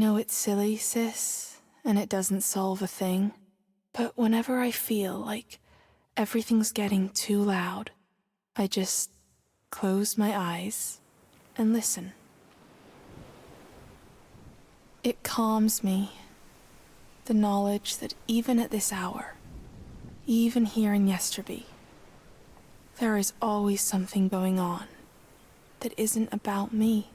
know it's silly, sis, and it doesn't solve a thing, but whenever I feel like everything's getting too loud, I just close my eyes and listen. It calms me, the knowledge that even at this hour, even here in Yesterby, there is always something going on that isn't about me.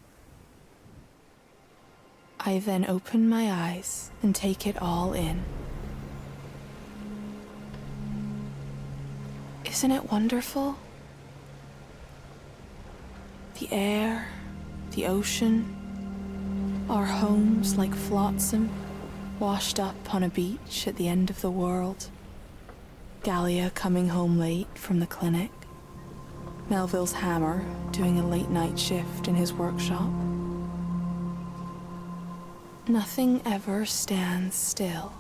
I then open my eyes and take it all in. Isn't it wonderful? The air, the ocean, our homes like flotsam, washed up on a beach at the end of the world. Gallia coming home late from the clinic. Melville's hammer doing a late night shift in his workshop. Nothing ever stands still.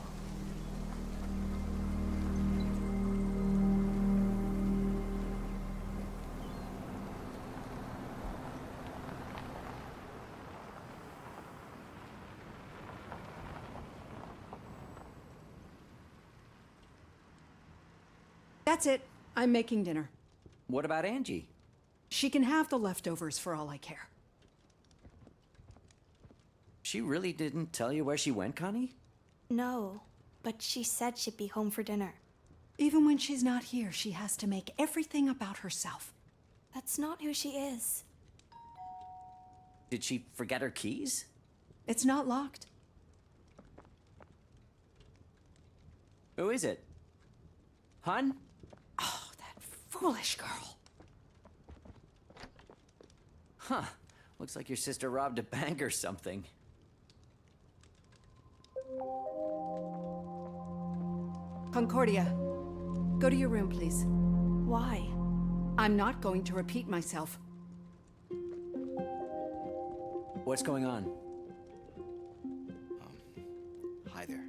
That's it. I'm making dinner. What about Angie? She can have the leftovers for all I care. She really didn't tell you where she went, Connie? No, but she said she'd be home for dinner. Even when she's not here, she has to make everything about herself. That's not who she is. Did she forget her keys? It's not locked. Who is it? Hun? Oh, that foolish girl. Huh. Looks like your sister robbed a bank or something. Concordia, go to your room, please. Why? I'm not going to repeat myself. What's going on? Hi there.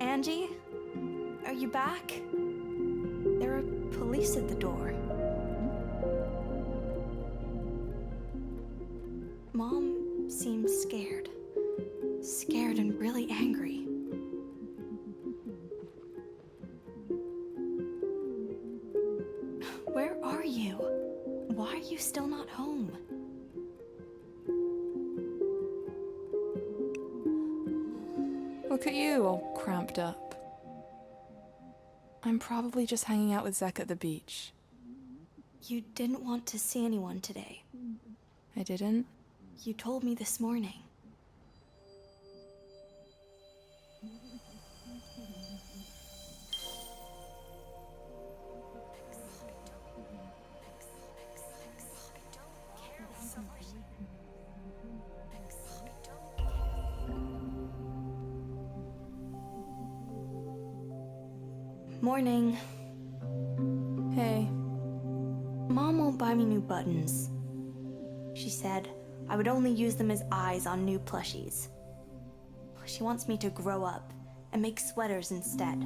Angie? Are you back? There are police at the door. Mom seems scared. Scared and really angry. Where are you? Why are you still not home? Look at you, all cramped up. I'm probably just hanging out with Zek at the beach. You didn't want to see anyone today. I didn't? You told me this morning. Morning. Hey. Mom won't buy me new buttons. She said I would only use them as eyes on new plushies. She wants me to grow up and make sweaters instead.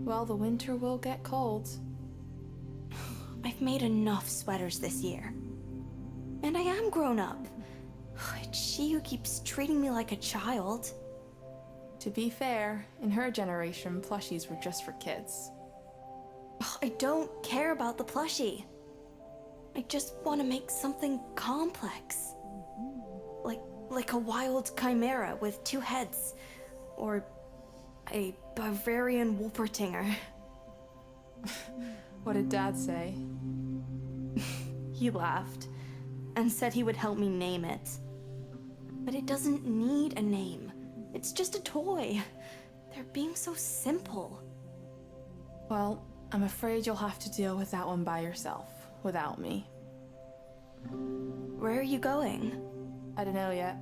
Well, the winter will get cold. I've made enough sweaters this year. And I am grown up. It's she who keeps treating me like a child. To be fair, in her generation, plushies were just for kids. I don't care about the plushie. I just want to make something complex. Like a wild chimera with 2 heads. Or a Bavarian Wolpertinger. What did Dad say? He laughed and said he would help me name it. But it doesn't need a name. It's just a toy. They're being so simple. Well, I'm afraid you'll have to deal with that one by yourself, without me. Where are you going? I don't know yet.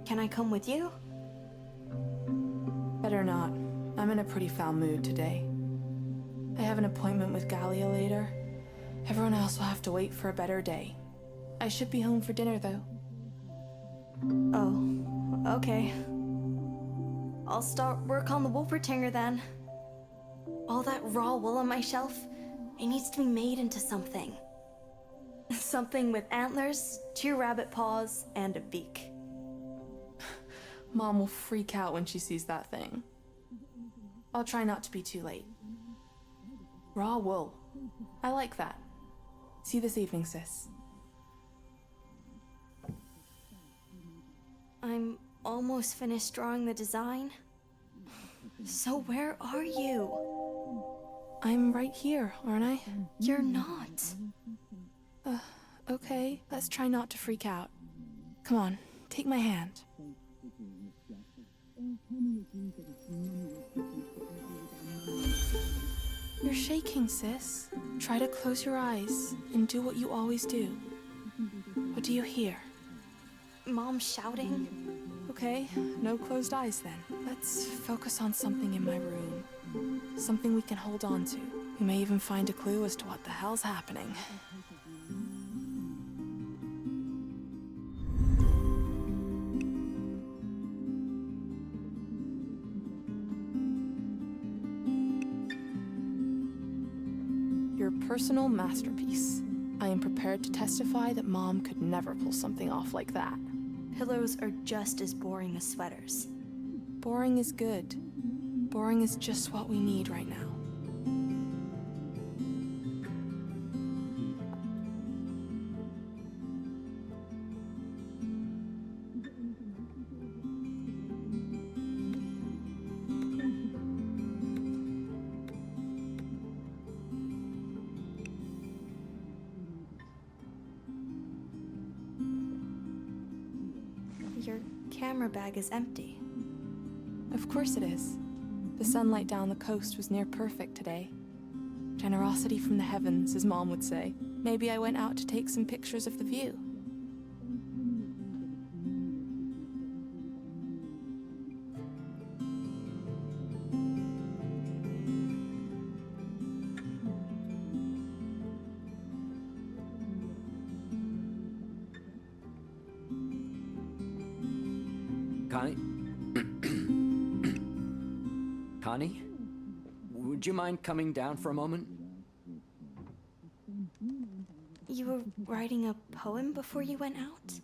Can I come with you? Better not. I'm in a pretty foul mood today. I have an appointment with Gallia later. Everyone else will have to wait for a better day. I should be home for dinner, though. Oh, okay. I'll start work on the Wolpertinger then. All that raw wool on my shelf, it needs to be made into something. Something with antlers, 2 rabbit paws, and a beak. Mom will freak out when she sees that thing. I'll try not to be too late. Raw wool. I like that. See you this evening, sis. I'm almost finished drawing the design. So where are you? I'm right here, aren't I? You're not. Okay, let's try not to freak out. Come on, take my hand. You're shaking, sis. Try to close your eyes and do what you always do. What do you hear? Mom shouting? Okay, no closed eyes then. Let's focus on something in my room. Something we can hold on to. We may even find a clue as to what the hell's happening. Your personal masterpiece. I am prepared to testify that Mom could never pull something off like that. Pillows are just as boring as sweaters. Boring is good. Boring is just what we need right now. Your camera bag is empty. Of course it is. The sunlight down the coast was near perfect today. Generosity from the heavens, as Mom would say. Maybe I went out to take some pictures of the view. Connie? Connie? Would you mind coming down for a moment? You were writing a poem before you went out?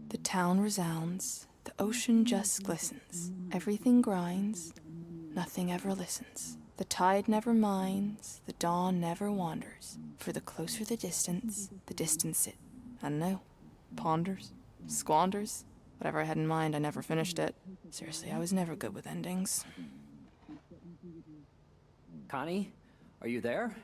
The town resounds, the ocean just glistens. Everything grinds, nothing ever listens. The tide never minds, the dawn never wanders. For the closer the distance it, I don't know, ponders, squanders. Whatever I had in mind, I never finished it. Seriously, I was never good with endings. Connie? Are you there?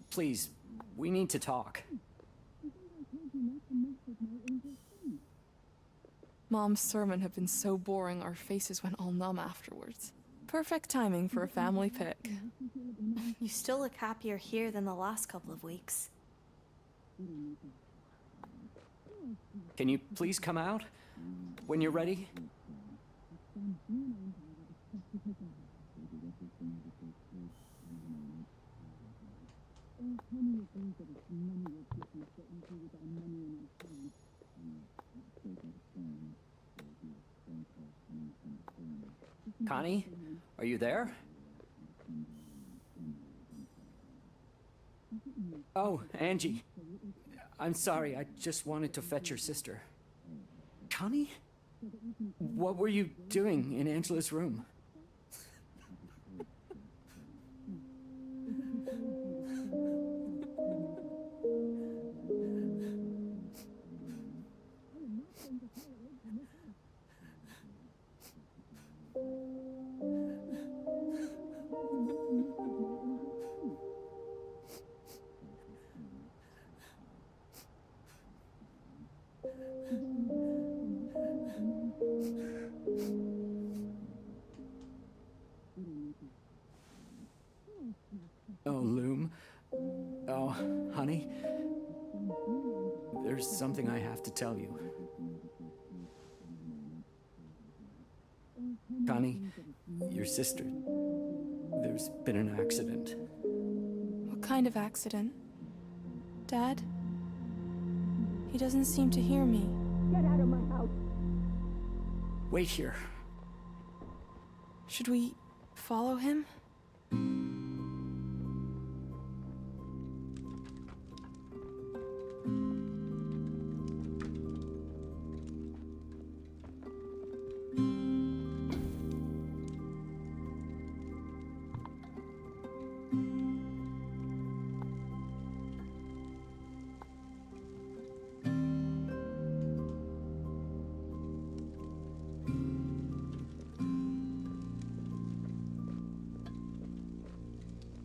Please, we need to talk. Mom's sermon had been so boring our faces went all numb afterwards. Perfect timing for a family pic. You still look happier here than the last couple of weeks. Can you please come out when you're ready? Connie, are you there? Oh, Angie. I'm sorry, I just wanted to fetch your sister. Connie? What were you doing in Angela's room? Oh, Loom. Oh, honey. There's something I have to tell you. Connie, your sister, there's been an accident. What kind of accident? Dad? He doesn't seem to hear me. Wait here. Should we follow him?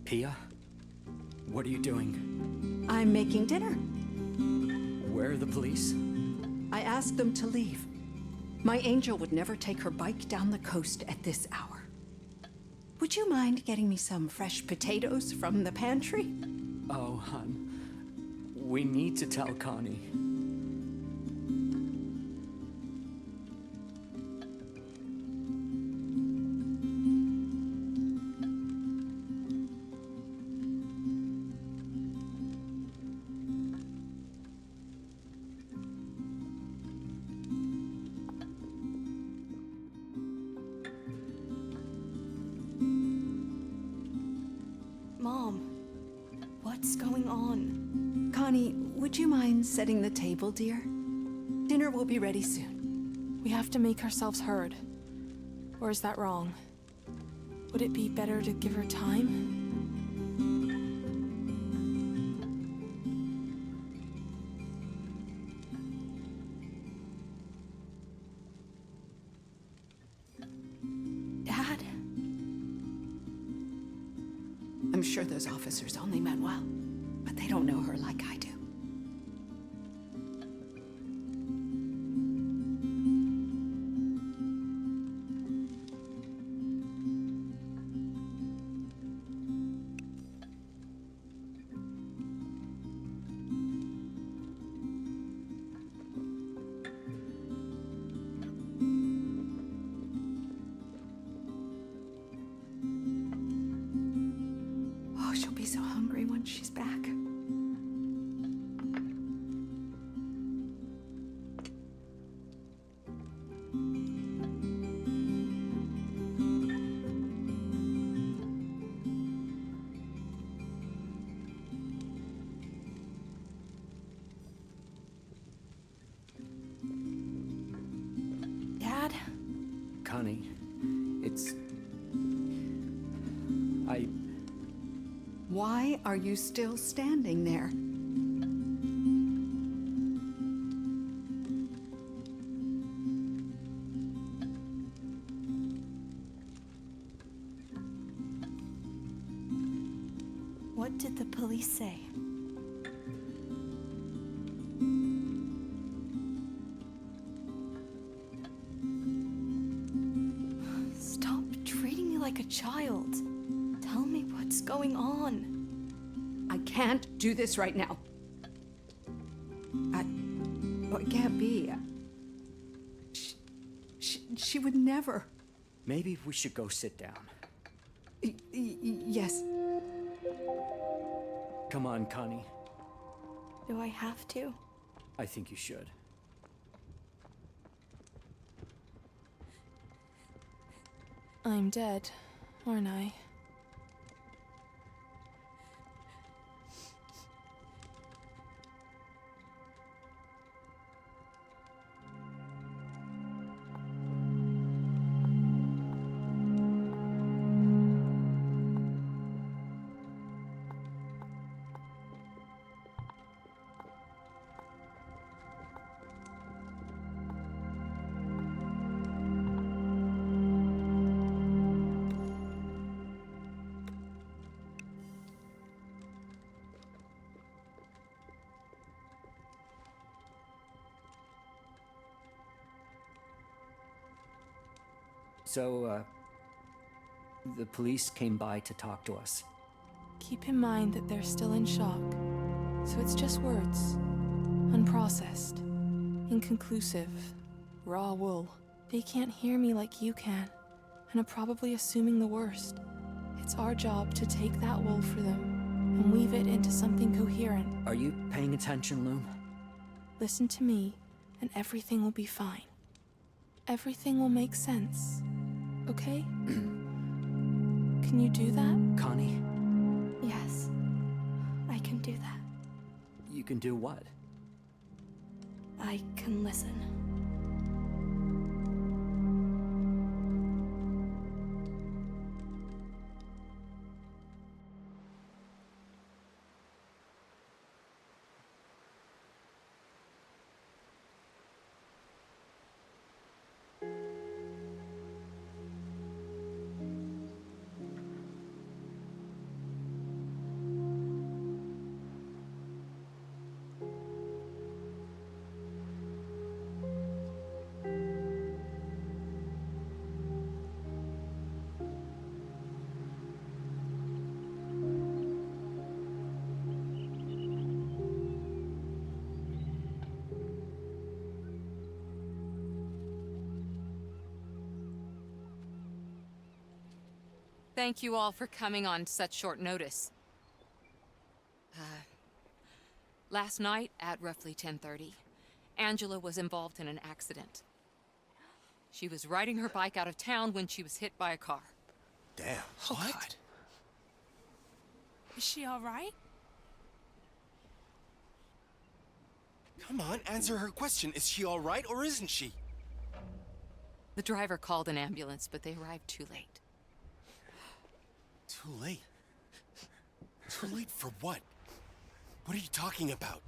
Pia? What are you doing? I'm making dinner. Where are the police? I asked them to leave. My angel would never take her bike down the coast at this hour. Would you mind getting me some fresh potatoes from the pantry? Oh, hon. We need to tell Connie. Mom, what's going on? Connie, would you mind setting the table, dear? Dinner will be ready soon. We have to make ourselves heard. Or is that wrong? Would it be better to give her time? Dad? I'm sure those officers only meant well, but they don't know her like I do. Oh, she'll be so hungry when she's back. Dad? Connie, it's... Why are you still standing there? What did the police say? Stop treating me like a child. Tell me what's going on. I can't do this right now. Oh, it can't be. She would never. Maybe we should go sit down. Yes. Come on, Connie. Do I have to? I think you should. I'm dead, aren't I? So, the police came by to talk to us. Keep in mind that they're still in shock. So it's just words. Unprocessed, inconclusive, raw wool. They can't hear me like you can, and are probably assuming the worst. It's our job to take that wool for them and weave it into something coherent. Are you paying attention, Loom? Listen to me, and everything will be fine. Everything will make sense, okay? Can you do that? Connie, Yes, I can do that. you can do what? I can listen. Thank you all for coming on such short notice. Last night at roughly 10:30, Angela was involved in an accident. She was riding her bike out of town when she was hit by a car. Damn. Oh, What? God. Is she all right? Come on, answer her question. Is she all right or isn't she? The driver called an ambulance, but they arrived too late. Too late. Too late for what? What are you talking about?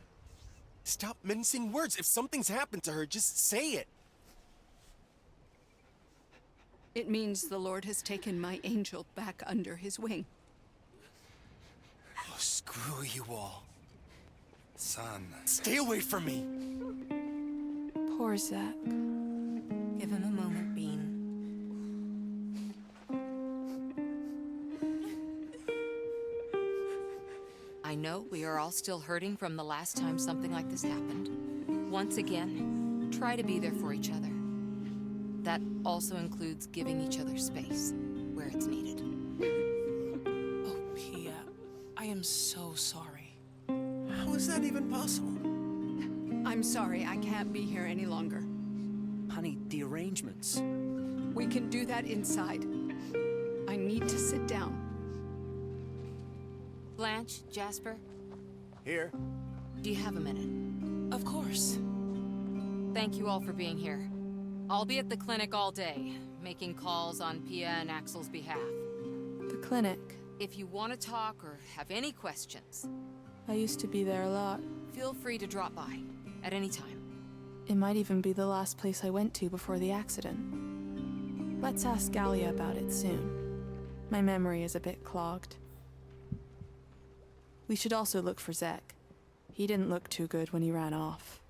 Stop mincing words. If something's happened to her, just say it. It means the Lord has taken my angel back under his wing. Oh, screw you all. Son, stay away from me. Poor Zack. Give him a moment, Bean. I know we are all still hurting from the last time something like this happened. Once again, try to be there for each other. That also includes giving each other space where it's needed. Oh, Pia, I am so sorry. How is that even possible? I'm sorry, I can't be here any longer. Honey, the arrangements. We can do that inside. I need to sit down. Blanche, Jasper, Here. do you have a minute? Of course. Thank you all for being here. I'll be at the clinic all day, making calls on Pia and Axel's behalf. The clinic. If you want to talk or have any questions, I used to be there a lot. feel free to drop by at any time. It might even be the last place I went to before the accident. Let's ask Galia about it soon. My memory is a bit clogged. We should also look for Zek. He didn't look too good when he ran off.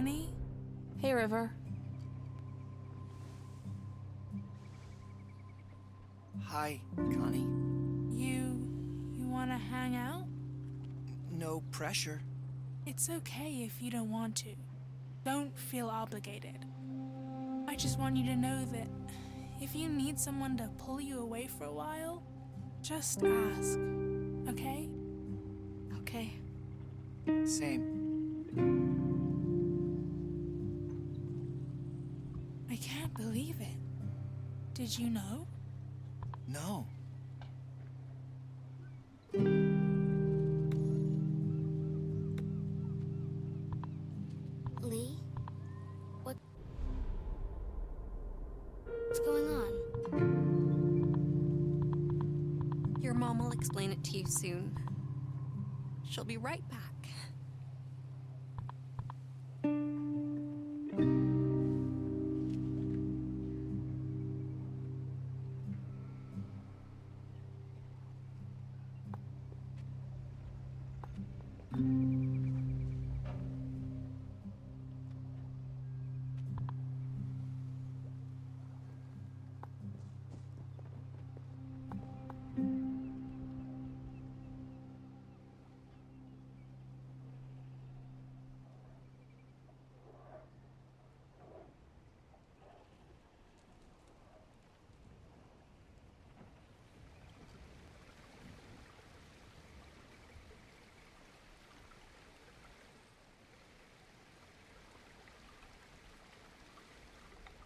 Connie? Hey, River. Hi, Connie. You wanna hang out? No pressure. It's okay if you don't want to. Don't feel obligated. I just want you to know that if you need someone to pull you away for a while, just ask, okay? Okay. Same. I can't believe it. Did you know? No. Lee? What's going on? Your mom will explain it to you soon. She'll be right back.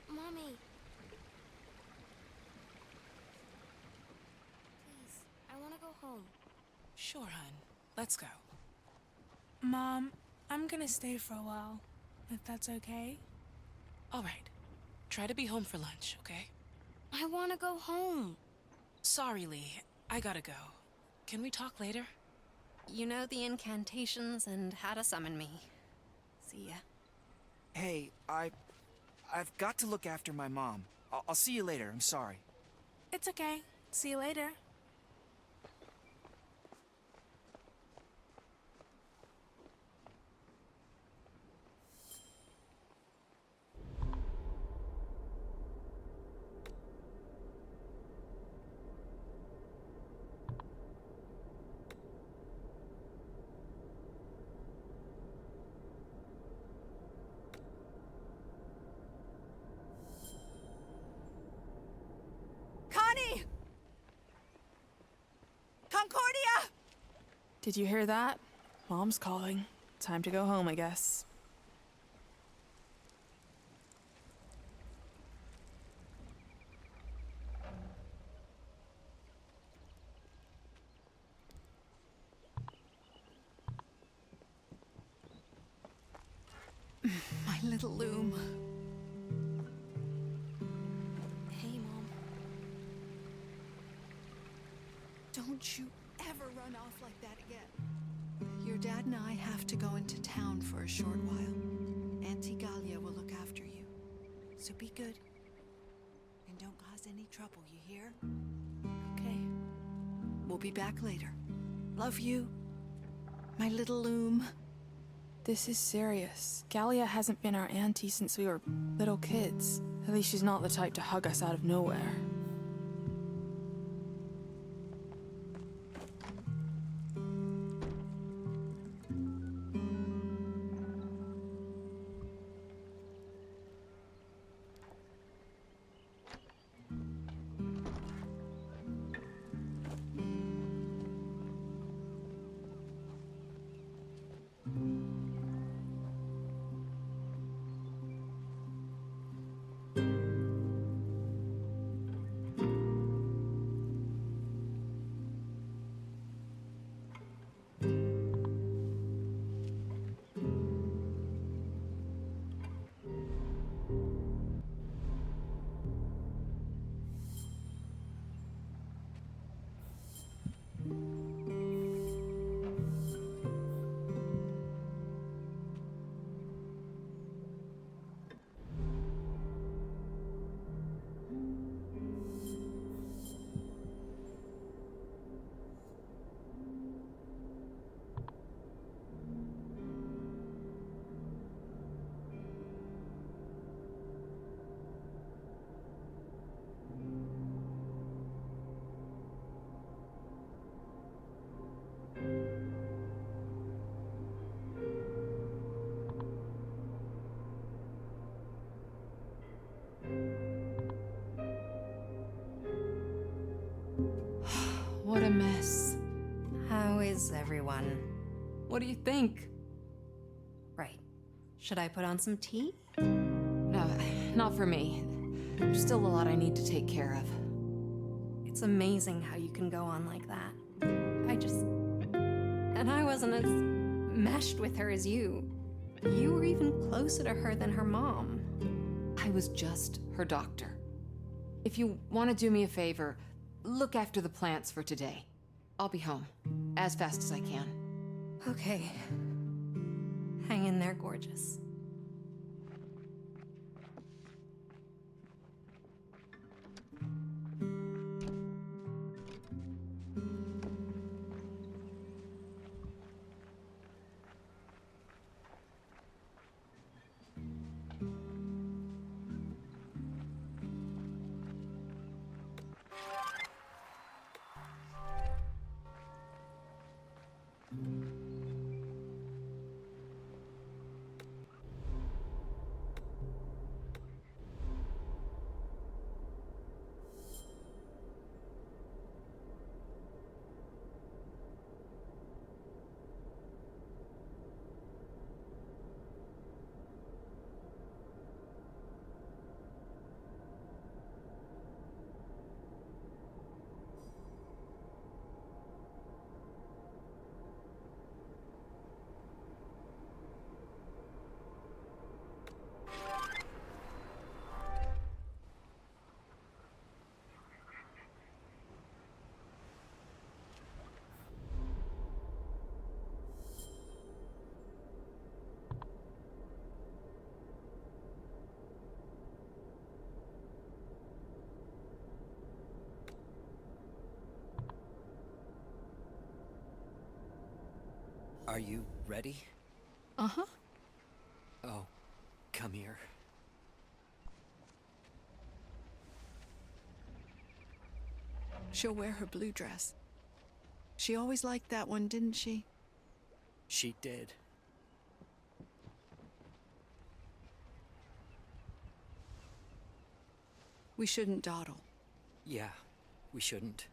Mommy. Please, I want to go home. Sure, hun. Let's go. Mom, I'm gonna stay for a while, if that's okay. All right. Try to be home for lunch, okay? I want to go home. Sorry, Lee. I gotta go. Can we talk later? You know the incantations and how to summon me. See ya. Hey, I've got to look after my mom. I'll see you later. I'm sorry. It's okay. See you later. Connie! Concordia! Did you hear that? Mom's calling. Time to go home, I guess. My little loom. Hey, Mom. Don't you ever run off like that again. Your dad and I have to go into town for a short while. Auntie Galia will look after you. So be good. And don't cause any trouble, you hear? Okay. We'll be back later. Love you. My little loom. This is serious. Galia hasn't been our auntie since we were little kids. At least she's not the type to hug us out of nowhere. How's everyone? What do you think? Right. Should I put on some tea? No, not for me. There's still a lot I need to take care of. It's amazing how you can go on like that. And I wasn't as meshed with her as you. You were even closer to her than her mom. I was just her doctor. If you want to do me a favor, look after the plants for today. I'll be home as fast as I can. Okay. Hang in there, gorgeous. Are you ready? Uh-huh. Oh, come here. She'll wear her blue dress. She always liked that one, didn't she? She did. We shouldn't dawdle. Yeah, we shouldn't.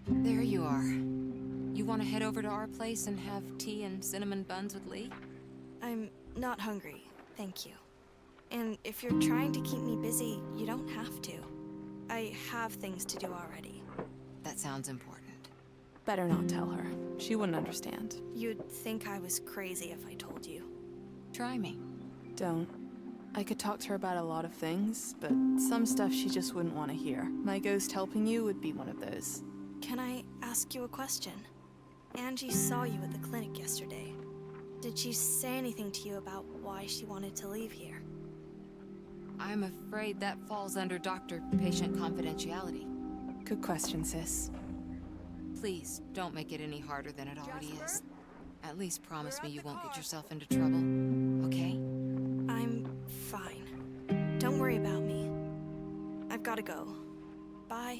There you are. You want to head over to our place and have tea and cinnamon buns with Lee? I'm not hungry, thank you. And if you're trying to keep me busy, you don't have to. I have things to do already. That sounds important. Better not tell her. She wouldn't understand. You'd think I was crazy if I told you. Try me. Don't. I could talk to her about a lot of things, but some stuff she just wouldn't want to hear. My ghost helping you would be one of those. Can I ask you a question? Angie saw you at the clinic yesterday. Did she say anything to you about why she wanted to leave here? I'm afraid that falls under doctor-patient confidentiality. Good question, sis. Please, don't make it any harder than it already is. At least promise me you won't get yourself into trouble, okay? I'm fine. Don't worry about me. I've gotta go. Bye.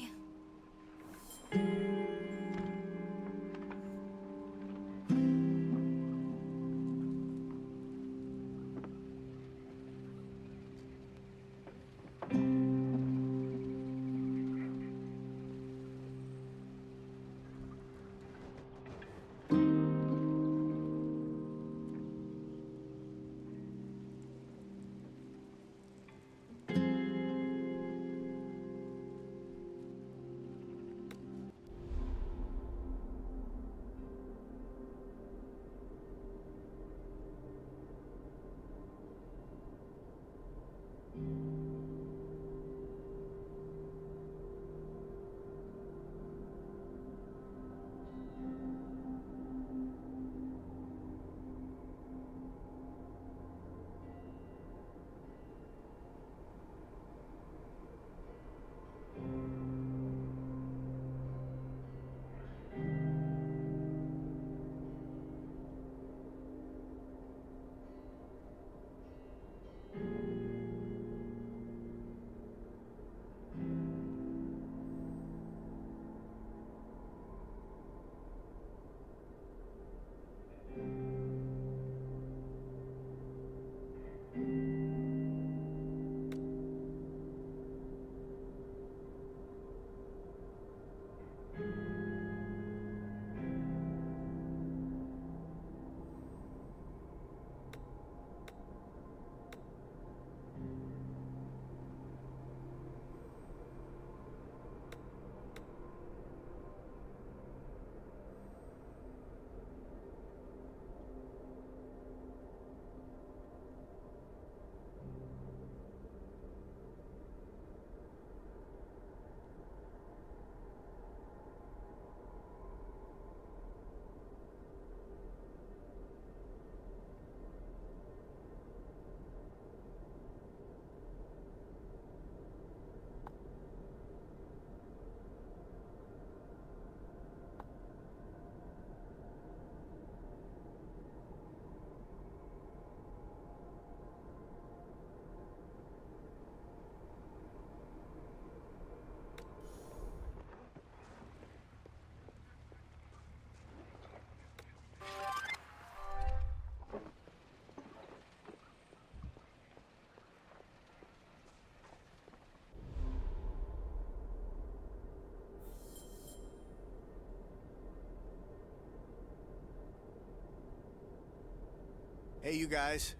Hey, you guys.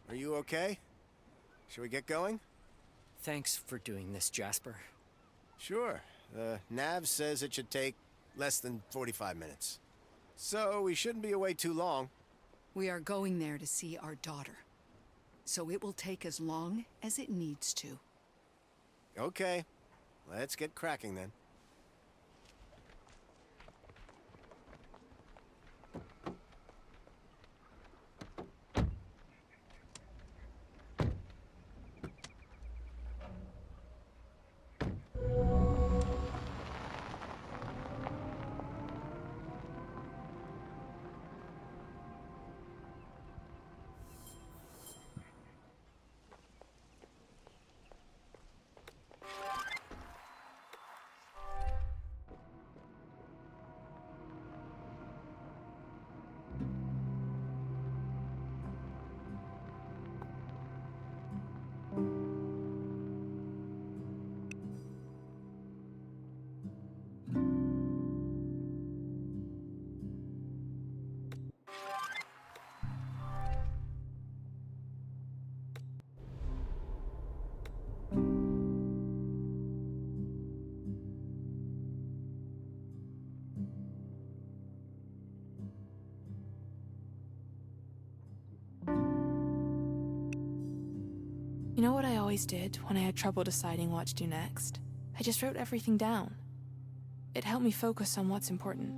Are you okay? Shall we get going? Thanks for doing this, Jasper. Sure. Nav says it should take less than 45 minutes. So we shouldn't be away too long. We are going there to see our daughter. So it will take as long as it needs to. Okay. Let's get cracking then. You know what I always did when I had trouble deciding what to do next? I just wrote everything down. It helped me focus on what's important.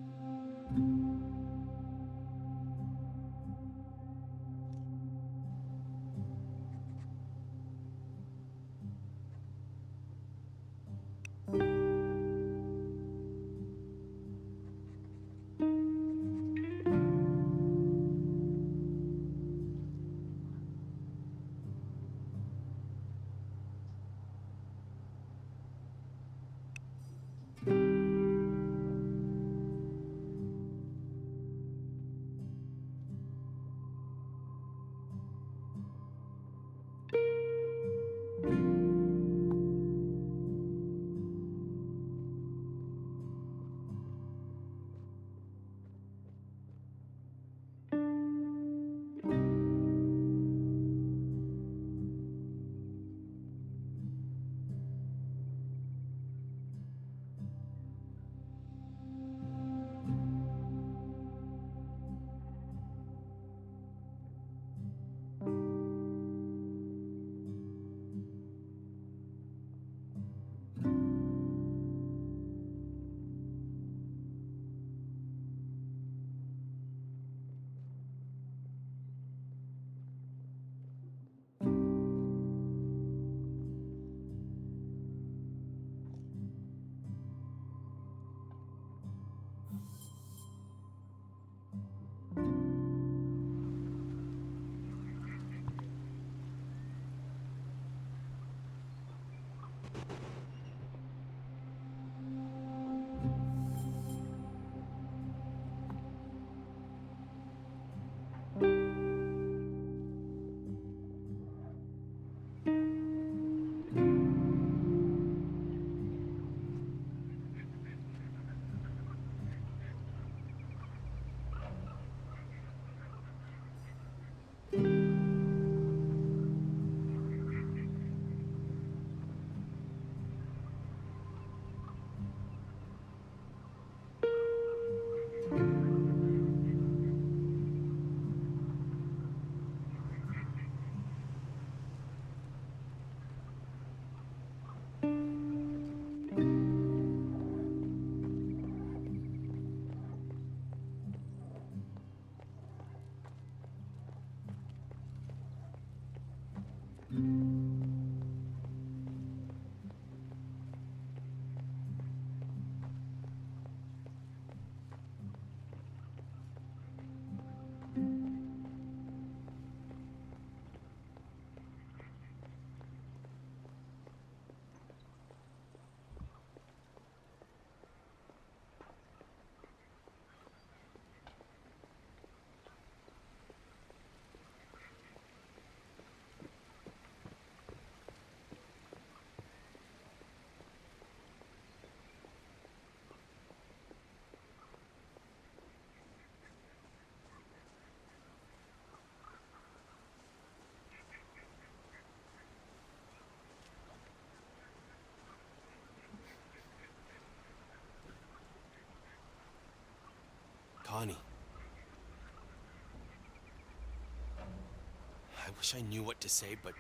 wish I knew what to say, but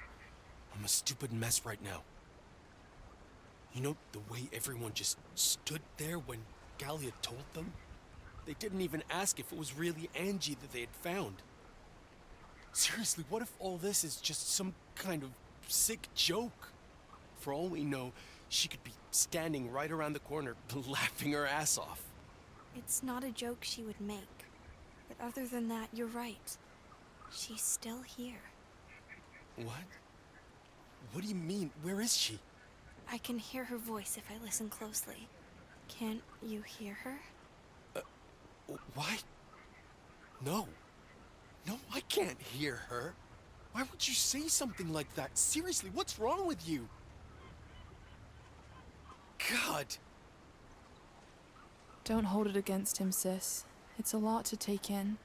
I'm a stupid mess right now. You know, the way everyone just stood there when Galia told them? They didn't even ask if it was really Angie that they had found. Seriously, what if all this is just some kind of sick joke? For all we know, she could be standing right around the corner, laughing her ass off. It's not a joke she would make. But other than that, you're right. She's still here. What? What do you mean? Where is she? I can hear her voice if I listen closely. Can't you hear her? Why? No. No, I can't hear her. Why would you say something like that? Seriously, what's wrong with you? God. Don't hold it against him, sis. It's a lot to take in.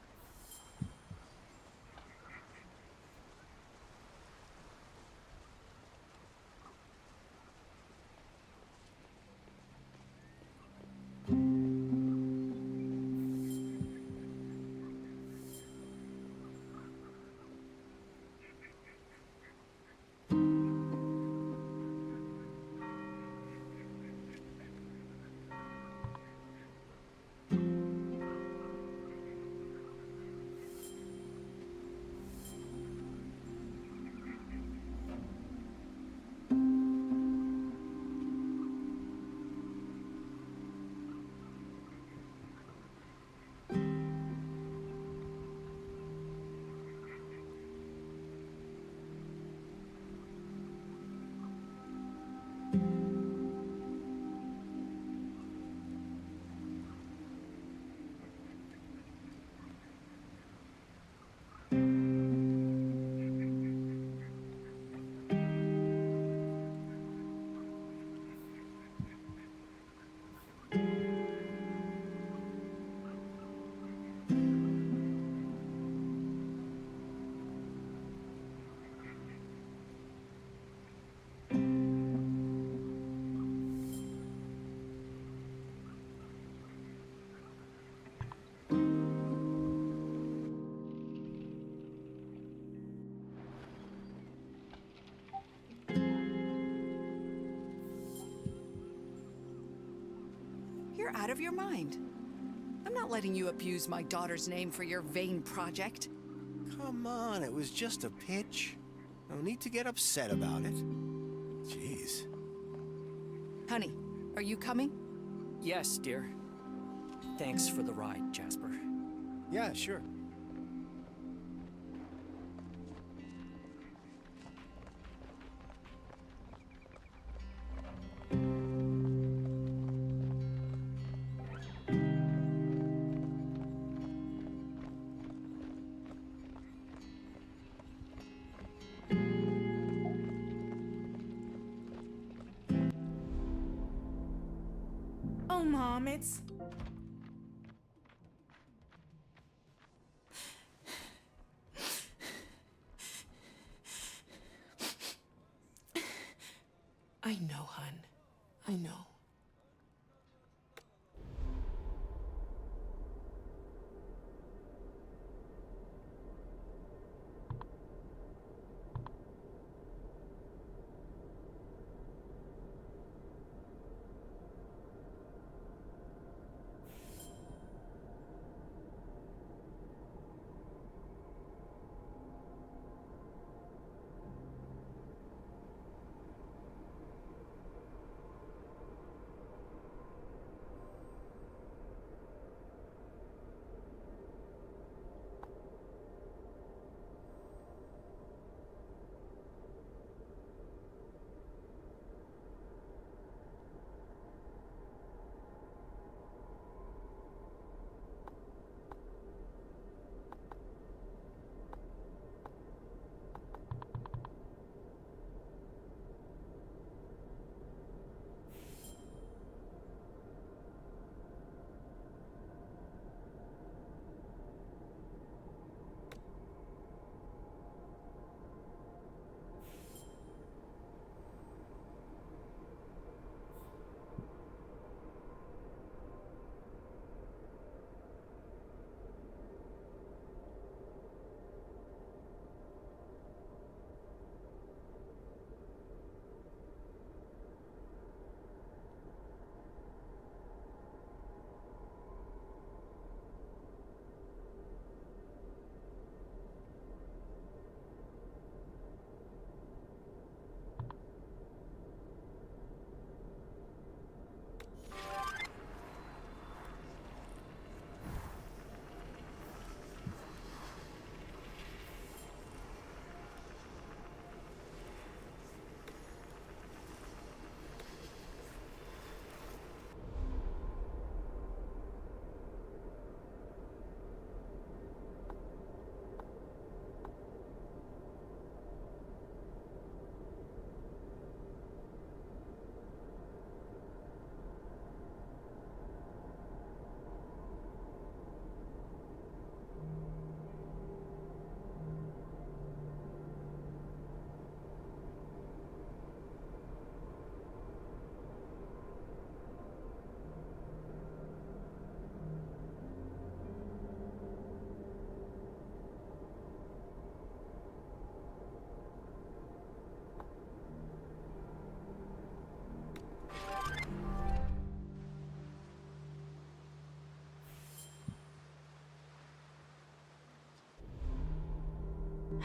You're out of your mind. I'm not letting you abuse my daughter's name for your vain project. Come on, it was just a pitch. No need to get upset about it. Jeez. Honey, are you coming? Yes, dear. Thanks for the ride, Jasper. Yeah, sure. Oh, Mom, it's... I know, hun. I know.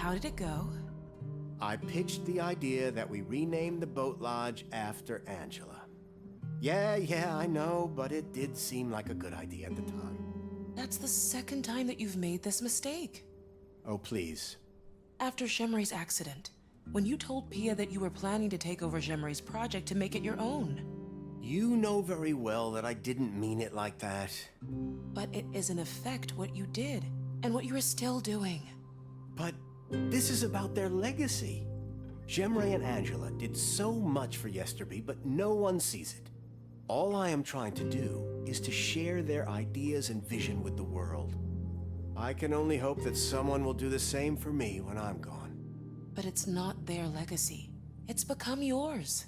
How did it go? I pitched the idea that we rename the boat lodge after Angela. Yeah, I know, but it did seem like a good idea at the time. That's the second time that you've made this mistake. Oh, please. After Shemri's accident, when you told Pia that you were planning to take over Shemri's project to make it your own. You know very well that I didn't mean it like that. But it is in effect what you did, and what you are still doing. But this is about their legacy. Shemray and Angela did so much for Yesterby, but no one sees it. All I am trying to do is to share their ideas and vision with the world. I can only hope that someone will do the same for me when I'm gone. But it's not their legacy. It's become yours.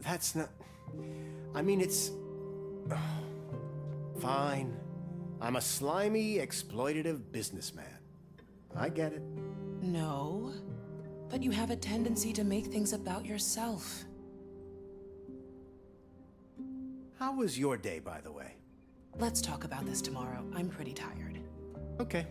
That's not... I mean, it's... Fine. I'm a slimy, exploitative businessman. I get it. No. But you have a tendency to make things about yourself. How was your day, by the way? Let's talk about this tomorrow. I'm pretty tired. Okay.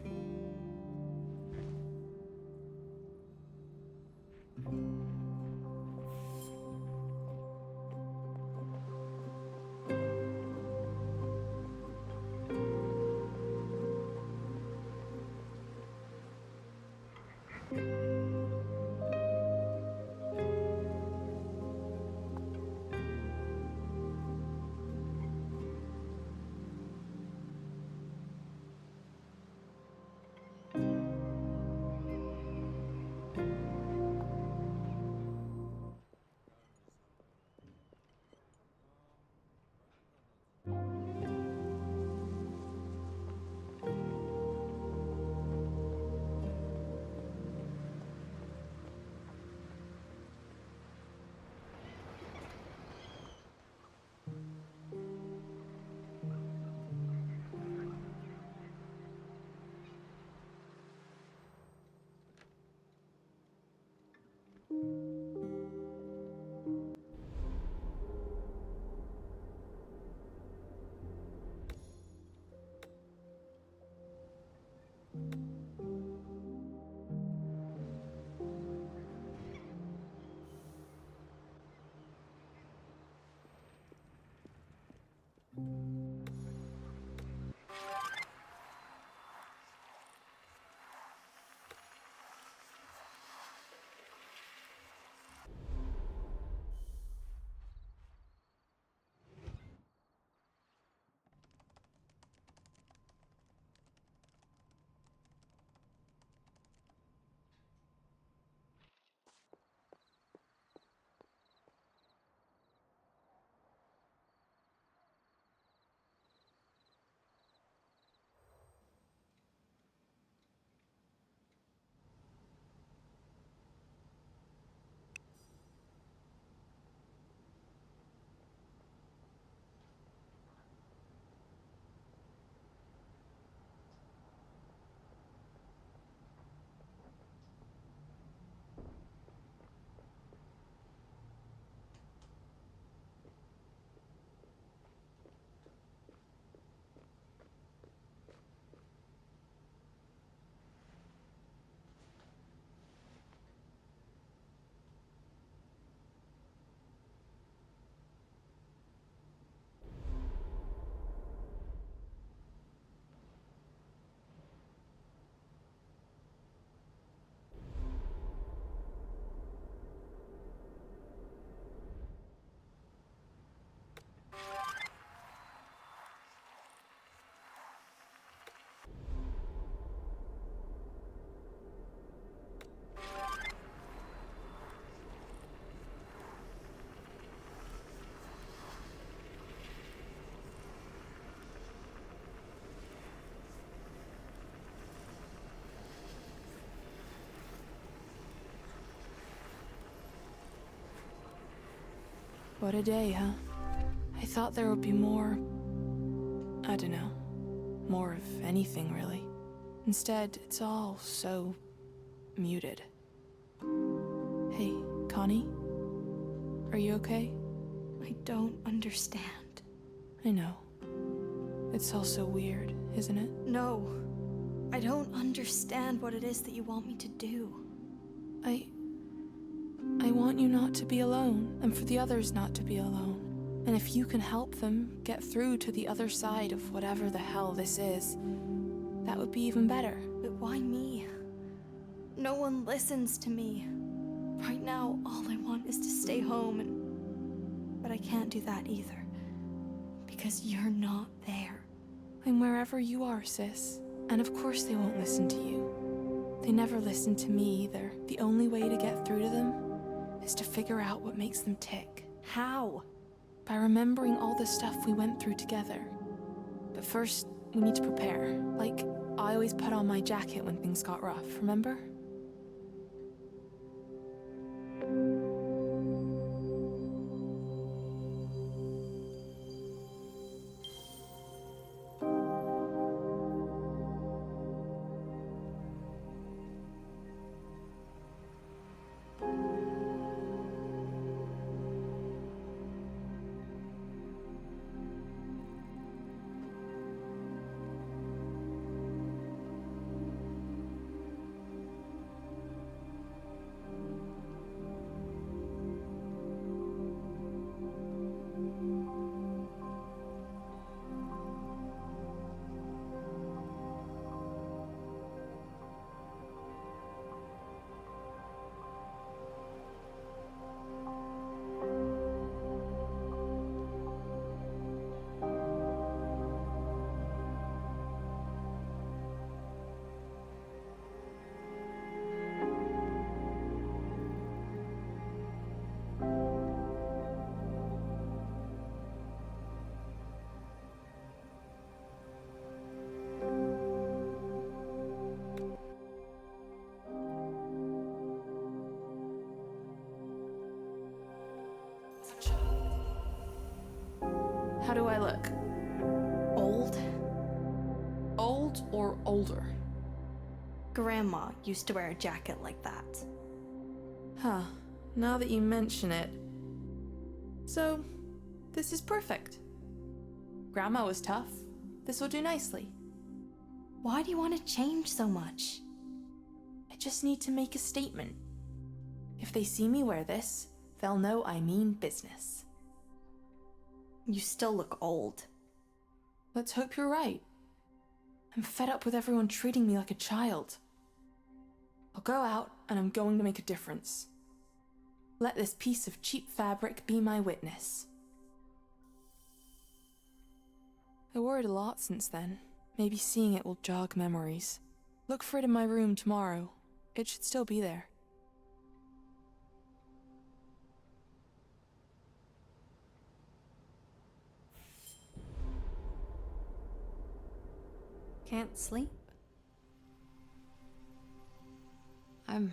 What a day, huh? I thought there would be more... I don't know. More of anything, really. Instead, it's all so... muted. Hey, Connie? Are you okay? I don't understand. I know. It's all so weird, isn't it? No. I don't understand what it is that you want me to do. I want you not to be alone, and for the others not to be alone. And if you can help them get through to the other side of whatever the hell this is, that would be even better. But why me? No one listens to me. Right now, all I want is to stay home, but I can't do that either. Because you're not there. I'm wherever you are, sis. And of course they won't listen to you. They never listen to me either. The only way to get through to them is to figure out what makes them tick. How? By remembering all the stuff we went through together. But first, we need to prepare. Like, I always put on my jacket when things got rough, remember? How do I look? Old? Old or older? Grandma used to wear a jacket like that. Huh, now that you mention it. So, this is perfect. Grandma was tough. This will do nicely. Why do you want to change so much? I just need to make a statement. If they see me wear this, they'll know I mean business. You still look old. Let's hope you're right. I'm fed up with everyone treating me like a child. I'll go out and I'm going to make a difference. Let this piece of cheap fabric be my witness. I worried a lot since then. Maybe seeing it will jog memories. Look for it in my room tomorrow. It should still be there. Can't sleep? I'm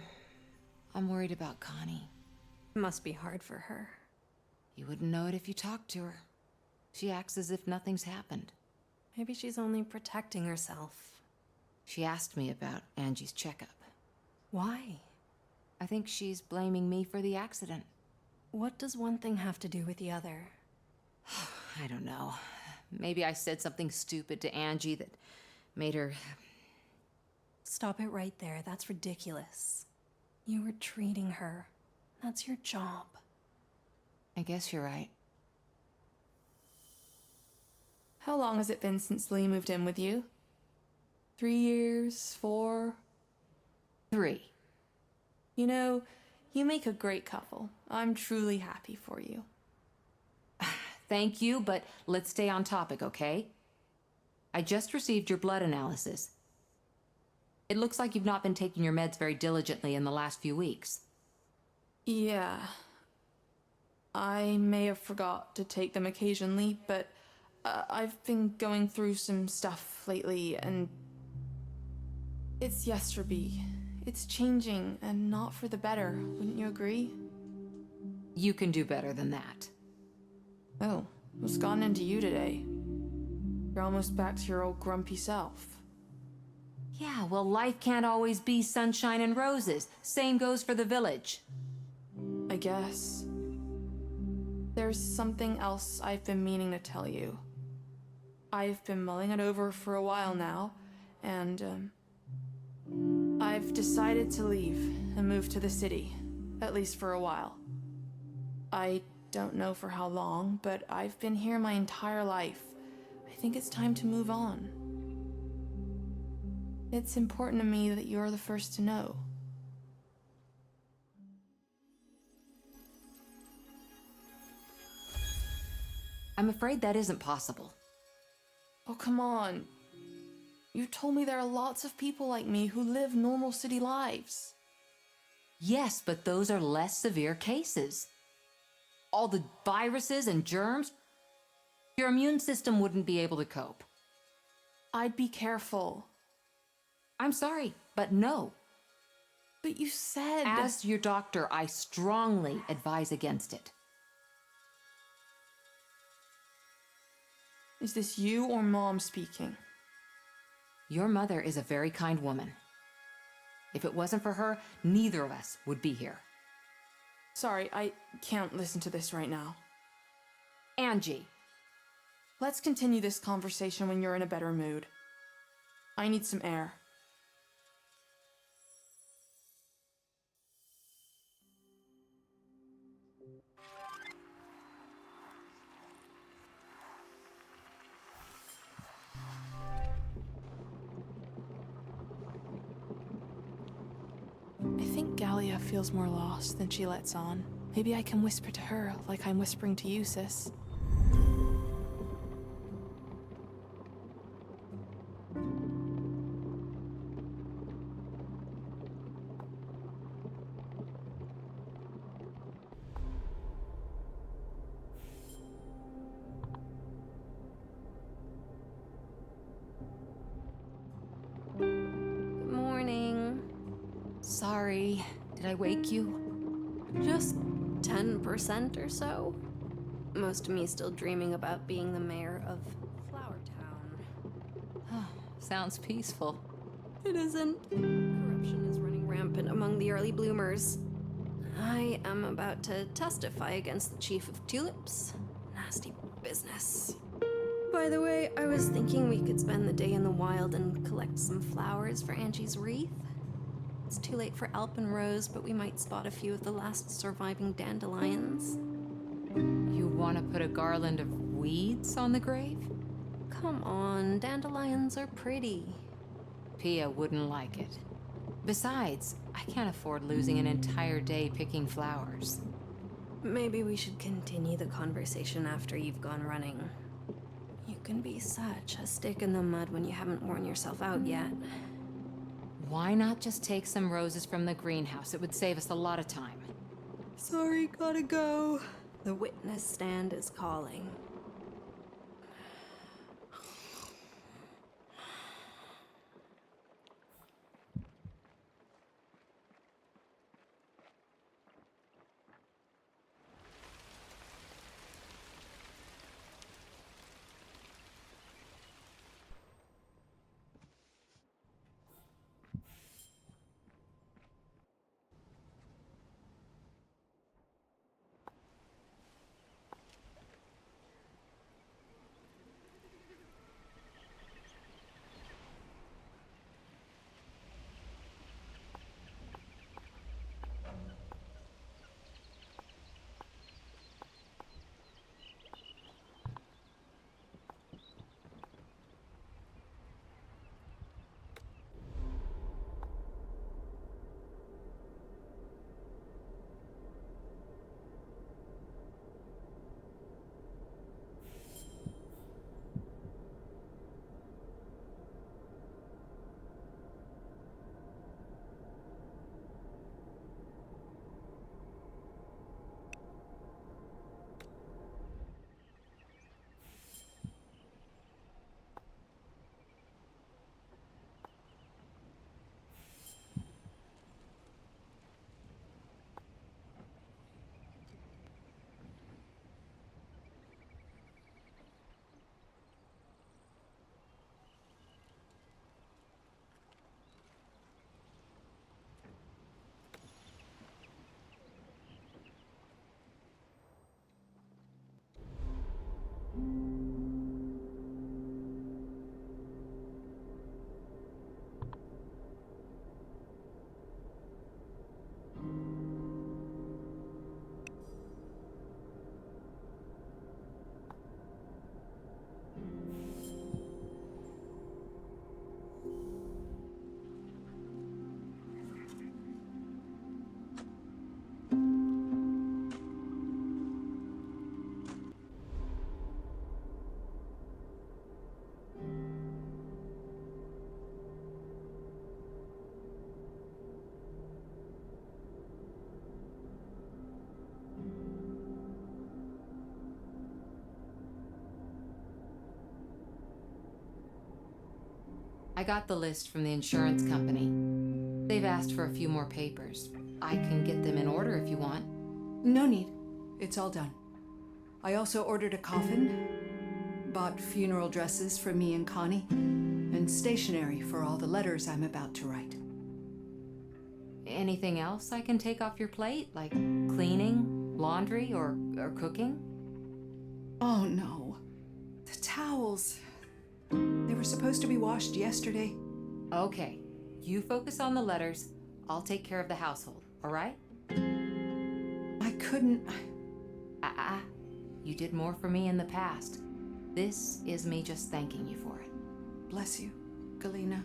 worried about Connie. Must be hard for her. You wouldn't know it if you talked to her. She acts as if nothing's happened. Maybe she's only protecting herself. She asked me about Angie's checkup. Why? I think she's blaming me for the accident. What does one thing have to do with the other? I don't know. Maybe I said something stupid to Angie that made her... Stop it right there. That's ridiculous. You were treating her. That's your job. I guess you're right. How long has it been since Lee moved in with you? 3 years? 4? 3. You know, you make a great couple. I'm truly happy for you. Thank you, but let's stay on topic, okay? I just received your blood analysis. It looks like you've not been taking your meds very diligently in the last few weeks. Yeah. I may have forgot to take them occasionally, but I've been going through some stuff lately, and it's Yesterby. It's changing, and not for the better, wouldn't you agree? You can do better than that. Oh, what's gotten into you today? You're almost back to your old grumpy self. Yeah, well, life can't always be sunshine and roses. Same goes for the village. I guess. There's something else I've been meaning to tell you. I've been mulling it over for a while now, and, I've decided to leave. and move to the city, at least for a while. I don't know for how long, but I've been here my entire life. I think it's time to move on. It's important to me that you're the first to know. I'm afraid that isn't possible. Oh, come on. You told me there are lots of people like me who live normal city lives. Yes, but those are less severe cases. All the viruses and germs, your immune system wouldn't be able to cope. I'd be careful. I'm sorry, but no. But you said... As your doctor, I strongly advise against it. Is this you or Mom speaking? Your mother is a very kind woman. If it wasn't for her, neither of us would be here. Sorry, I can't listen to this right now. Angie. Let's continue this conversation when you're in a better mood. I need some air. I think Gallia feels more lost than she lets on. Maybe I can whisper to her like I'm whispering to you, sis. Good morning. Sorry, did I wake you? Just 10% or so. Most of me still dreaming about being the mayor of Flower Town. Sounds peaceful. It isn't. Corruption is running rampant among the early bloomers. I am about to testify against the chief of tulips. Nasty business. By the way, I was thinking we could spend the day in the wild and collect some flowers for Angie's wreath. It's too late for alpenrose, but we might spot a few of the last surviving dandelions. You want to put a garland of weeds on the grave? Come on, dandelions are pretty. Pia wouldn't like it. Besides, I can't afford losing an entire day picking flowers. Maybe we should continue the conversation after you've gone running. You can be such a stick in the mud when you haven't worn yourself out yet. Why not just take some roses from the greenhouse? It would save us a lot of time. Sorry, gotta go. The witness stand is calling. I got the list from the insurance company. They've asked for a few more papers. I can get them in order if you want. No need. It's all done. I also ordered a coffin, bought funeral dresses for me and Connie, and stationery for all the letters I'm about to write. Anything else I can take off your plate, like cleaning, laundry, or cooking? Oh no. The towels. They were supposed to be washed yesterday. Okay, you focus on the letters. I'll take care of the household, all right? I couldn't. You did more for me in the past. This is me just thanking you for it. Bless you, Galena.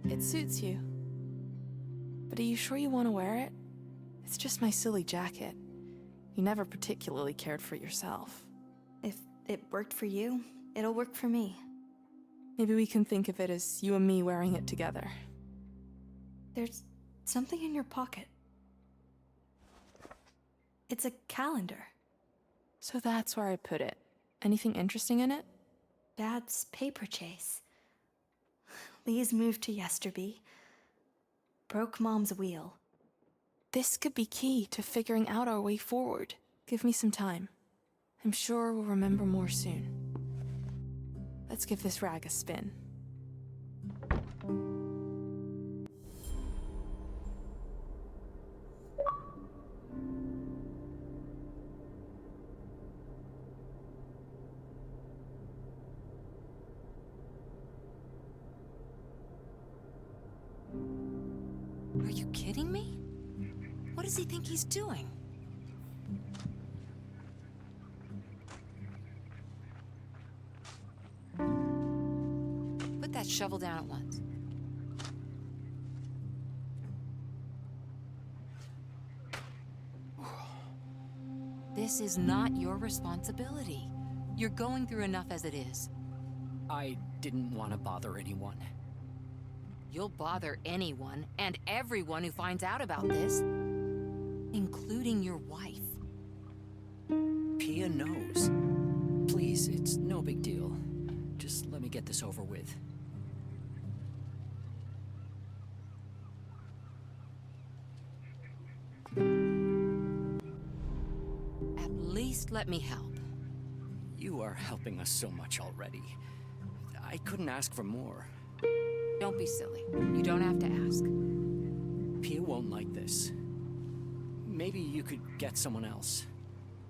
It suits you. But are you sure you want to wear it? It's just my silly jacket. You never particularly cared for yourself. If it worked for you, it'll work for me. Maybe we can think of it as you and me wearing it together. There's something in your pocket. It's a calendar. So that's where I put it. Anything interesting in it? Dad's paper chase. Lee's moved to Yesterby. Broke Mom's wheel. This could be key to figuring out our way forward. Give me some time. I'm sure we'll remember more soon. Let's give this rag a spin. Are you kidding me? What does he think he's doing? Put that shovel down at once. This is not your responsibility. You're going through enough as it is. I didn't want to bother anyone. You'll bother anyone and everyone who finds out about this, including your wife. Pia knows. Please, it's no big deal. Just let me get this over with. At least let me help. You are helping us so much already. I couldn't ask for more. Don't be silly. You don't have to ask. Pia won't like this. Maybe you could get someone else.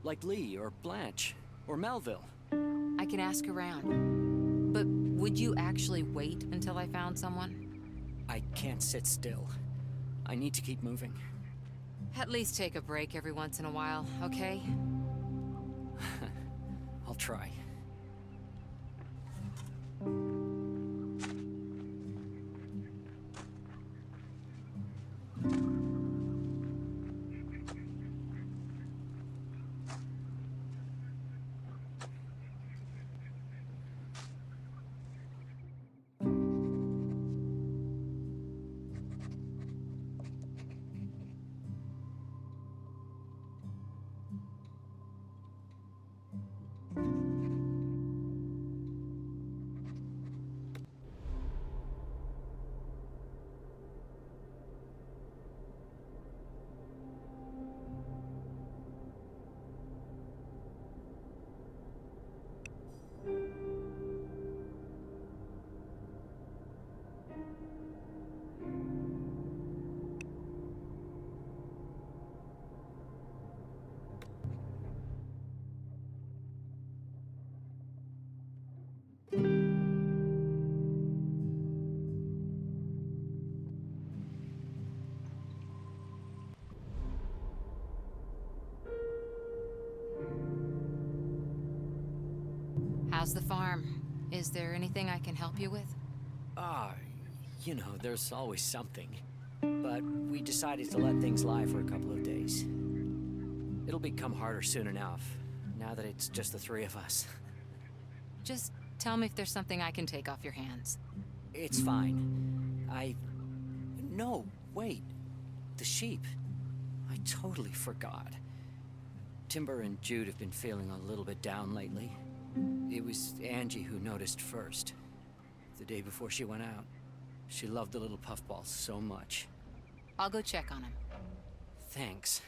Like Lee, or Blanche, or Melville. I can ask around. But would you actually wait until I found someone? I can't sit still. I need to keep moving. At least take a break every once in a while, okay? I'll try. How's the farm? Is there anything I can help you with? You know, there's always something. But we decided to let things lie for a couple of days. It'll become harder soon enough, now that it's just the three of us. Just tell me if there's something I can take off your hands. It's fine. No, wait. The sheep. I totally forgot. Timber and Jude have been feeling a little bit down lately. It was Angie who noticed first. The day before she went out. She loved the little puffballs so much. I'll go check on him. Thanks.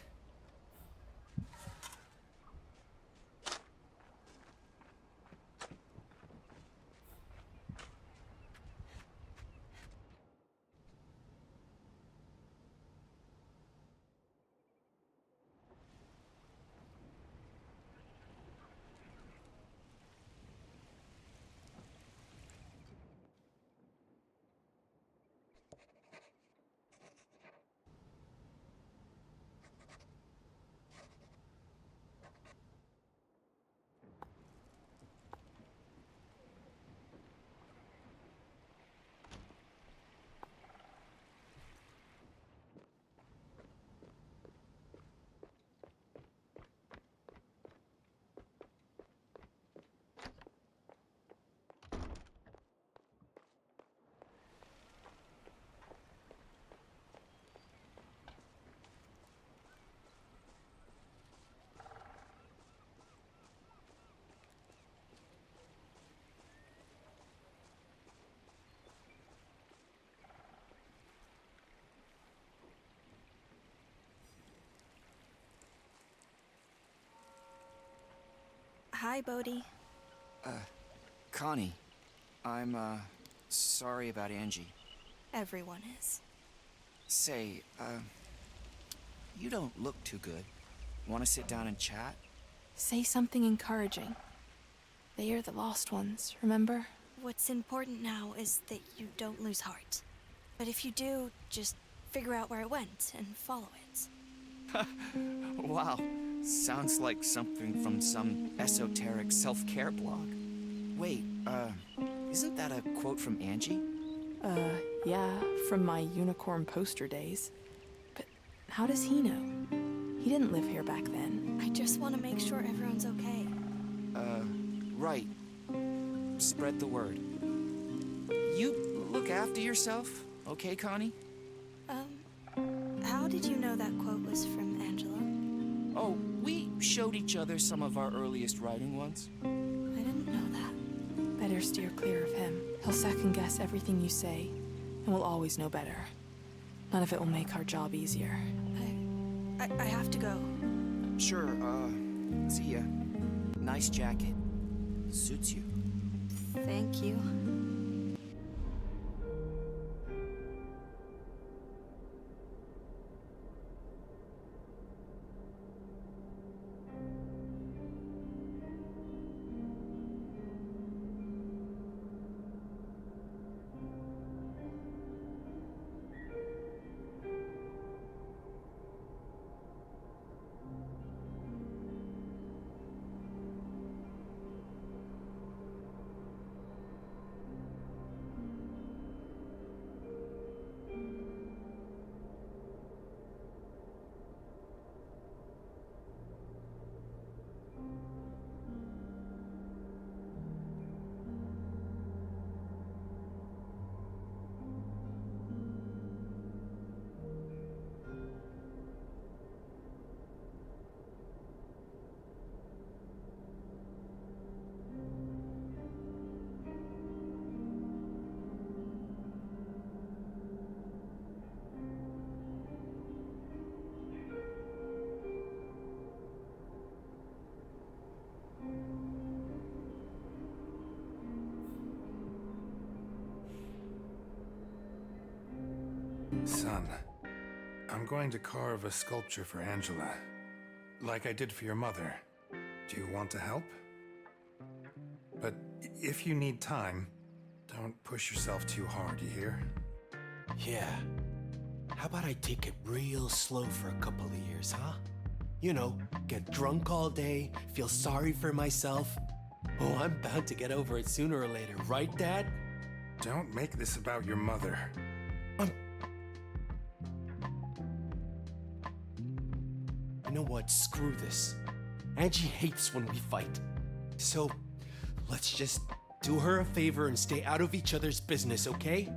Hi, Bodhi. Connie. I'm, sorry about Angie. Everyone is. Say, you don't look too good. Want to sit down and chat? Say something encouraging. They are the lost ones, remember? What's important now is that you don't lose heart. But if you do, just figure out where it went and follow it. Wow. Sounds like something from some esoteric self-care blog. Wait, isn't that a quote from Angie? Yeah, from my unicorn poster days. But how does he know? He didn't live here back then. I just want to make sure everyone's okay. Right. Spread the word. You look after yourself, okay, Connie? How did you know that quote was from Angela? Oh, we showed each other some of our earliest writing once. I didn't know that. Better steer clear of him. He'll second guess everything you say, and we'll always know better. None of it will make our job easier. I have to go. Sure, see ya. Nice jacket. Suits you. Thank you. Son, I'm going to carve a sculpture for Angela, like I did for your mother. Do you want to help? But if you need time, don't push yourself too hard, you hear? Yeah. How about I take it real slow for a couple of years, huh? You know, get drunk all day, feel sorry for myself, Oh, I'm bound to get over it sooner or later, right, Dad? Don't make this about your mother. You know what? Screw this. Angie hates when we fight. So, let's just do her a favor and stay out of each other's business, okay?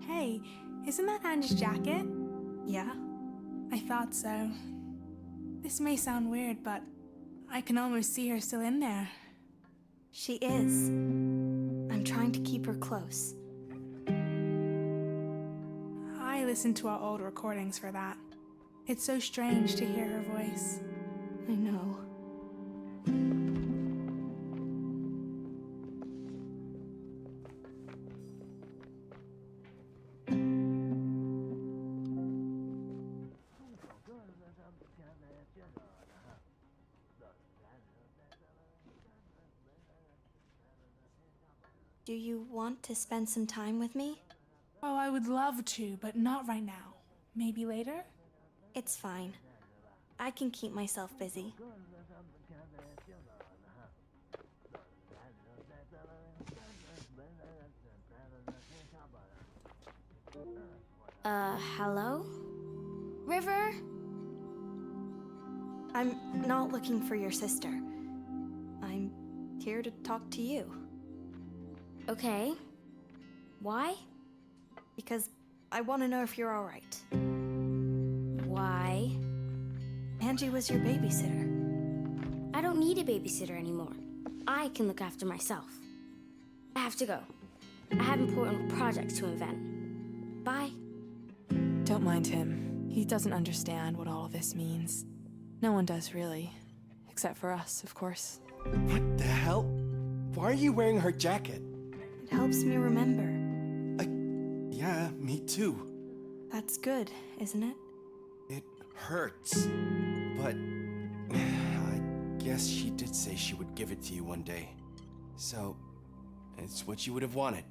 Hey, isn't that Angie's jacket? Yeah? I thought so. This may sound weird, but I can almost see her still in there. She is. I'm trying to keep her close. I listened to our old recordings for that. It's so strange to hear her voice. I know. Do you want to spend some time with me? Oh, I would love to, but not right now. Maybe later? It's fine. I can keep myself busy. Hello? River? I'm not looking for your sister. I'm here to talk to you. Okay. Why? Because I want to know if you're alright. Why? Angie was your babysitter. I don't need a babysitter anymore. I can look after myself. I have to go. I have important projects to invent. Bye. Don't mind him. He doesn't understand what all of this means. No one does, really. Except for us, of course. What the hell? Why are you wearing her jacket? It helps me remember. Yeah, me too. That's good, isn't it? It hurts. But I guess she did say she would give it to you one day. So, it's what you would have wanted.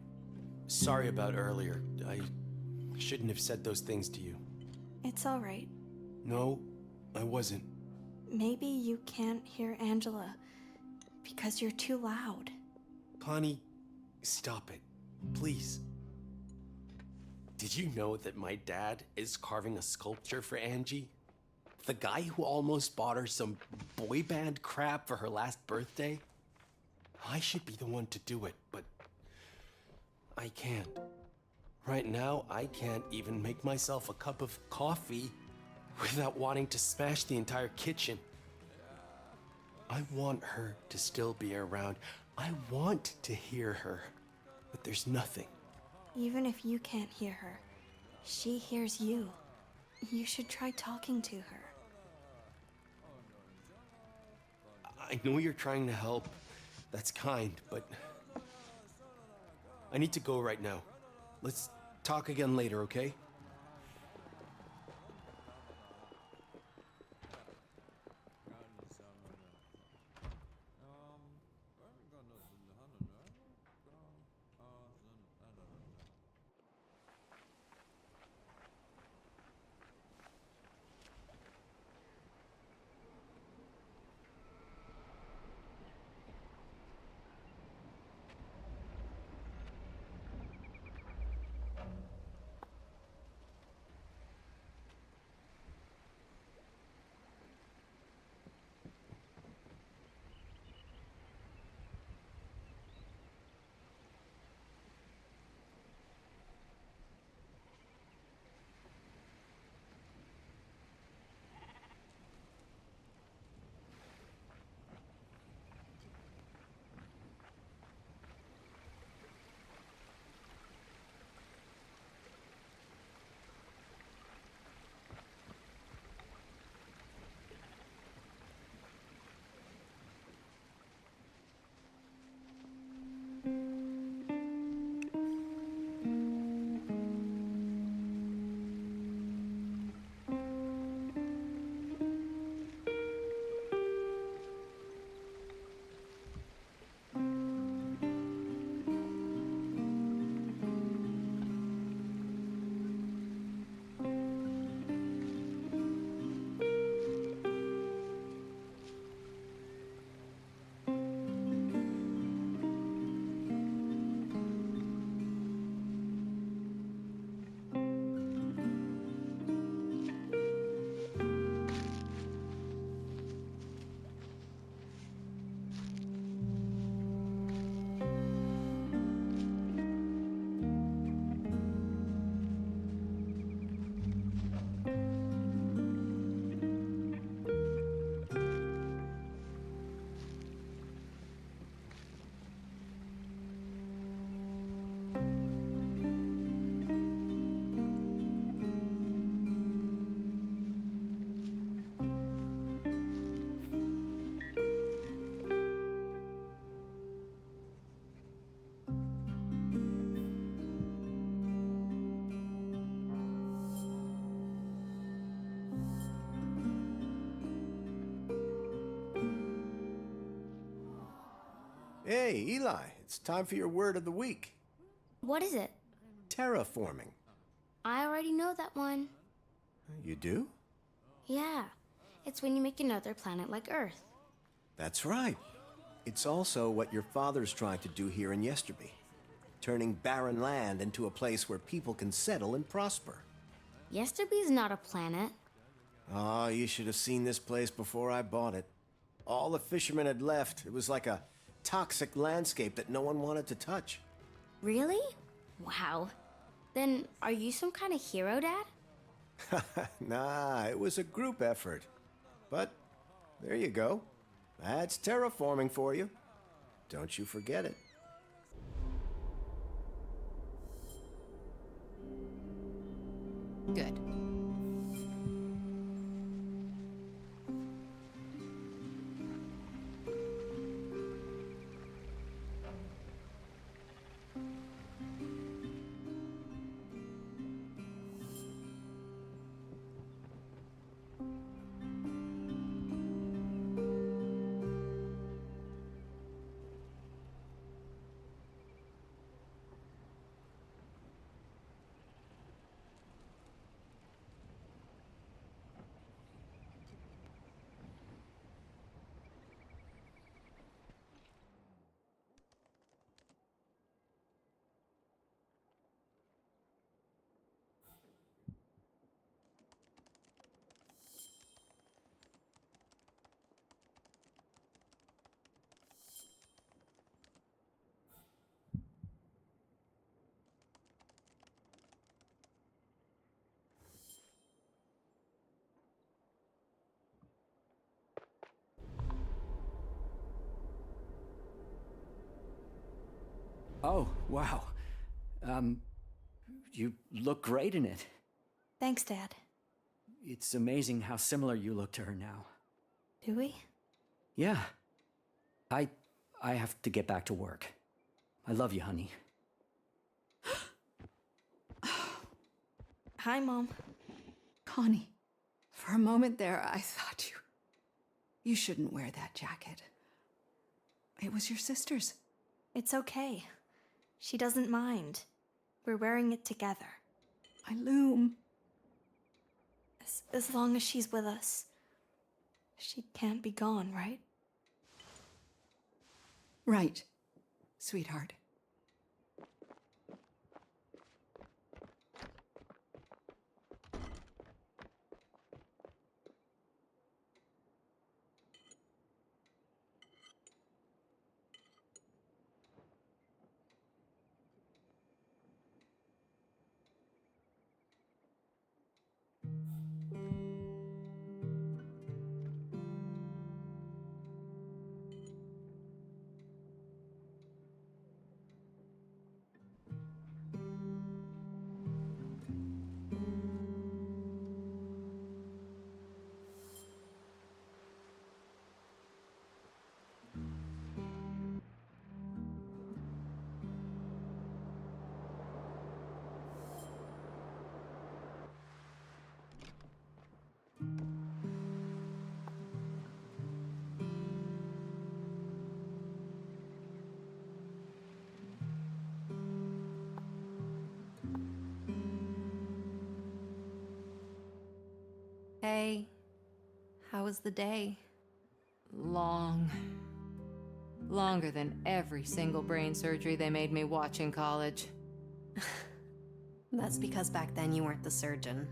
Sorry about earlier. I shouldn't have said those things to you. It's alright. No, I wasn't. Maybe you can't hear Angela because you're too loud. Connie, stop it. Please. Did you know that my dad is carving a sculpture for Angie? The guy who almost bought her some boy band crap for her last birthday? I should be the one to do it, but I can't. Right now, I can't even make myself a cup of coffee without wanting to smash the entire kitchen. I want her to still be around. I want to hear her, but there's nothing. Even if you can't hear her, she hears you. You should try talking to her. I know you're trying to help. That's kind, but I need to go right now. Let's talk again later, okay? Hey, Eli, it's time for your word of the week. What is it? Terraforming. I already know that one. You do? Yeah. It's when you make another planet like Earth. That's right. It's also what your father's trying to do here in Yesterby. Turning barren land into a place where people can settle and prosper. Yesterby's not a planet. Oh, you should have seen this place before I bought it. All the fishermen had left. It was like a toxic landscape that no one wanted to touch. Really? Wow. Then are you some kind of hero, Dad? Nah, it was a group effort. But there you go. That's terraforming for you. Don't you forget it. Good. Oh, wow. You look great in it. Thanks, Dad. It's amazing how similar you look to her now. Do we? Yeah. I have to get back to work. I love you, honey. Hi, Mom. Connie, for a moment there, I thought you shouldn't wear that jacket. It was your sister's. It's okay. She doesn't mind. We're wearing it together. I loom. As long as she's with us. She can't be gone, right? Right, sweetheart. Hey, how was the day? Long. Longer than every single brain surgery they made me watch in college. That's because back then you weren't the surgeon.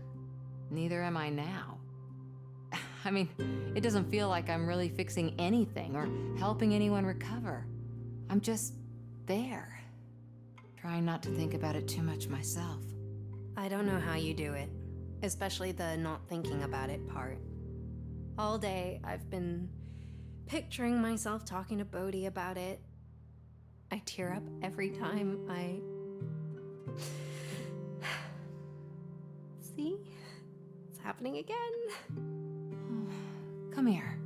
Neither am I now. I mean, it doesn't feel like I'm really fixing anything or helping anyone recover. I'm just there. Trying not to think about it too much myself. I don't know how you do it, especially the not thinking about it part. All day, I've been picturing myself talking to Bodhi about it. I tear up every time I... See? It's happening again. Come here.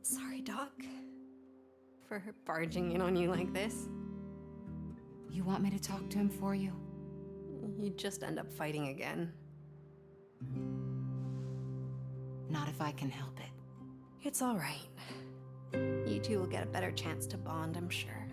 Sorry, Doc, for barging in on you like this. You want me to talk to him for you? You'd just end up fighting again. Not if I can help it. It's all right. You two will get a better chance to bond, I'm sure.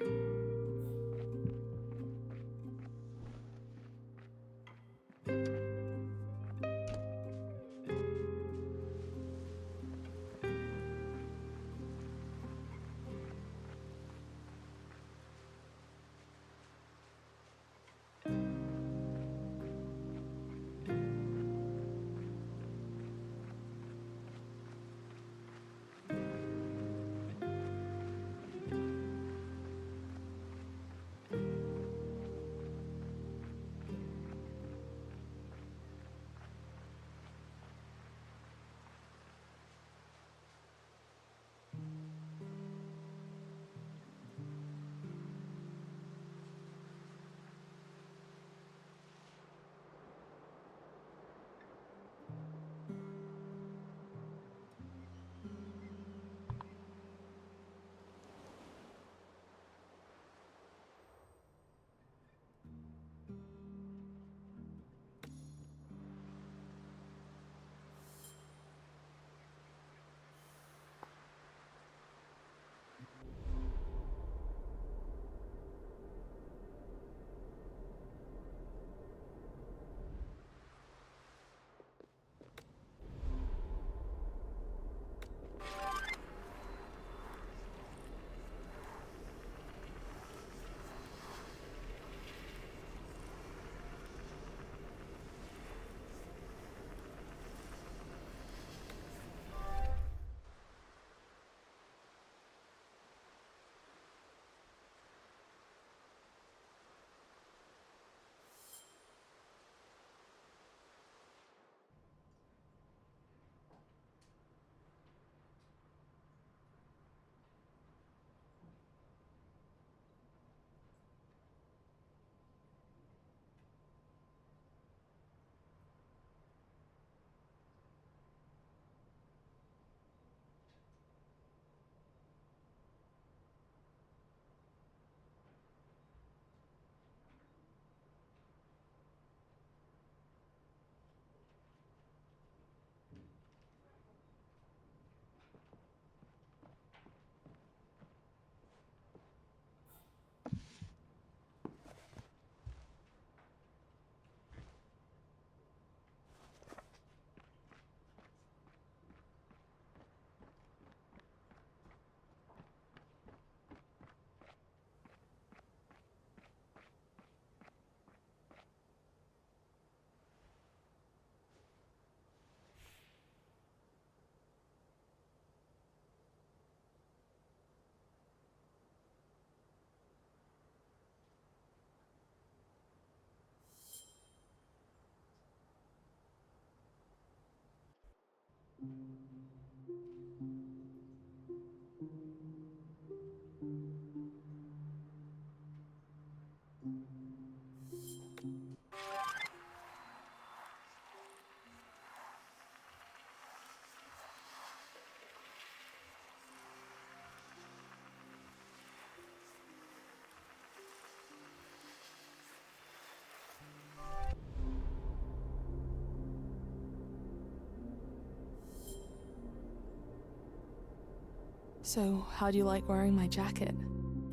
So, how do you like wearing my jacket?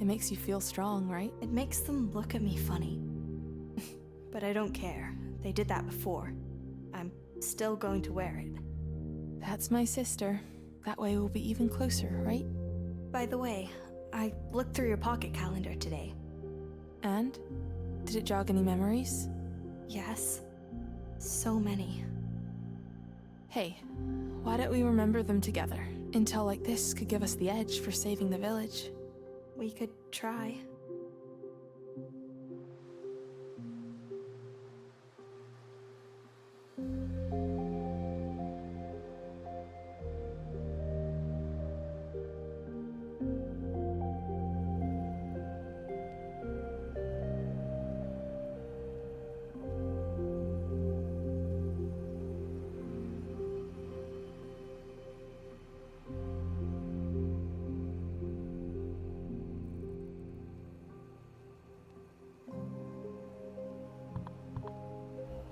It makes you feel strong, right? It makes them look at me funny. But I don't care. They did that before. I'm still going to wear it. That's my sister. That way we'll be even closer, right? By the way, I looked through your pocket calendar today. And? Did it jog any memories? Yes. So many. Hey, why don't we remember them together? Intel like this could give us the edge for saving the village. We could try.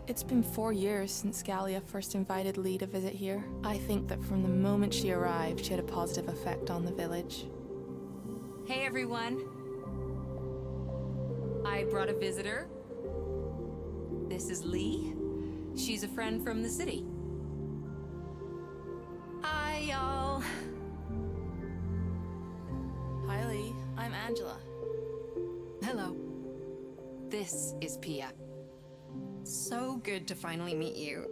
It's been 4 years since Gallia first invited Lee to visit here. I think that from the moment she arrived, she had a positive effect on the village. Hey everyone. I brought a visitor. This is Lee. She's a friend from the city. Hi, y'all. Hi, Lee. I'm Angela. Hello. This is Pia. So good to finally meet you.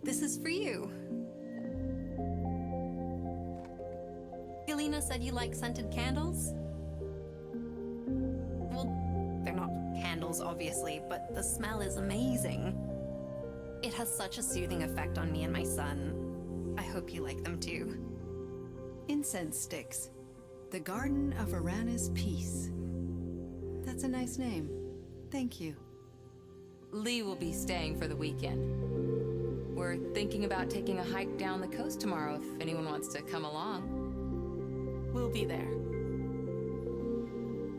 This is for you. Galena said you like scented candles? Well, they're not candles, obviously, but the smell is amazing. It has such a soothing effect on me and my son. I hope you like them too. Incense sticks. The Garden of Arana's Peace. That's a nice name. Thank you. Lee will be staying for the weekend. We're thinking about taking a hike down the coast tomorrow if anyone wants to come along. We'll be there.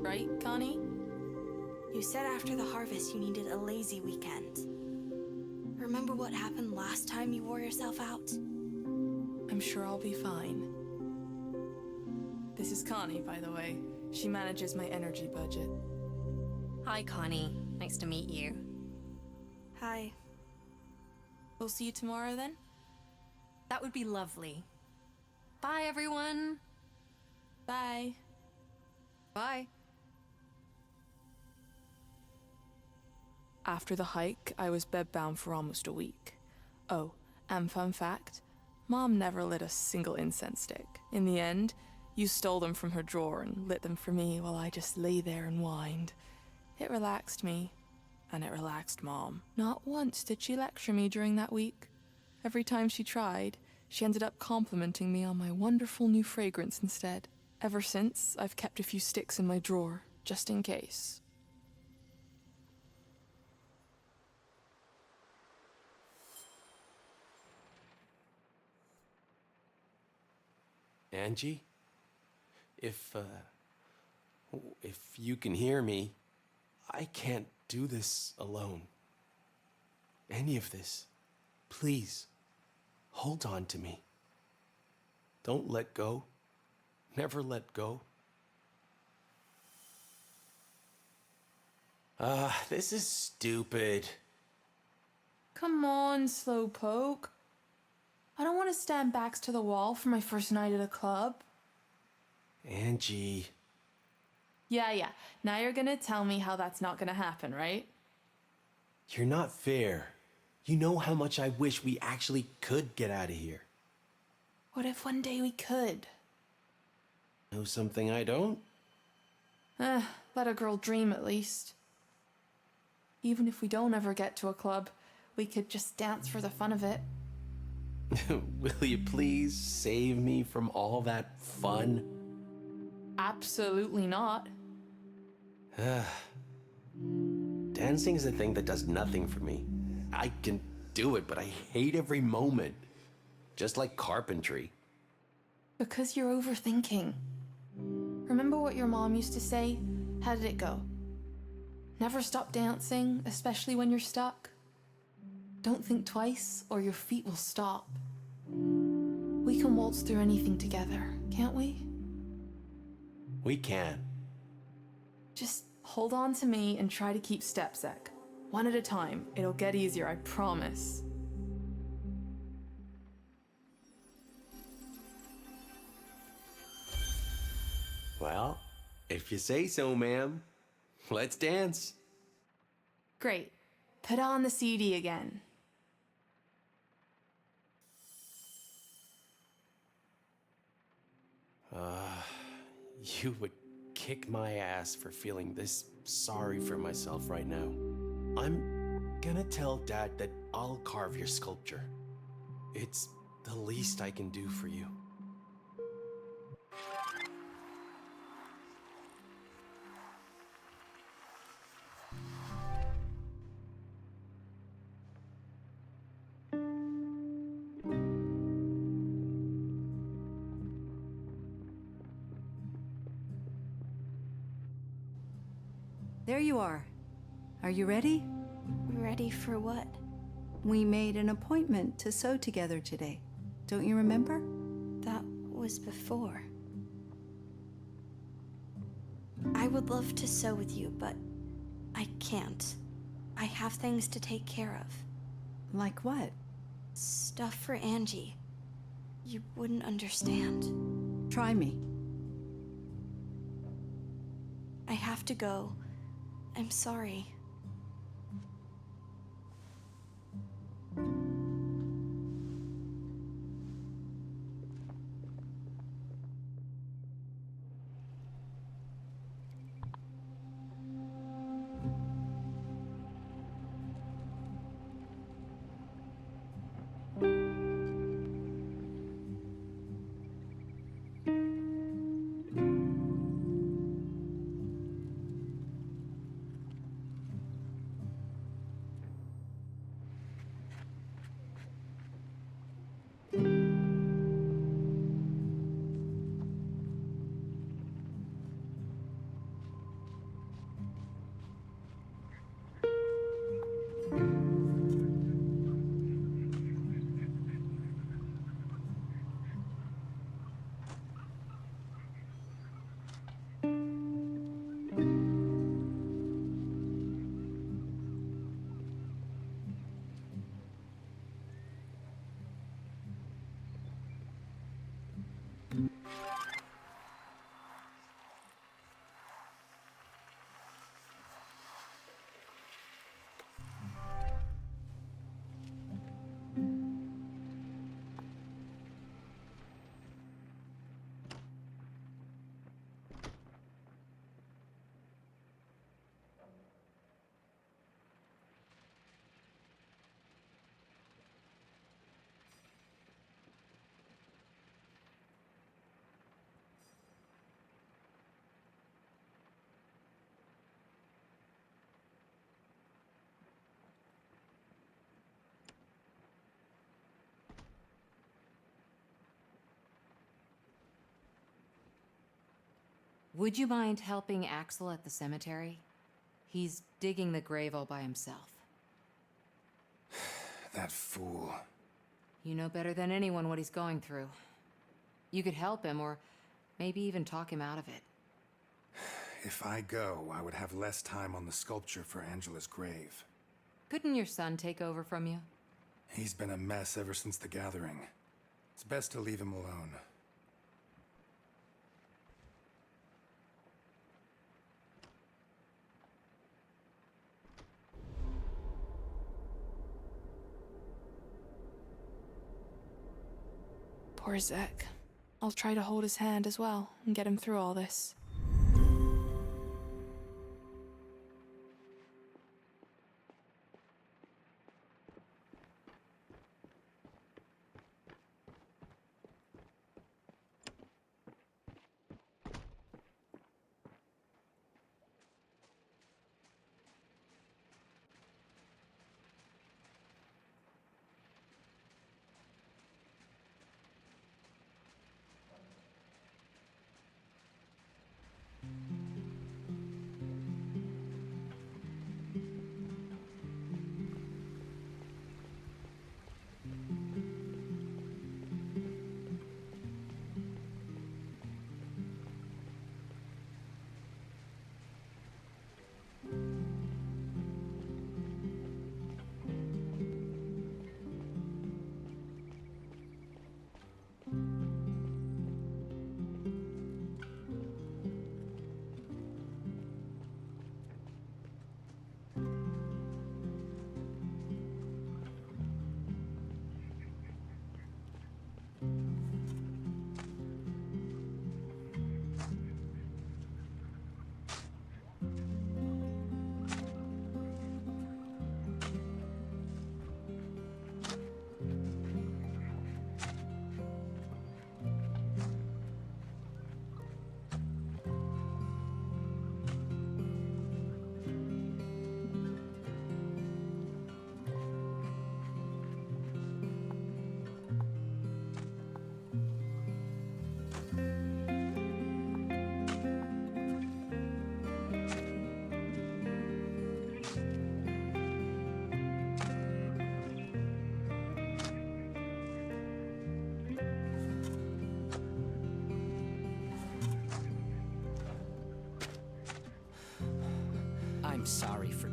Right, Connie? You said after the harvest you needed a lazy weekend. Remember what happened last time you wore yourself out? I'm sure I'll be fine. This is Connie, by the way. She manages my energy budget. Hi, Connie. Nice to meet you. Hi. We'll see you tomorrow then? That would be lovely. Bye, everyone. Bye. Bye. After the hike, I was bedbound for almost a week. Oh, and fun fact, Mom never lit a single incense stick. In the end, you stole them from her drawer and lit them for me while I just lay there and whined. It relaxed me, and it relaxed Mom. Not once did she lecture me during that week. Every time she tried, she ended up complimenting me on my wonderful new fragrance instead. Ever since, I've kept a few sticks in my drawer, just in case. Angie? If you can hear me, I can't do this alone. Any of this. Please, hold on to me. Don't let go. Never let go. This is stupid. Come on, Slowpoke. I don't want to stand backs to the wall for my first night at a club. Angie. Yeah. Now you're gonna tell me how that's not gonna happen, right? You're not fair. You know how much I wish we actually could get out of here. What if one day we could? Know something I don't? Let a girl dream at least. Even if we don't ever get to a club, we could just dance for the fun of it. Will you please save me from all that fun? Absolutely not. Dancing is a thing that does nothing for me. I can do it, but I hate every moment. Just like carpentry. Because you're overthinking. Remember what your mom used to say? How did it go? Never stop dancing, especially when you're stuck. Don't think twice, or your feet will stop. We We can waltz through anything together, can't we? We can. Just hold on to me and try to keep step, Zek. One at a time. It'll get easier, I promise. Well, if you say so, ma'am. Let's dance. Great. Put on the CD again. You would kick my ass for feeling this sorry for myself right now. I'm gonna tell Dad that I'll carve your sculpture. It's the least I can do for you. There you are. Are you ready? Ready for what? We made an appointment to sew together today. Don't you remember? That was before. I would love to sew with you, but I can't. I have things to take care of. Like what? Stuff for Angie. You wouldn't understand. Try me. I have to go. I'm sorry. Would you mind helping Axel at the cemetery? He's digging the grave all by himself. That fool. You know better than anyone what he's going through. You could help him, or maybe even talk him out of it. If I go, I would have less time on the sculpture for Angela's grave. Couldn't your son take over from you? He's been a mess ever since the gathering. It's best to leave him alone. Poor Zek. I'll try to hold his hand as well and get him through all this.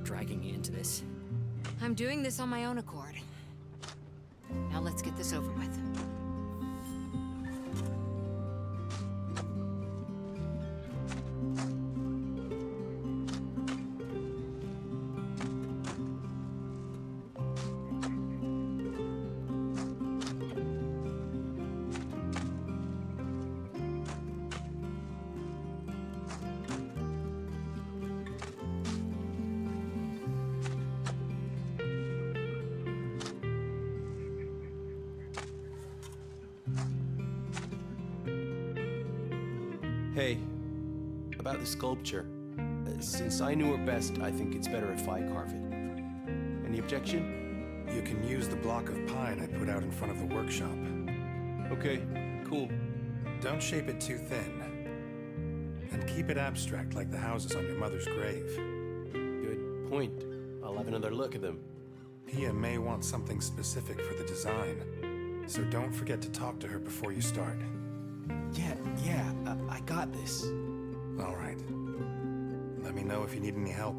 dragging you into this. I'm doing this on my own accord. Now let's get this over with. Hey, about the sculpture. Since I knew her best, I think it's better if I carve it. Any objection? You can use the block of pine I put out in front of the workshop. Okay, cool. Don't shape it too thin. And keep it abstract like the houses on your mother's grave. Good point. I'll have another look at them. Pia may want something specific for the design, so don't forget to talk to her before you start. Yeah, I got this. All right. Let me know if you need any help.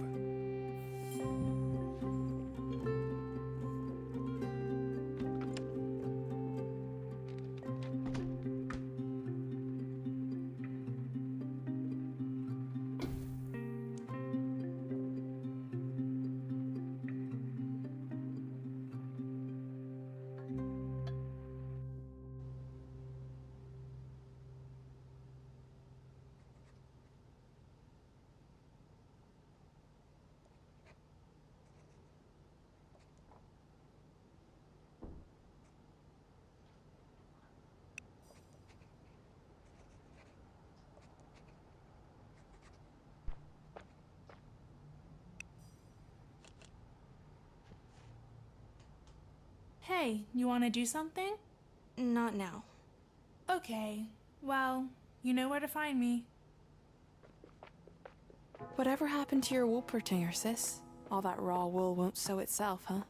Hey, you want to do something? Not now. Okay, well, you know where to find me. Whatever happened to your Wolpertinger, sis? All that raw wool won't sew itself, huh?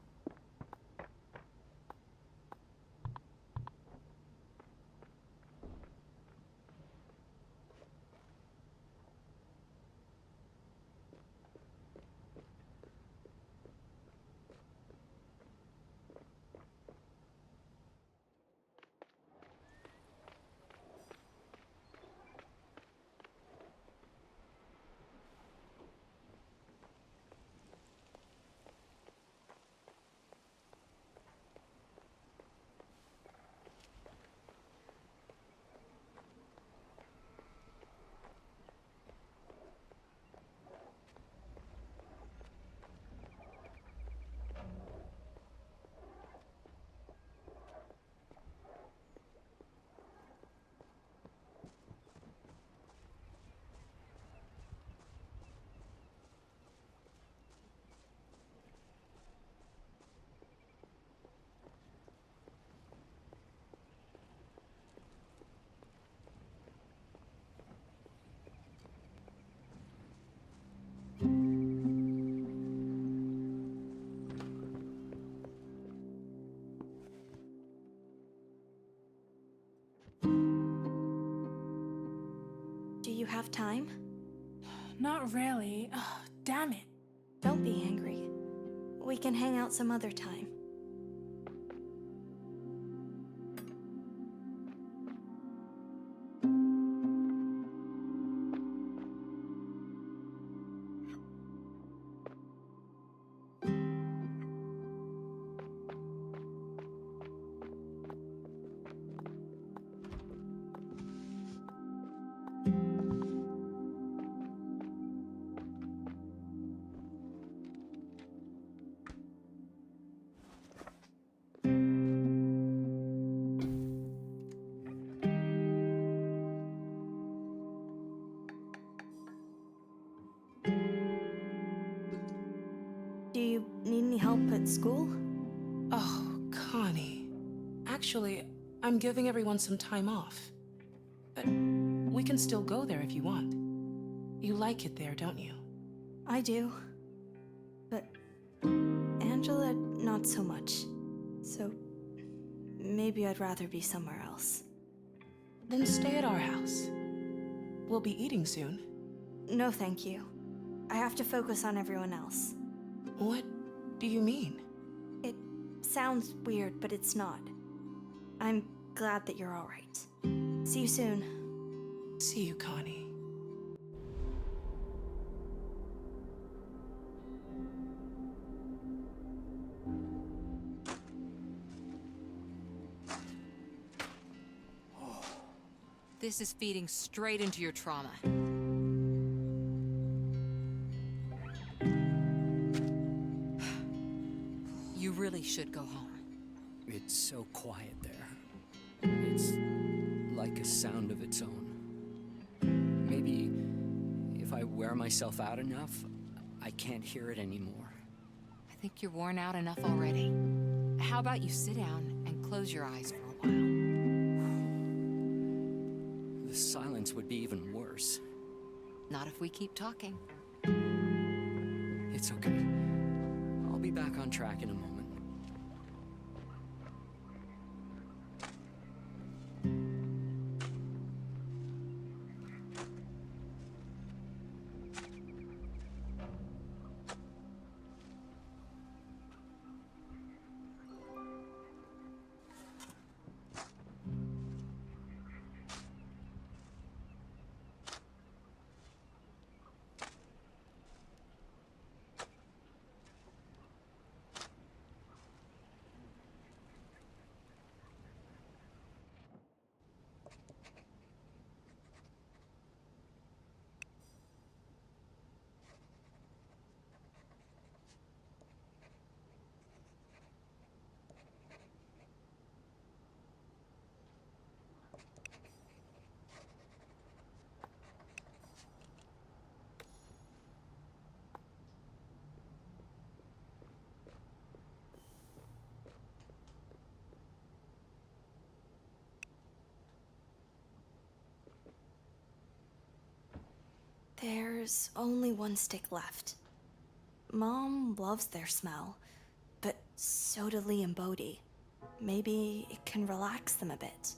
Do you have time? Not really. Ugh, damn it. Don't be angry. We can hang out some other time. Do you need any help at school? Oh, Connie. Actually, I'm giving everyone some time off. But we can still go there if you want. You like it there, don't you? I do. But Angela, not so much. So maybe I'd rather be somewhere else. Then stay at our house. We'll be eating soon. No, thank you. I have to focus on everyone else. What do you mean? It sounds weird, but it's not. I'm glad that you're alright. See you soon. See you, Connie. This is feeding straight into your trauma. You really should go home. It's so quiet there. It's like a sound of its own. Maybe if I wear myself out enough, I can't hear it anymore. I think you're worn out enough already. How about you sit down and close your eyes for a while? The silence would be even worse. Not if we keep talking. It's okay. I'll be back on track in a moment. There's only one stick left. Mom loves their smell, but so do Lee and Bodhi. Maybe it can relax them a bit.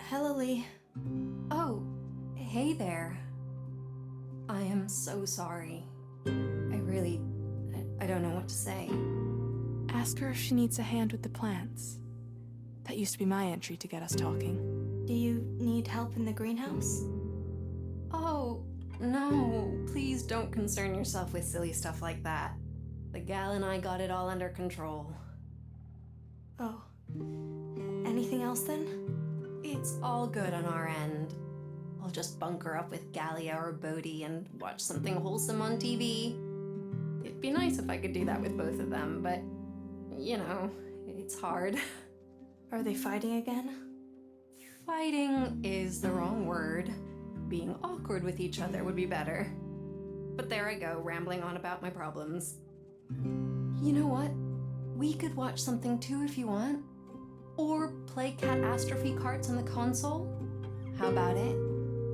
Hello, Lee. Oh, hey there. I am so sorry. I don't know what to say. Ask her if she needs a hand with the plants. That used to be my entry to get us talking. Do you need help in the greenhouse? Oh, no. Please don't concern yourself with silly stuff like that. The gal and I got it all under control. Oh. Anything else then? It's all good on our end. I'll just bunker up with Gallia or Bodhi and watch something wholesome on TV. It'd be nice if I could do that with both of them, but, you know, it's hard. Are they fighting again? Fighting is the wrong word. Being awkward with each other would be better. But there I go, rambling on about my problems. You know what? We could watch something too if you want. Or play Catastrophe cards on the console. How about it?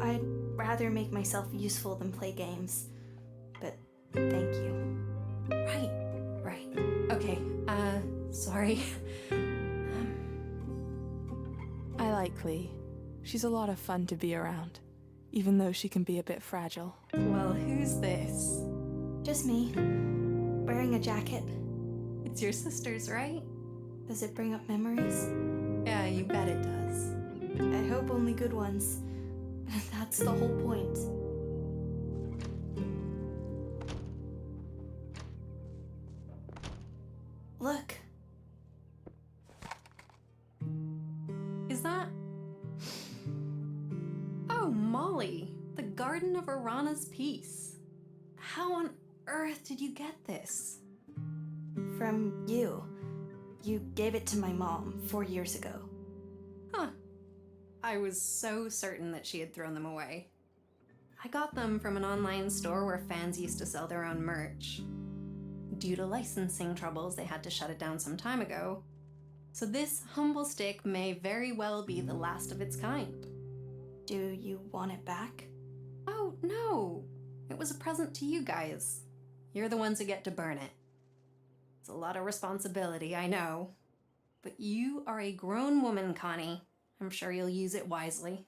I'd rather make myself useful than play games. But thank you. Right. Okay, sorry. I like Lee. She's a lot of fun to be around, even though she can be a bit fragile. Well, who's this? Just me, wearing a jacket. It's your sister's, right? Does it bring up memories? Yeah, you bet it does. I hope only good ones. That's the whole point. Look. Is that... Oh, Molly, the Garden of Arana's Peace. How on earth did you get this? From you. You gave it to my mom 4 years ago. Huh. I was so certain that she had thrown them away. I got them from an online store where fans used to sell their own merch. Due to licensing troubles, they had to shut it down some time ago. So this humble stick may very well be the last of its kind. Do you want it back? Oh, no. It was a present to you guys. You're the ones who get to burn it. It's a lot of responsibility, I know. But you are a grown woman, Connie. I'm sure you'll use it wisely.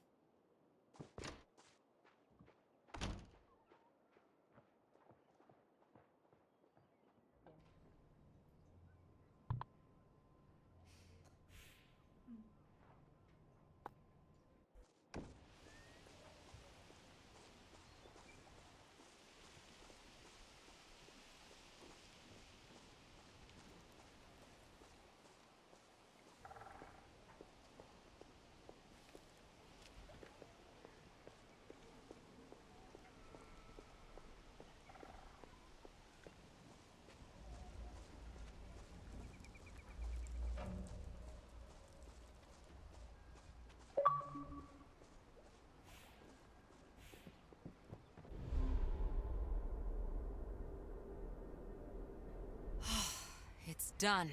It's done.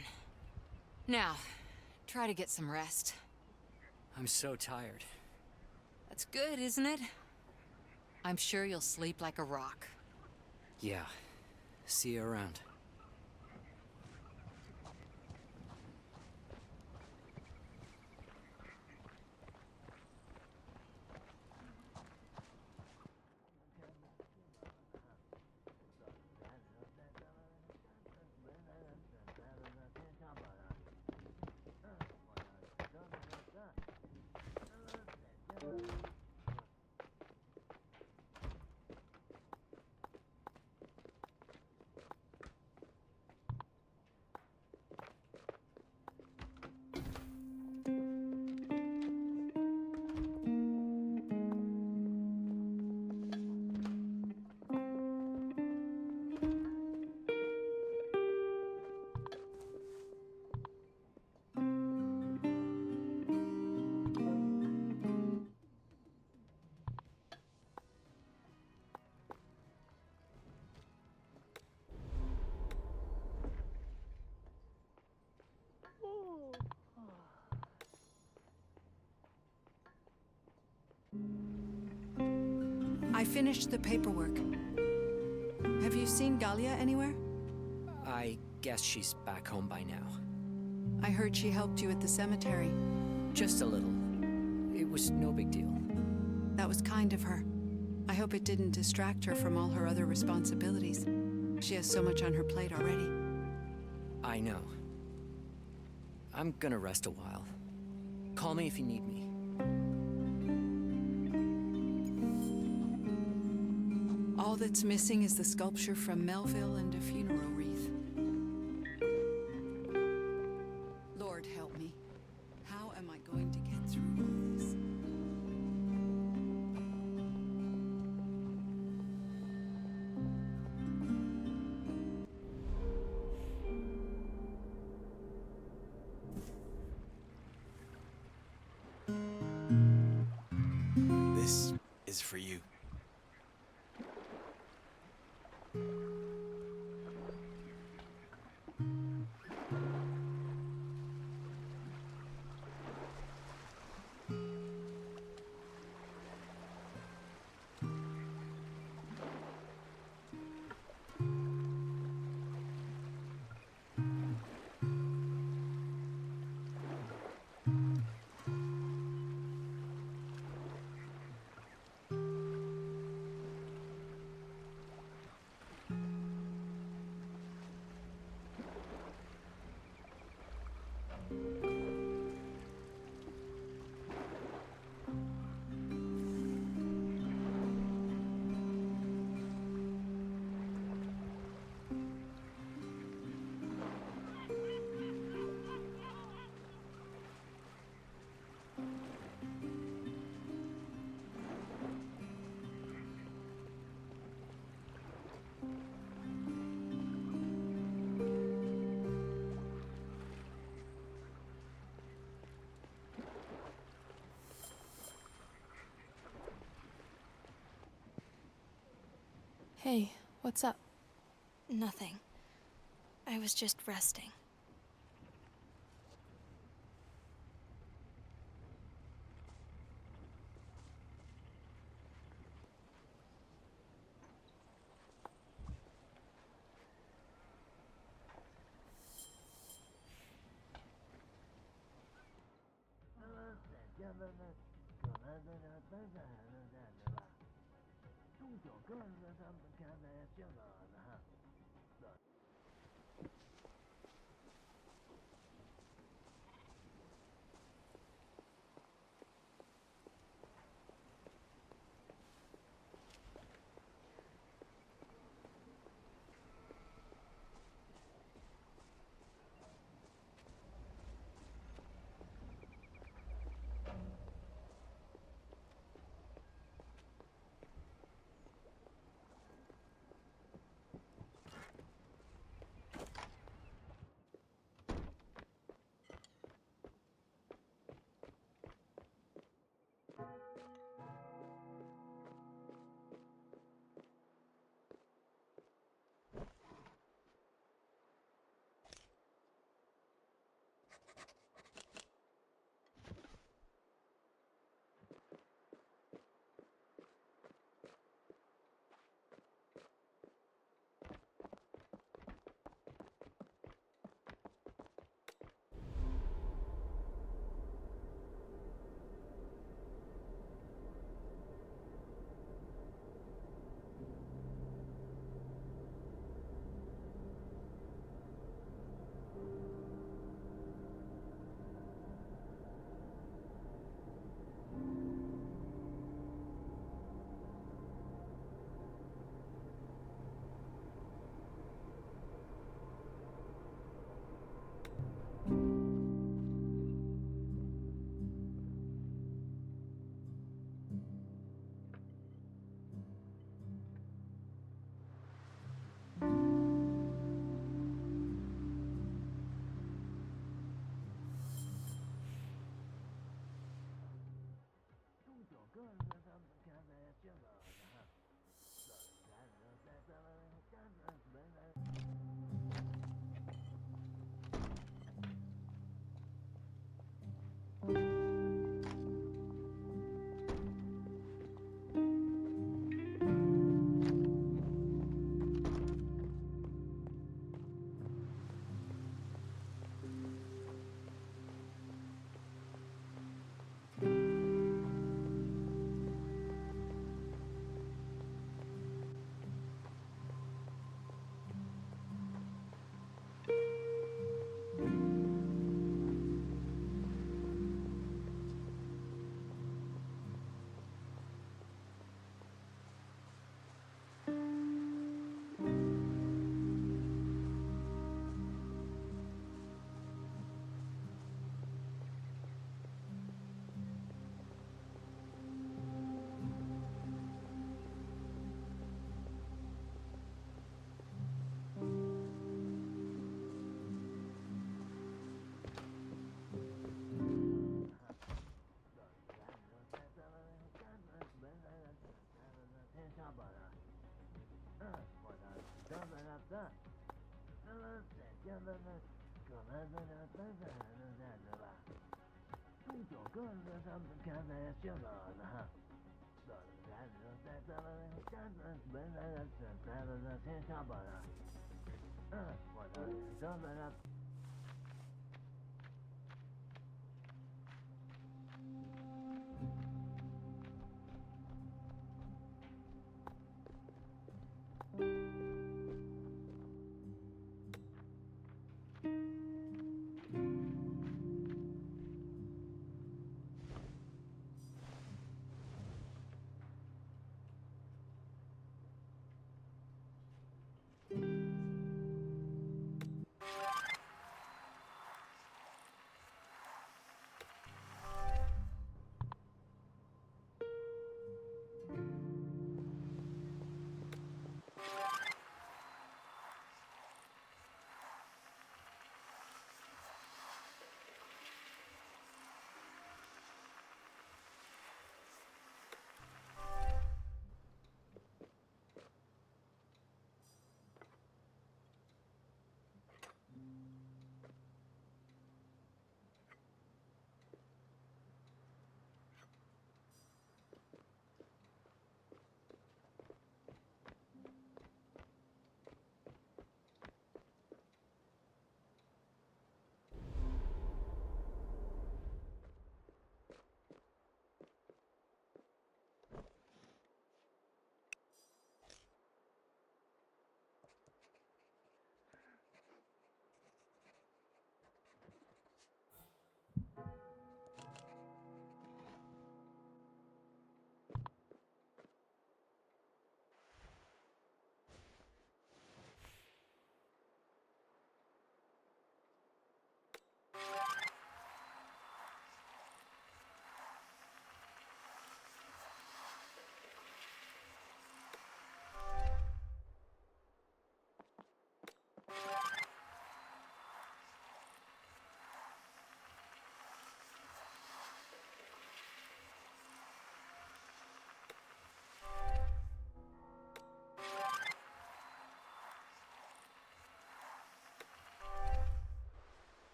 Now, try to get some rest. I'm so tired. That's good, isn't it? I'm sure you'll sleep like a rock. Yeah. See you around. I finished the paperwork. Have you seen Galia anywhere? I guess she's back home by now. I heard she helped you at the cemetery. Just a little. It was no big deal. That was kind of her. I hope it didn't distract her from all her other responsibilities. She has so much on her plate already. I know. I'm gonna rest a while. Call me if you need me. All that's missing is the sculpture from Melville and a funeral wreath. Lord help me. How am I going to get through all this? for you. Hey, what's up? Nothing. I was just resting.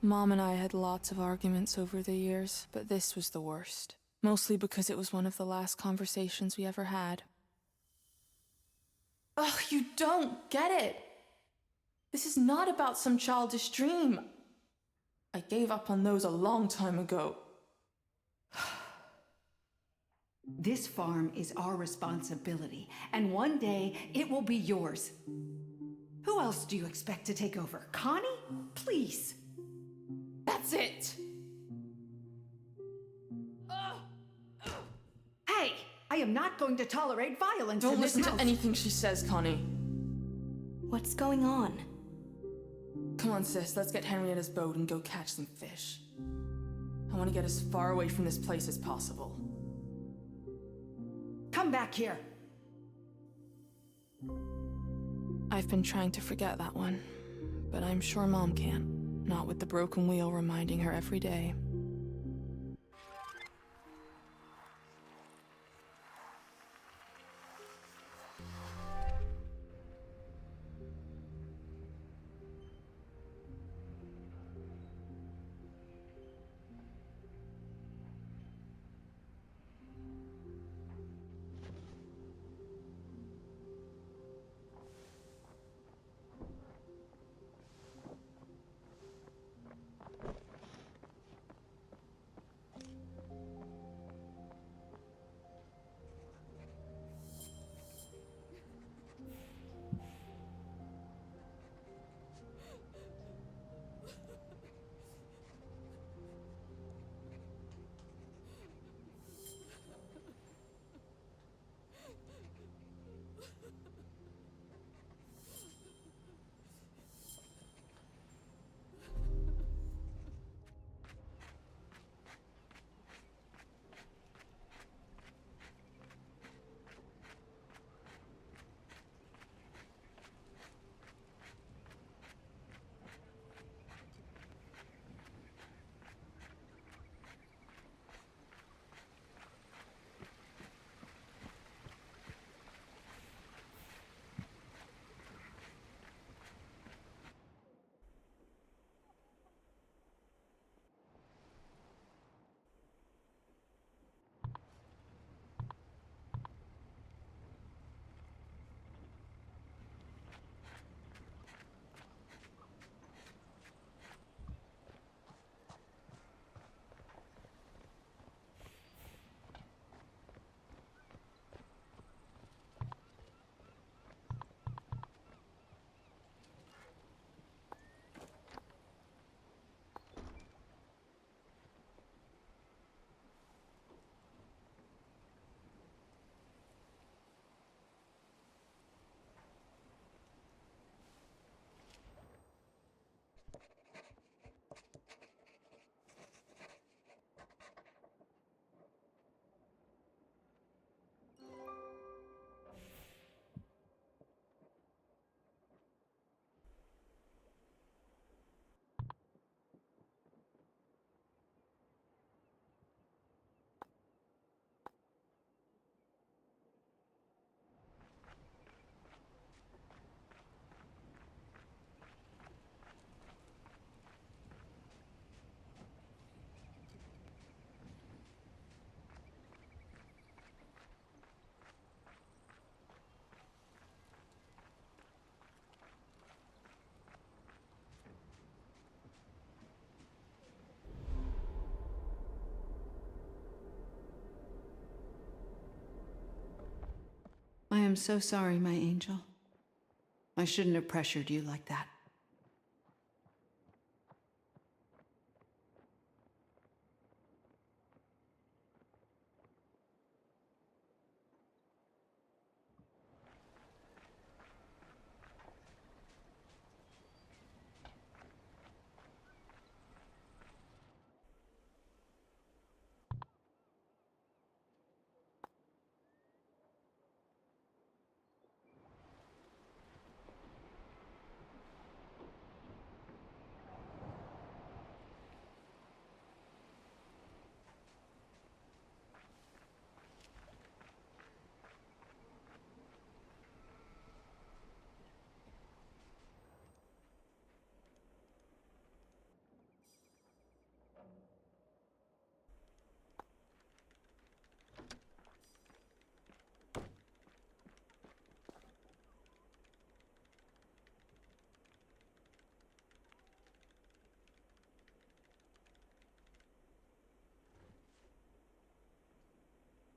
Mom and I had lots of arguments over the years, but this was the worst. Mostly because it was one of the last conversations we ever had. Ugh, you don't get it! This is not about some childish dream. I gave up on those a long time ago. This farm is our responsibility, and one day it will be yours. Who else do you expect to take over? Connie? Please. That's it! Hey! I am not going to tolerate violence Don't in this listen house. to anything she says, Connie. What's going on? Come on, sis, let's get Henrietta's boat and go catch some fish. I want to get as far away from this place as possible. Come back here. I've been trying to forget that one, but I'm sure Mom can't. Not with the broken wheel reminding her every day. am so sorry, my angel. I shouldn't have pressured you like that.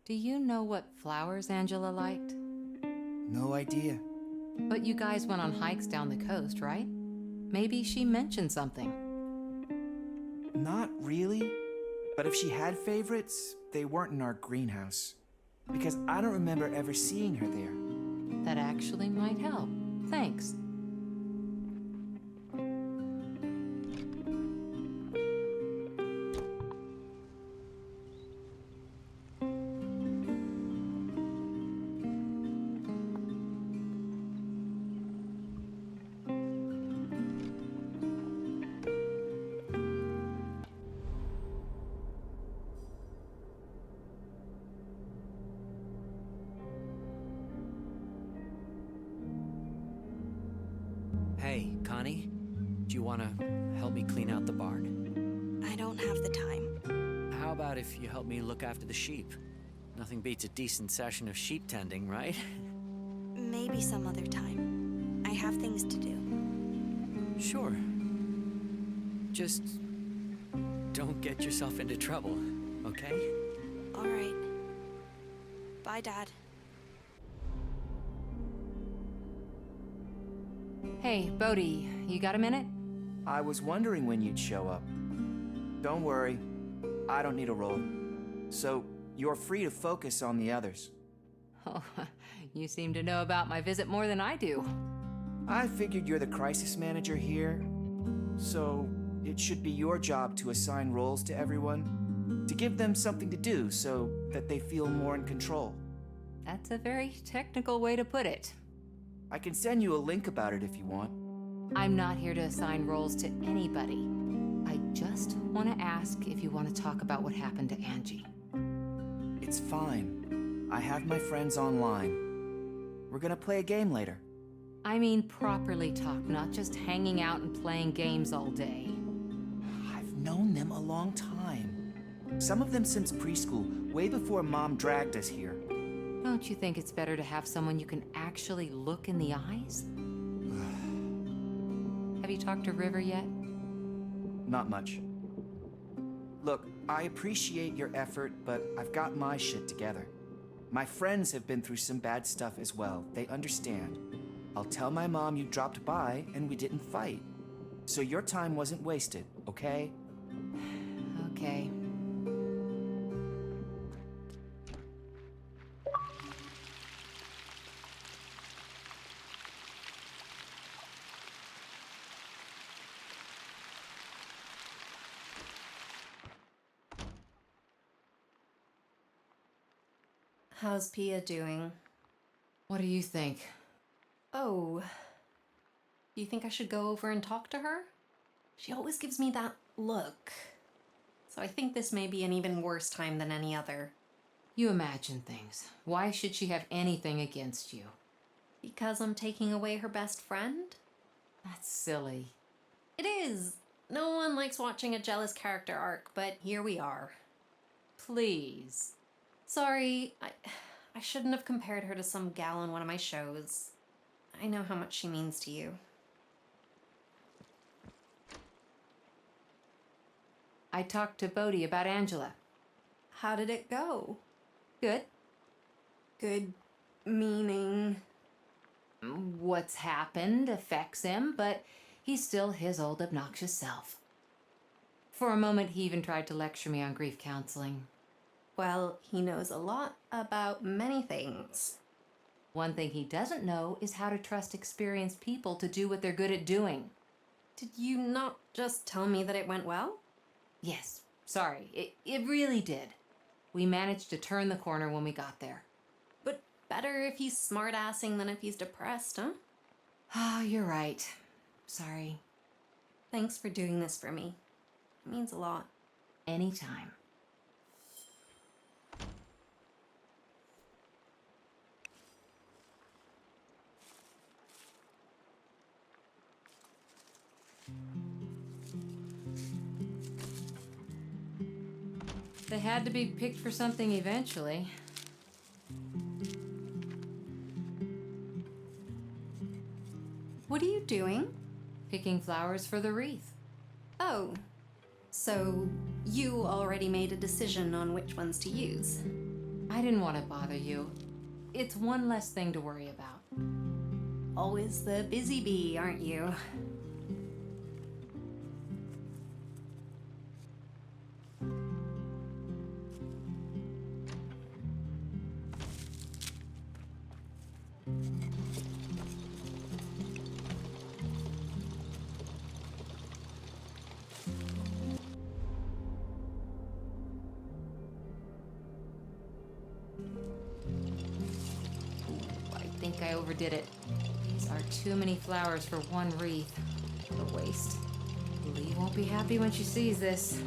Do you know what flowers Angela liked? No idea. But you guys went on hikes down the coast, right? Maybe she mentioned something. Not really. But if she had favorites, they weren't in our greenhouse. Because I don't remember ever seeing her there. That actually might help. Thanks. Hey, Connie, do you want to help me clean out the barn? I don't have the time. How about if you help me look after the sheep? Nothing beats a decent session of sheep tending, right? Maybe some other time. I have things to do. Sure. Just don't get yourself into trouble, okay? All right. Bye, Dad. Hey, Bodhi, you got a minute? I was wondering when you'd show up. Don't worry, I don't need a role. So, you're free to focus on the others. Oh, you seem to know about my visit more than I do. I figured you're the crisis manager here, so it should be your job to assign roles to everyone, to give them something to do so that they feel more in control. That's a very technical way to put it. I can send you a link about it if you want. I'm not here to assign roles to anybody. I just want to ask if you want to talk about what happened to Angie. It's fine. I have my friends online. We're gonna play a game later. I mean properly talk, not just hanging out and playing games all day. I've known them a long time. Some of them since preschool, way before Mom dragged us here. Don't you think it's better to have someone you can actually look in the eyes? Have you talked to River yet? Not much. Look, I appreciate your effort, but I've got my shit together. My friends have been through some bad stuff as well. They understand. I'll tell my mom you dropped by and we didn't fight. So your time wasn't wasted, okay? Okay. How's Pia doing? What do you think? Oh. Do you think I should go over and talk to her? She always gives me that look. So I think this may be an even worse time than any other. You imagine things. Why should she have anything against you? Because I'm taking away her best friend? That's silly. It is. No one likes watching a jealous character arc, but here we are. Please. Sorry, I shouldn't have compared her to some gal on one of my shows. I know how much she means to you. I talked to Bodhi about Angela. How did it go? Good. Good Meaning? What's happened affects him, but he's still his old obnoxious self. For a moment, he even tried to lecture me on grief counseling. Well, he knows a lot about many things. One thing he doesn't know is how to trust experienced people to do what they're good at doing. Did you not just tell me that it went well? Yes, sorry, it really did. We managed to turn the corner when we got there. But better if he's smart-assing than if he's depressed, huh? Ah, you're right. Sorry. Thanks for doing this for me. It means a lot. Anytime. They had to be picked for something eventually. What are you doing? Picking flowers for the wreath. Oh, so you already made a decision on which ones to use. I didn't want to bother you. It's one less thing to worry about. Always the busy bee, aren't you? I think I overdid it. These are too many flowers for one wreath. What a waste. Lee won't be happy when she sees this.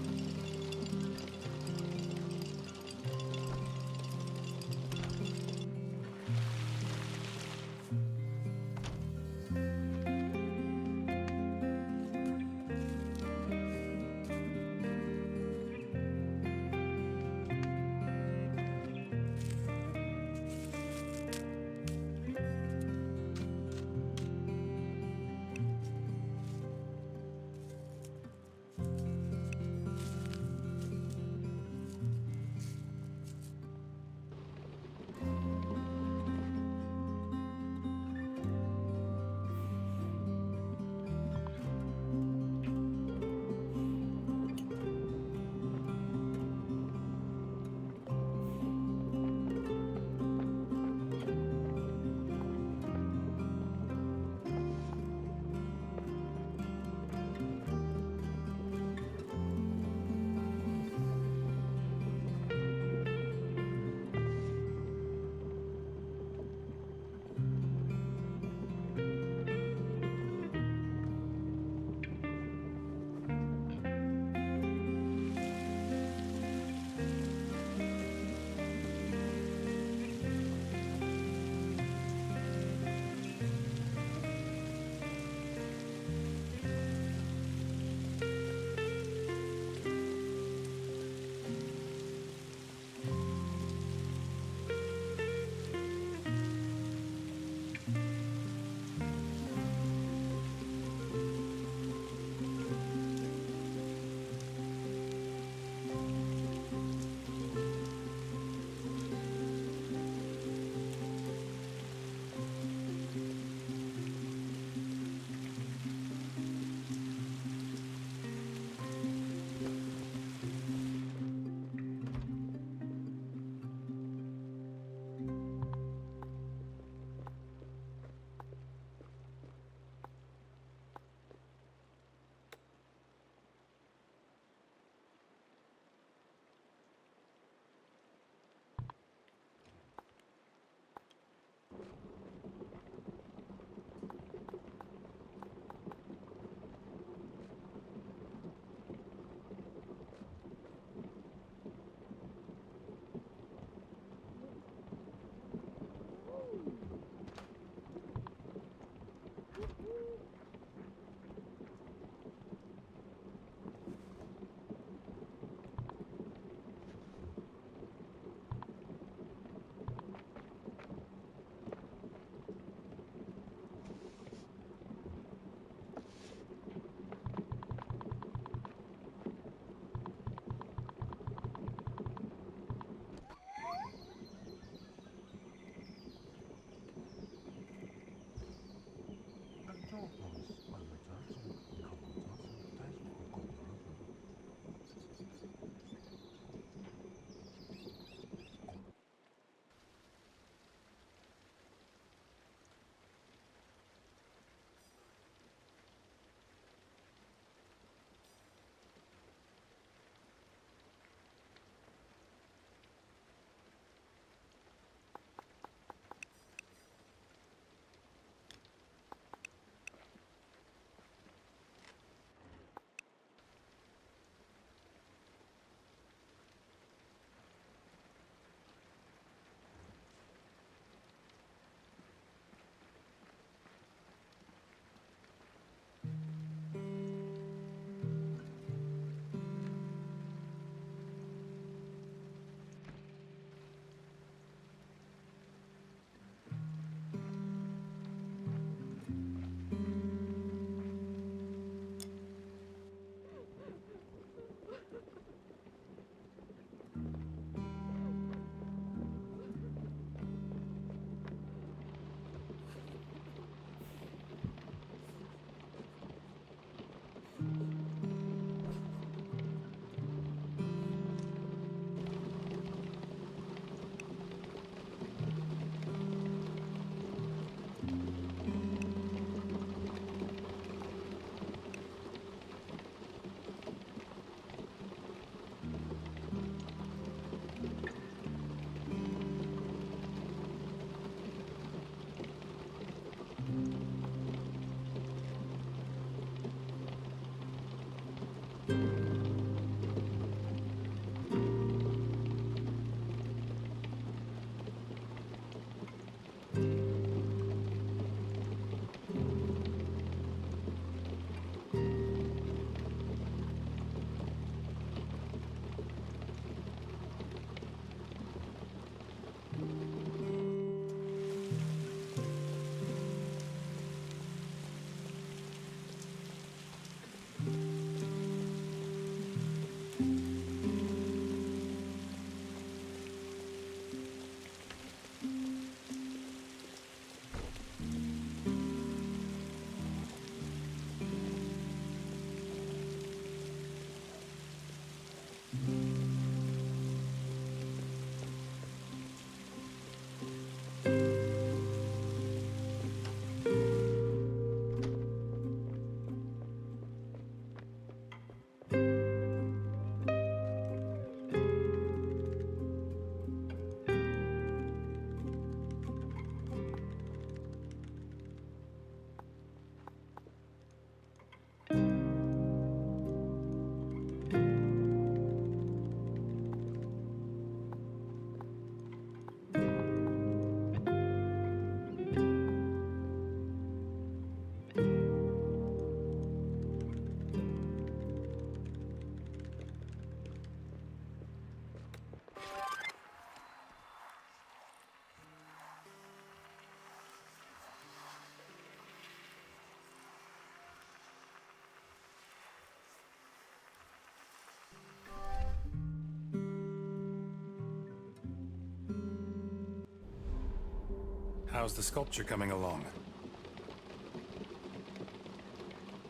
How's the sculpture coming along?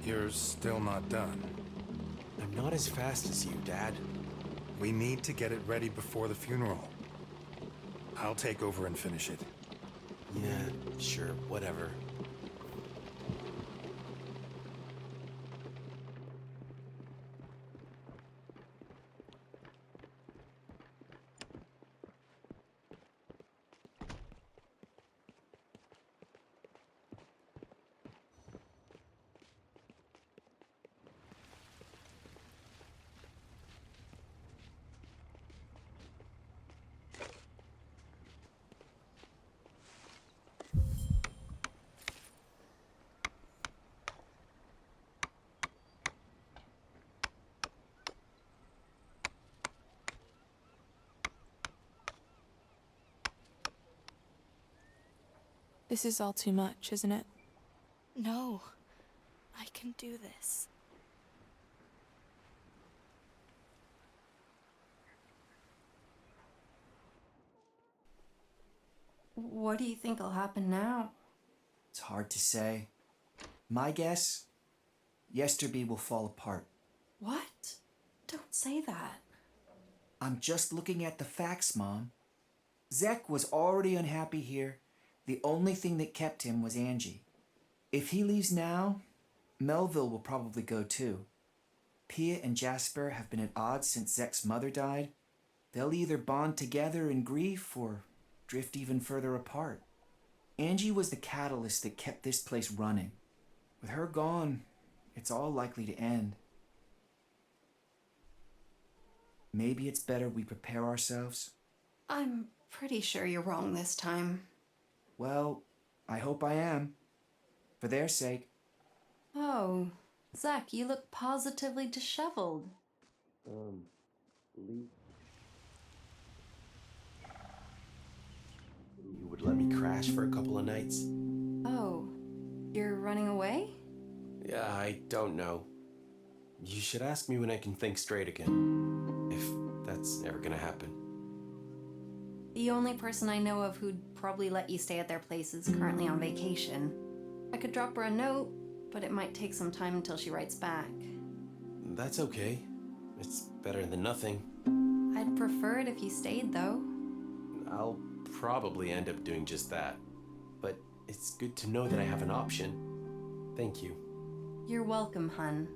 You're still not done. I'm not as fast as you, Dad. We need to get it ready before the funeral. I'll take over and finish it. Yeah, sure, whatever. This is all too much, isn't it? No, I can do this. What do you think will happen now? It's hard to say. My guess, Yesterby will fall apart. What? Don't say that. I'm just looking at the facts, Mom. Zek was already unhappy here. The only thing that kept him was Angie. If he leaves now, Melville will probably go too. Pia and Jasper have been at odds since Zek's mother died. They'll either bond together in grief or drift even further apart. Angie was the catalyst that kept this place running. With her gone, it's all likely to end. Maybe it's better we prepare ourselves. I'm pretty sure you're wrong this time. Well, I hope I am. For their sake. Oh, Zach, you look positively disheveled. Lee? You would let me crash for a couple of nights? Oh, you're running away? Yeah, I don't know. You should ask me when I can think straight again. If that's ever gonna happen. The only person I know of who'd probably let you stay at their place is currently on vacation. I could drop her a note, but it might take some time until she writes back. That's okay. It's better than nothing. I'd prefer it if you stayed, though. I'll probably end up doing just that. But it's good to know that I have an option. Thank you. You're welcome, hun.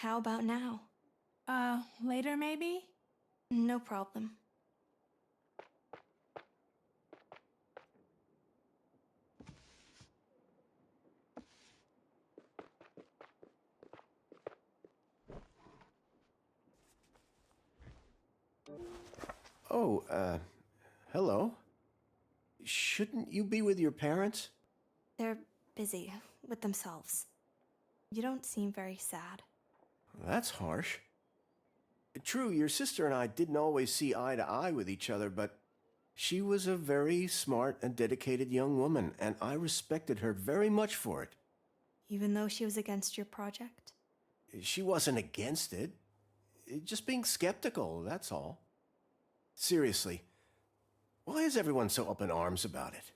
How about now? Later maybe? No problem. Oh, hello. Shouldn't you be with your parents? They're busy with themselves. You don't seem very sad. That's harsh. True, your sister and I didn't always see eye to eye with each other, but she was a very smart and dedicated young woman, and I respected her very much for it. Even though she was against your project? She wasn't against it. Just being skeptical, that's all. Seriously, why is everyone so up in arms about it?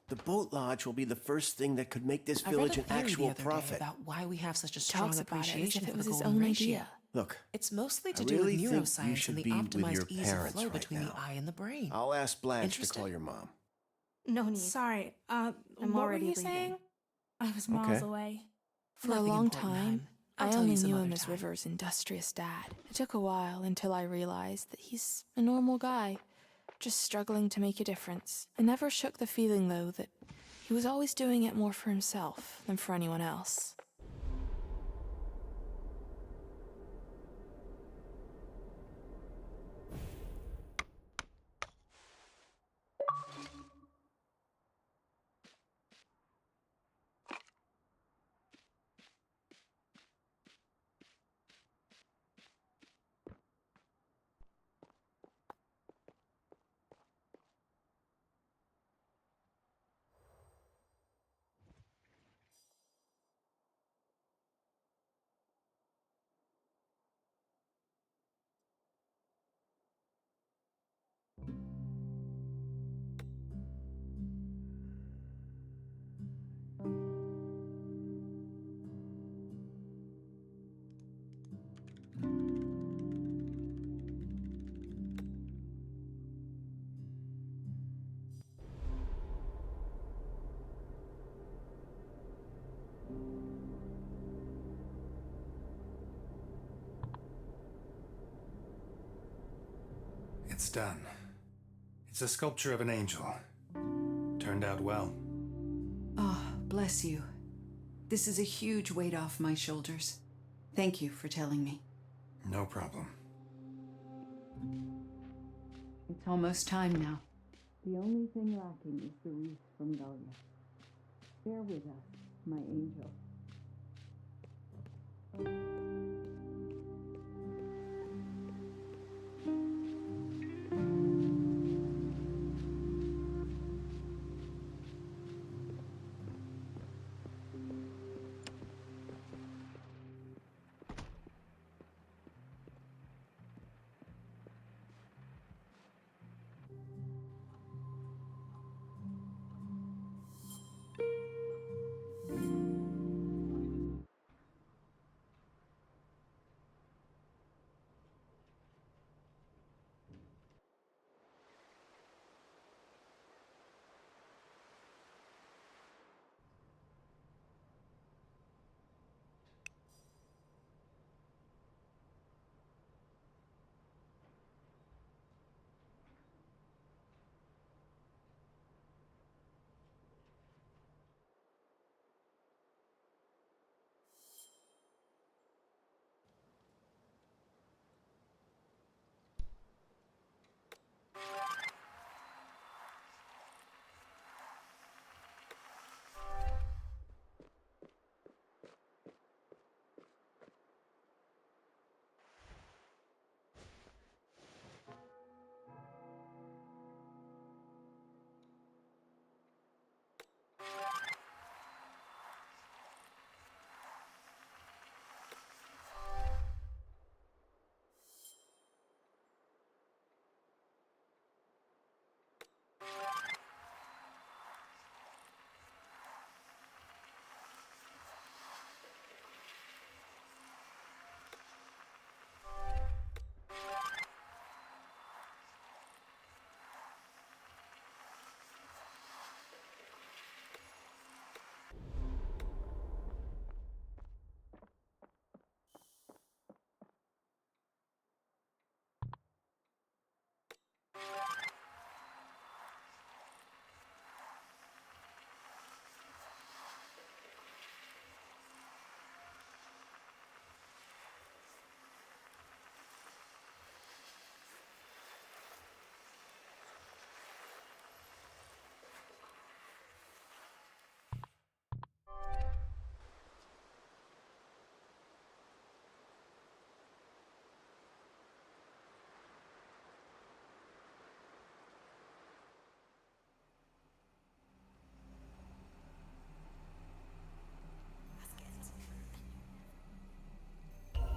The boat lodge will be the first thing that could make this village an actual profit. About why we have such a strong Talks about it as appreciation if for it was the his golden own ratio. idea. Look, It's mostly to I do really with think you neuroscience and should the be with your optimized ease of parents flow right between the now. eye and the brain. I'll ask Blanche to Interested? call your mom. No need. Sorry, I'm what already were you leaving. saying? I was miles Okay. away. For a Nothing long important, time, Hein. I'll I tell you only some knew other him as time. River's industrious dad. It took a while until I realized that he's a normal guy, just struggling to make a difference. It never shook the feeling, though, that he was always doing it more for himself than for anyone else. It's done. It's a sculpture of an angel. Turned out well. Oh, bless you. This is a huge weight off my shoulders. Thank you for telling me. No problem. It's almost time now. The only thing lacking is the wreath from Galia. Bear with us, my angel.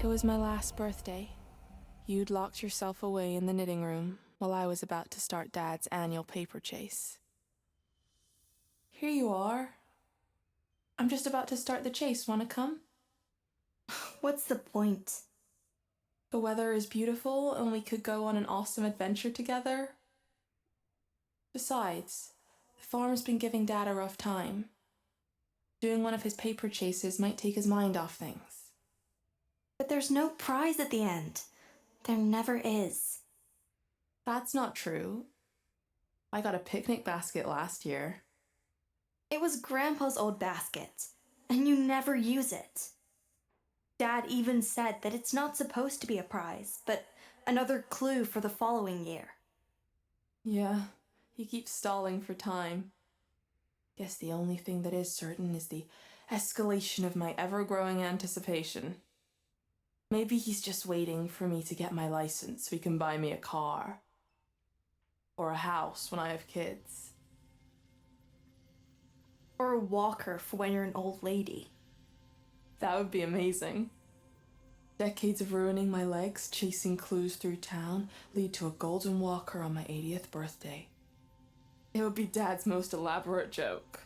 It was my last birthday. You'd locked yourself away in the knitting room while I was about to start Dad's annual paper chase. Here you are. I'm just about to start the chase. Wanna come? What's the point? The weather is beautiful and we could go on an awesome adventure together. Besides, the farm's been giving Dad a rough time. Doing one of his paper chases might take his mind off things. But there's no prize at the end. There never is. That's not true. I got a picnic basket last year. It was Grandpa's old basket, and you never use it. Dad even said that it's not supposed to be a prize, but another clue for the following year. Yeah, he keeps stalling for time. Guess the only thing that is certain is the escalation of my ever-growing anticipation. Maybe he's just waiting for me to get my license so he can buy me a car. Or a house when I have kids. Or a walker for when you're an old lady. That would be amazing. Decades of ruining my legs, chasing clues through town, lead to a golden walker on my 80th birthday. It would be Dad's most elaborate joke.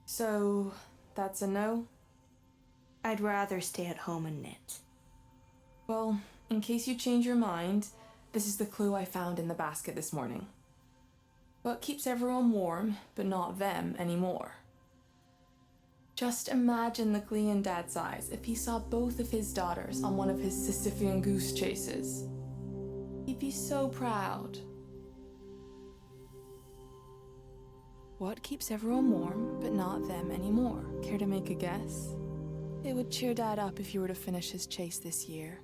So, that's a no? I'd rather stay at home and knit. Well, in case you change your mind, this is the clue I found in the basket this morning. What keeps everyone warm, but not them anymore? Just imagine the glee in Dad's eyes if he saw both of his daughters on one of his Sisyphean goose chases. He'd be so proud. What keeps everyone warm, but not them anymore? Care to make a guess? It would cheer Dad up if you were to finish his chase this year.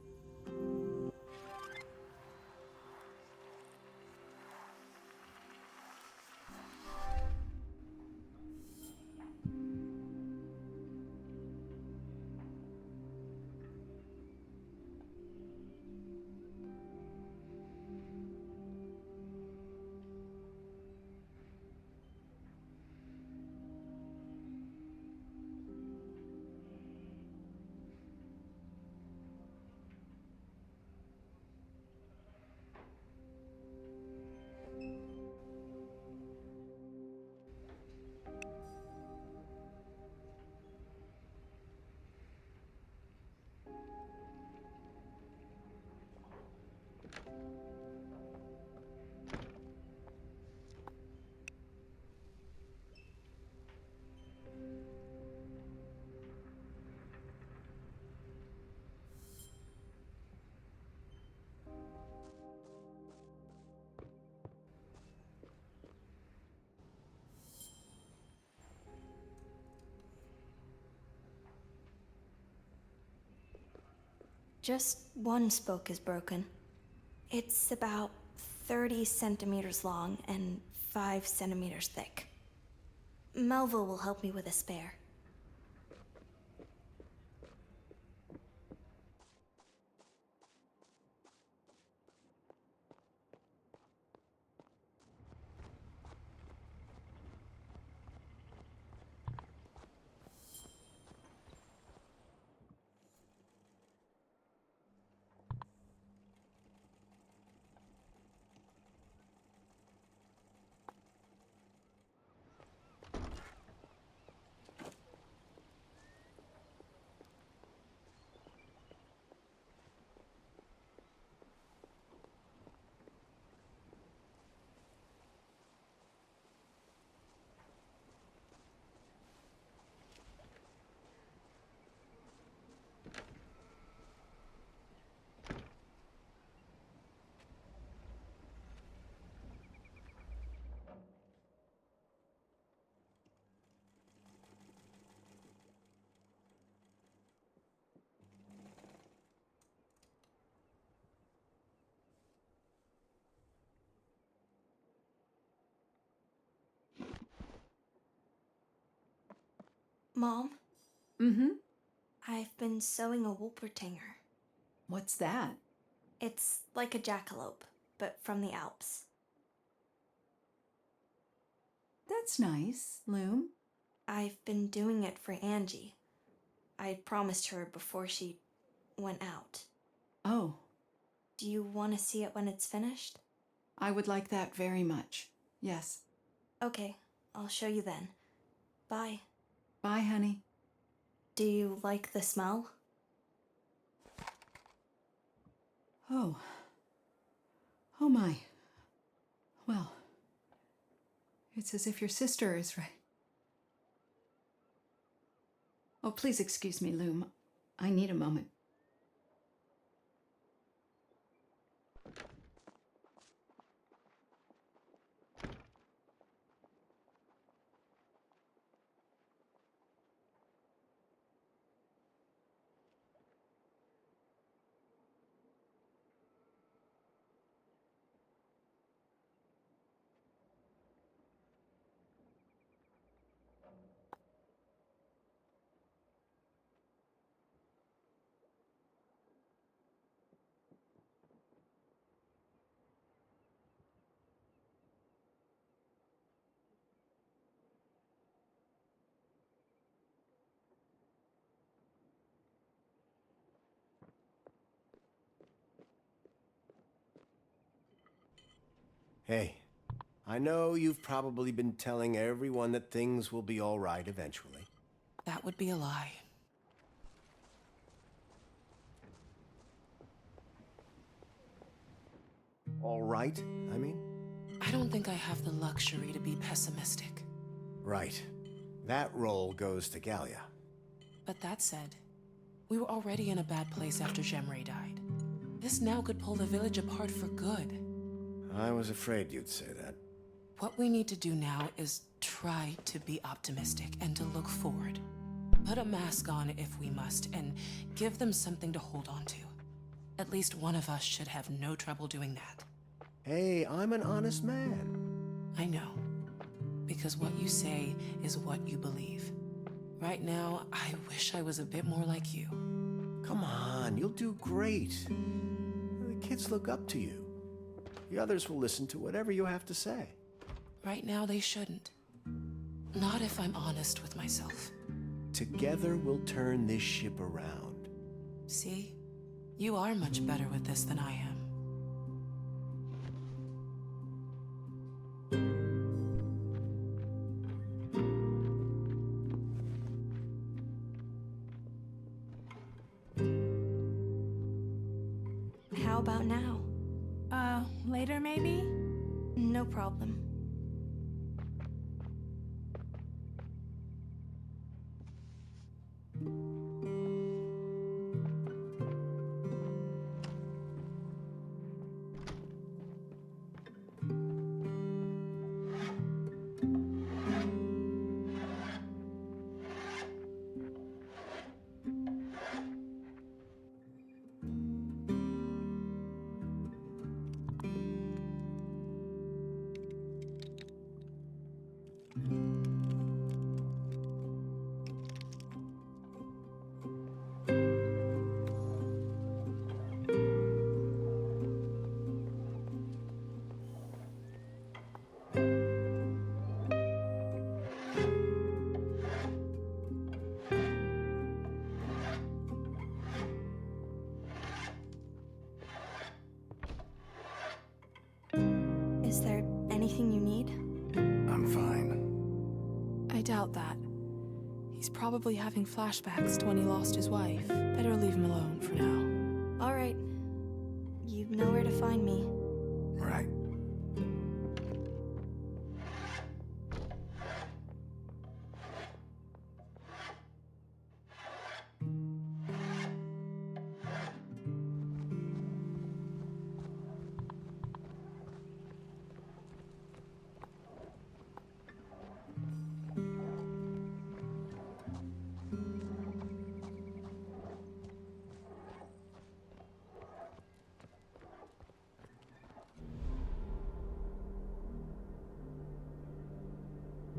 Just one spoke is broken. It's about 30 centimeters long and 5 centimeters thick. Melville will help me with a spare. Mom? Mm-hmm. I've been sewing a Wolpertinger. What's that? It's like a jackalope, but from the Alps. That's nice, Loom. I've been doing it for Angie. I promised her before she went out. Oh, Do you want to see it when it's finished? I would like that very much. Yes. Okay, I'll show you then. Bye. Bye, honey. Do you like the smell? Oh. Oh my. Well, it's as if your sister is right. Oh, please excuse me, Loom. I need a moment. Hey, I know you've probably been telling everyone that things will be all right eventually. That would be a lie. All right, I mean? I don't think I have the luxury to be pessimistic. Right. That role goes to Gallia. But that said, we were already in a bad place after Jemre died. This now could pull the village apart for good. I was afraid you'd say that. What we need to do now is try to be optimistic and to look forward. Put a mask on if we must, and give them something to hold on to. At least one of us should have no trouble doing that. Hey, I'm an honest man. I know. Because what you say is what you believe. Right now, I wish I was a bit more like you. Come on, you'll do great. The kids look up to you. The others will listen to whatever you have to say. Right now, they shouldn't. Not if I'm honest with myself. Together, we'll turn this ship around. See? You are much better with this than I am. How about now? Later maybe? No problem. Is there anything you need? I'm fine. I doubt that. He's probably having flashbacks to when he lost his wife. Better leave him alone for now. All right. You know where to find me. Right.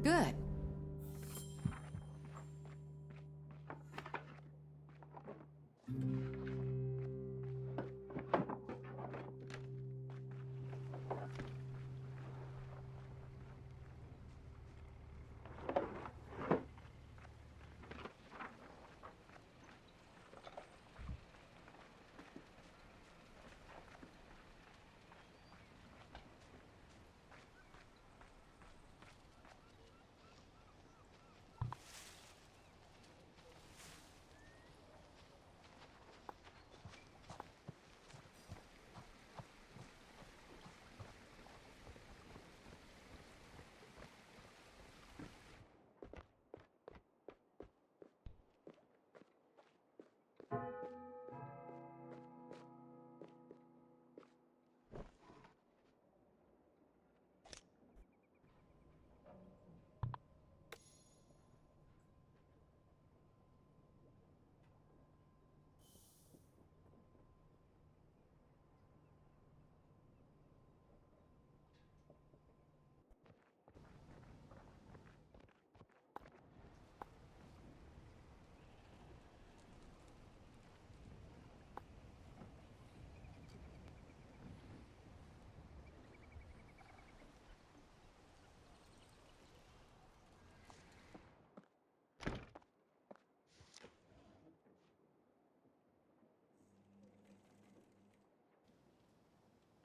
Good.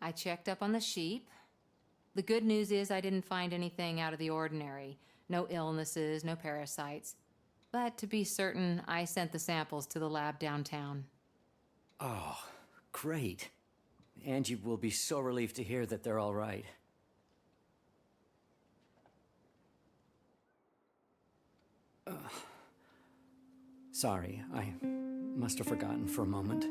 I checked up on the sheep. The good news is I didn't find anything out of the ordinary. No illnesses, no parasites. But to be certain, I sent the samples to the lab downtown. Oh, great. Angie will be so relieved to hear that they're all right. Sorry, I must have forgotten for a moment.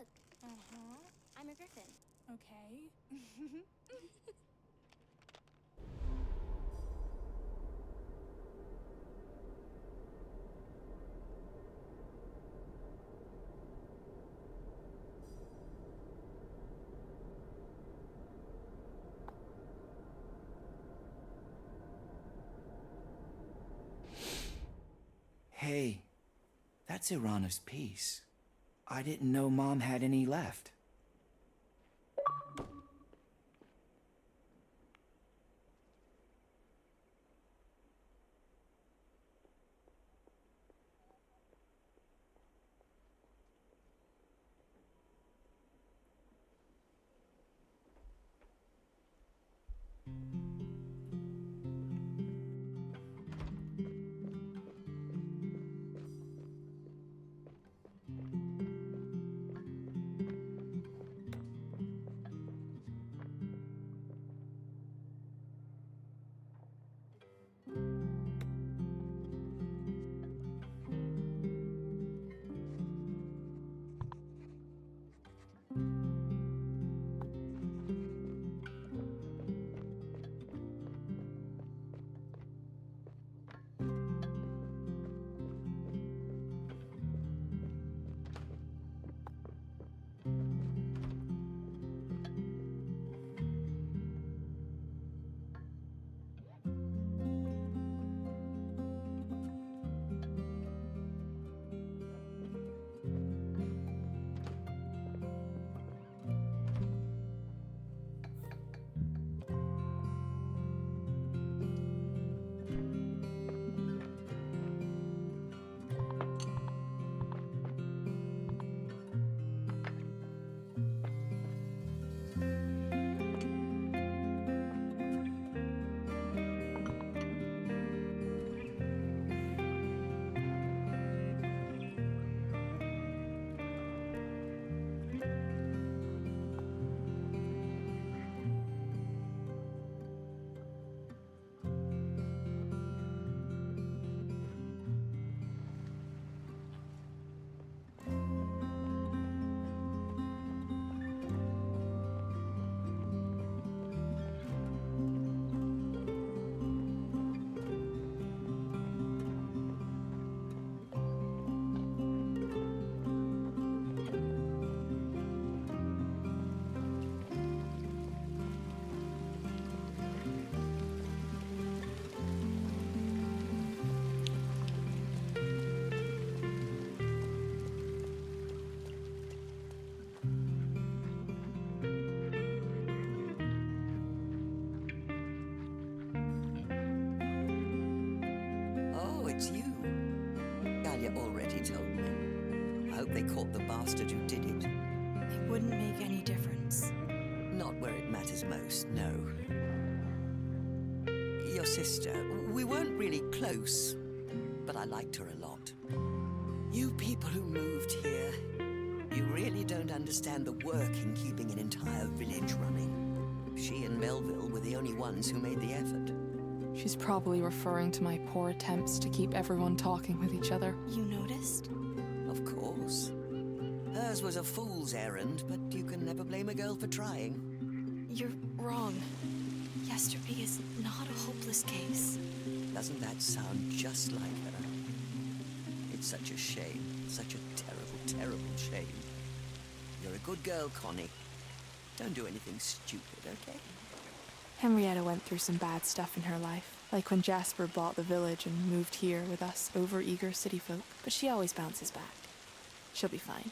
Look, Uh-huh. I'm a griffin. Okay. Hey, that's Irana's piece. I didn't know Mom had any left. Oh, it's you. Galia already told me. I hope they caught the bastard who did it. It wouldn't make any difference. Not where it matters most, no. Your sister, we weren't really close, but I liked her a lot. You people who moved here, you really don't understand the work in keeping an entire village running. She and Melville were the only ones who made the effort. She's probably referring to my poor attempts to keep everyone talking with each other. You noticed? Of course. Hers was a fool's errand, but you can never blame a girl for trying. You're wrong. Yesterby is not a hopeless case. Doesn't that sound just like her? It's such a shame. Such a terrible, terrible shame. You're a good girl, Connie. Don't do anything stupid, okay? Henrietta went through some bad stuff in her life, like when Jasper bought the village and moved here with us over-eager city folk, but she always bounces back. She'll be fine.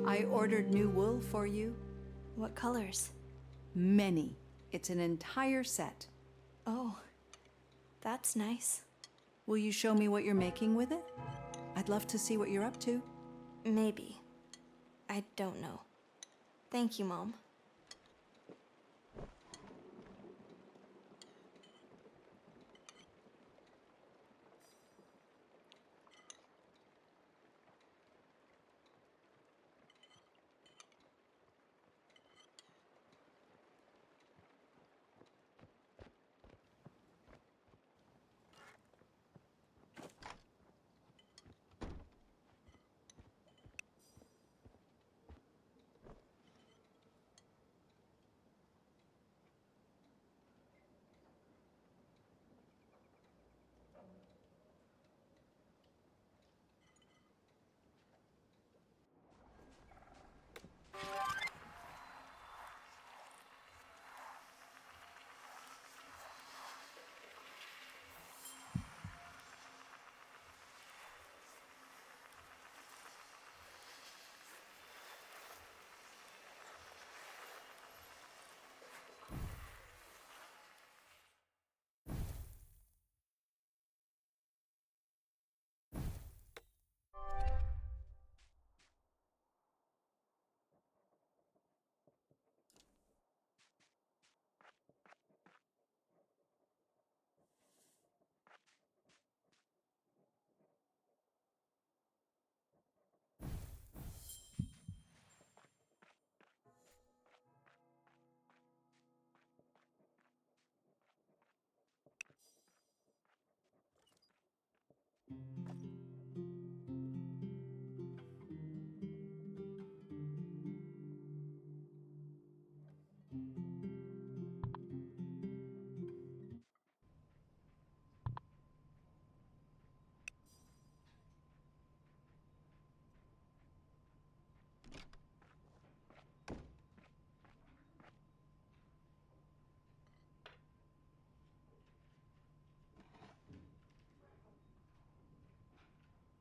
I ordered new wool for you. What colors? Many. It's an entire set. Oh, that's nice. Will you show me what you're making with it? I'd love to see what you're up to. Maybe. I don't know. Thank you, Mom.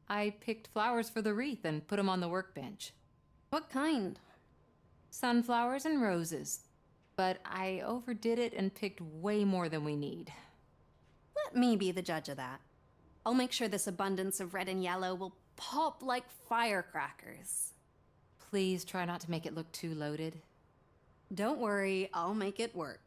I picked flowers for the wreath and put them on the workbench. What kind? Sunflowers and roses. But I overdid it and picked way more than we need. Let me be the judge of that. I'll make sure this abundance of red and yellow will pop like firecrackers. Please try not to make it look too loaded. Don't worry, I'll make it work.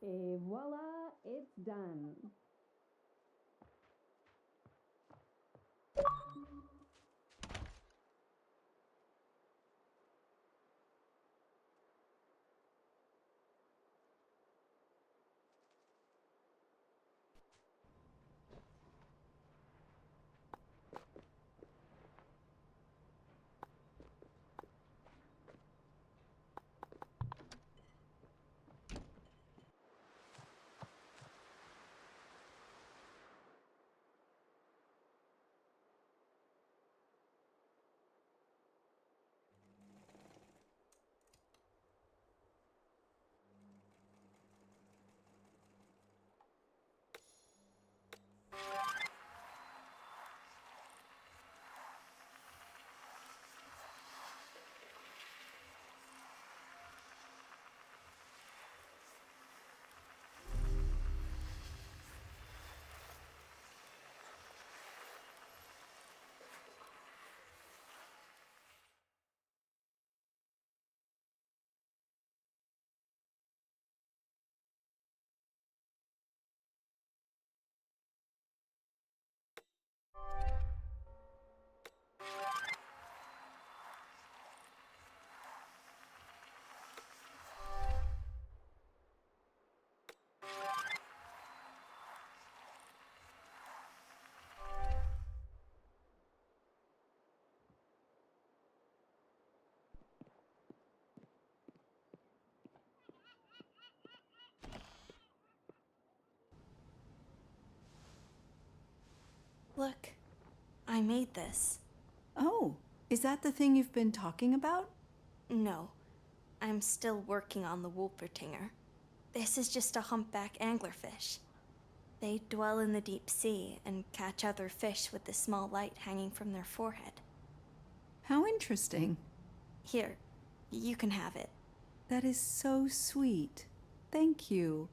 Et voila, it's done. I made this. Oh, is that the thing you've been talking about? No, I'm still working on the Wolpertinger. This is just a humpback anglerfish. They dwell in the deep sea and catch other fish with the small light hanging from their forehead. How interesting. Here, you can have it. That is so sweet. Thank you.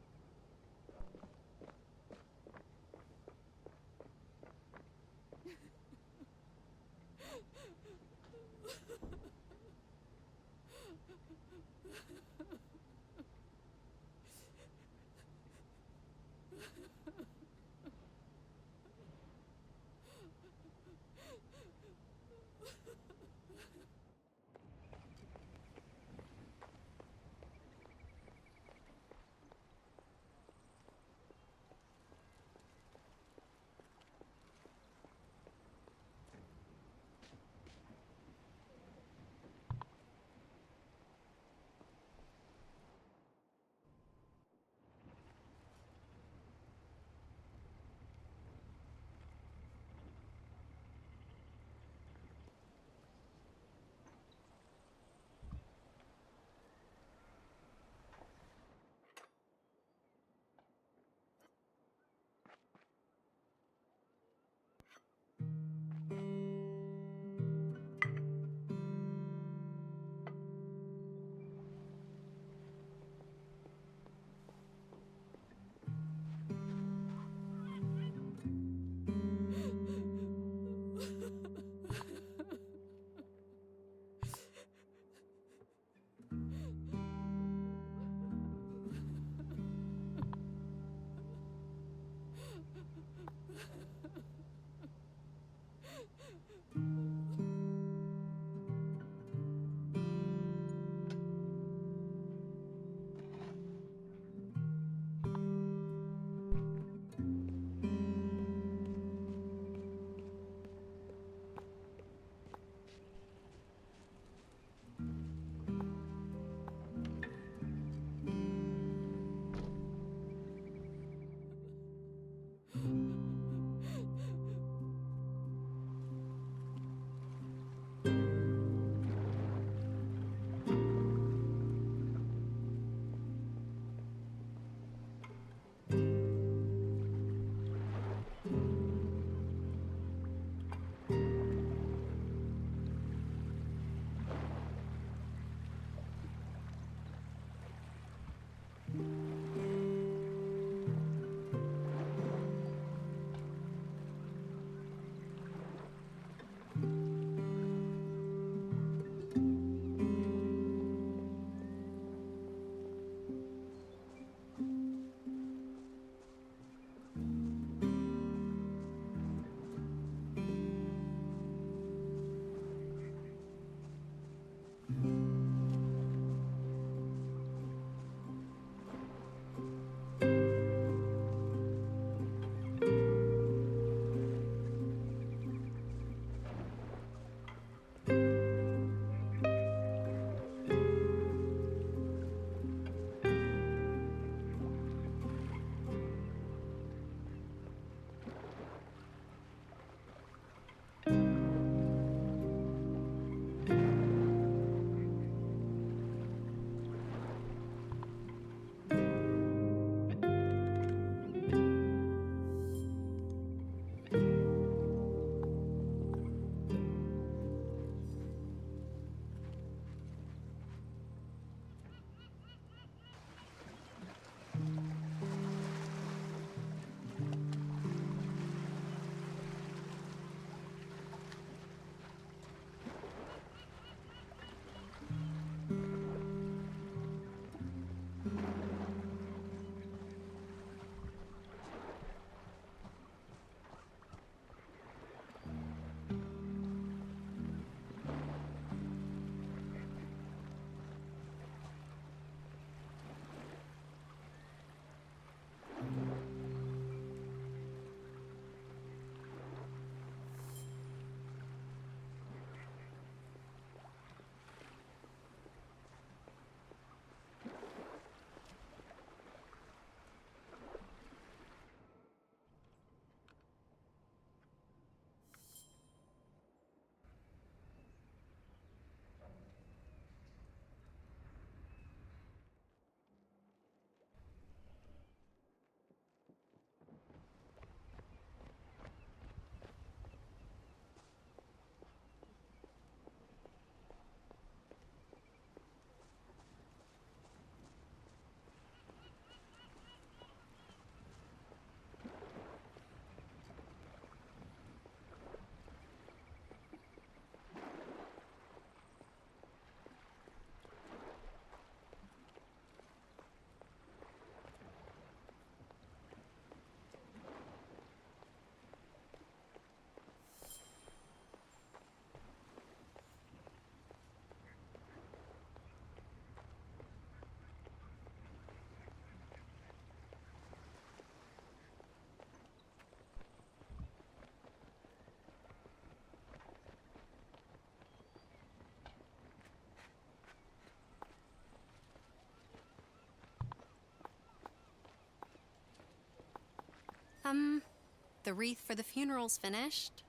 The wreath for the funeral's finished.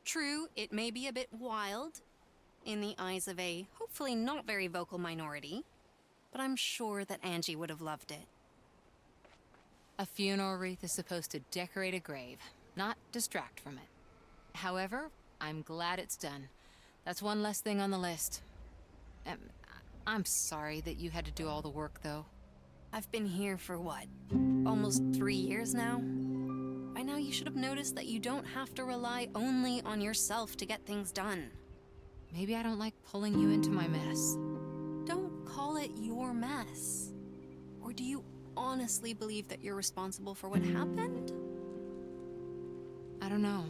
True, it may be a bit wild in the eyes of a hopefully not very vocal minority, but I'm sure that Angie would have loved it. A funeral wreath is supposed to decorate a grave, not distract from it. However, I'm glad it's done. That's one less thing on the list. I'm sorry that you had to do all the work, though. I've been here for what? Almost 3 years now? By now you should have noticed that you don't have to rely only on yourself to get things done. Maybe I don't like pulling you into my mess. Don't call it your mess. Or do you honestly believe that you're responsible for what happened? I don't know.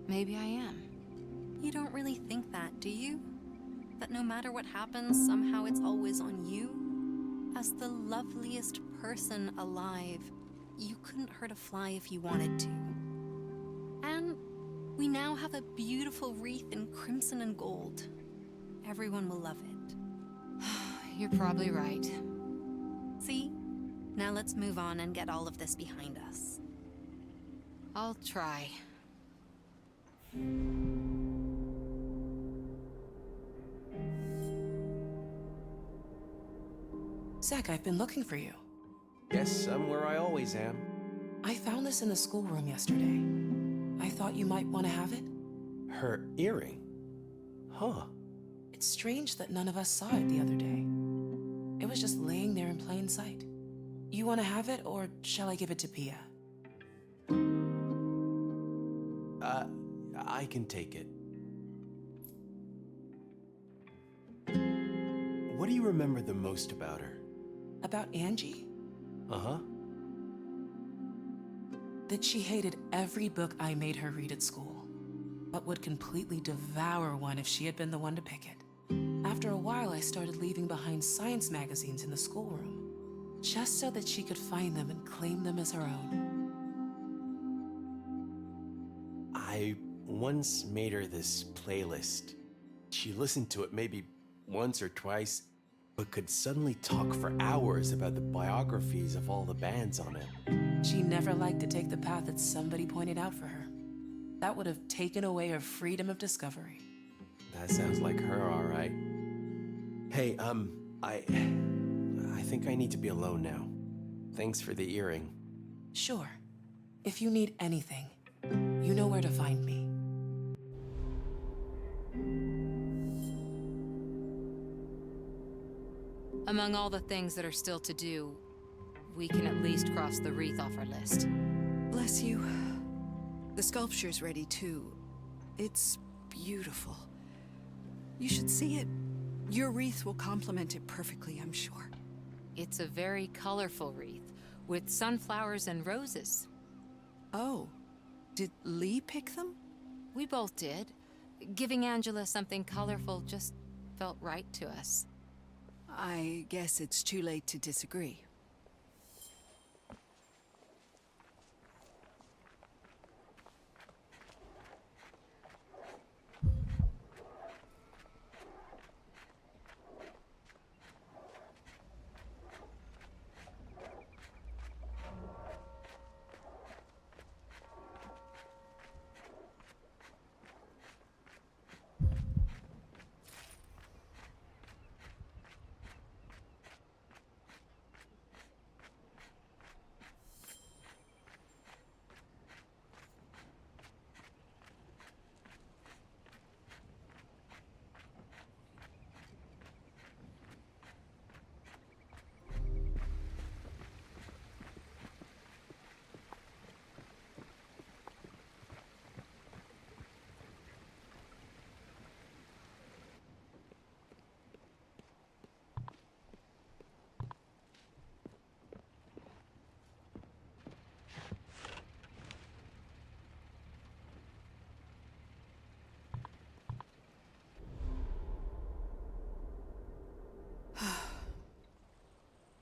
Maybe I am. You don't really think that, do you? That no matter what happens, somehow it's always on you? As the loveliest person alive, you couldn't hurt a fly if you wanted to. And we now have a beautiful wreath in crimson and gold. Everyone will love it. You're probably right. See? Now let's move on and get all of this behind us. I'll try. Zach, I've been looking for you. Yes, I'm where I always am. I found this in the schoolroom yesterday. I thought you might want to have it. Her earring? Huh. It's strange that none of us saw it the other day. It was just laying there in plain sight. You want to have it, or shall I give it to Pia? I can take it. What do you remember the most about her? About Angie? Uh-huh. That she hated every book I made her read at school, but would completely devour one if she had been the one to pick it. After a while, I started leaving behind science magazines in the schoolroom, just so that she could find them and claim them as her own. I once made her this playlist. She listened to it maybe once or twice, but could suddenly talk for hours about the biographies of all the bands on it. She never liked to take the path that somebody pointed out for her. That would have taken away her freedom of discovery. That sounds like her, all right. Hey, I think I need to be alone now. Thanks for the earring. Sure. If you need anything, you know where to find me. Among all the things that are still to do, we can at least cross the wreath off our list. Bless you. The sculpture's ready too. It's beautiful. You should see it. Your wreath will complement it perfectly, I'm sure. It's a very colorful wreath, with sunflowers and roses. Oh, did Lee pick them? We both did. Giving Angela something colorful just felt right to us. I guess it's too late to disagree.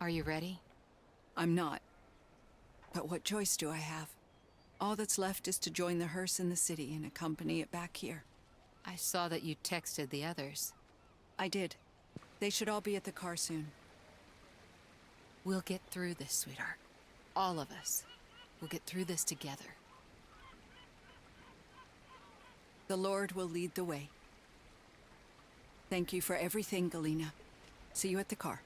Are you ready? I'm not. But what choice do I have? All that's left is to join the hearse in the city and accompany it back here. I saw that you texted the others. I did. They should all be at the car soon. We'll get through this, sweetheart. All of us. We'll get through this together. The Lord will lead the way. Thank you for everything, Galena. See you at the car.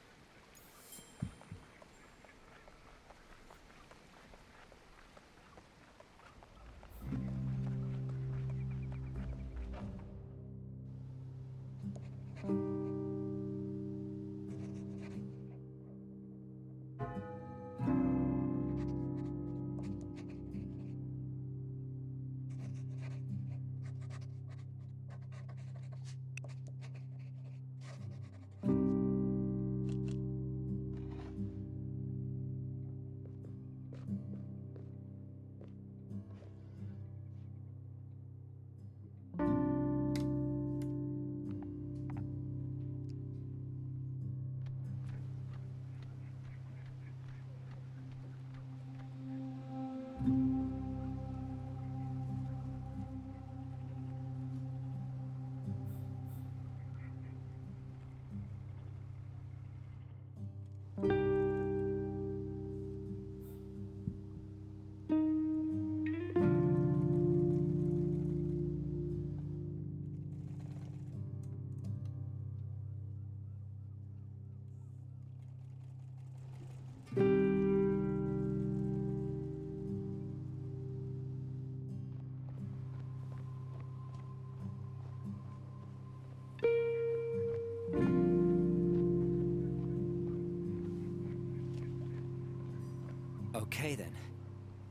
Okay, then.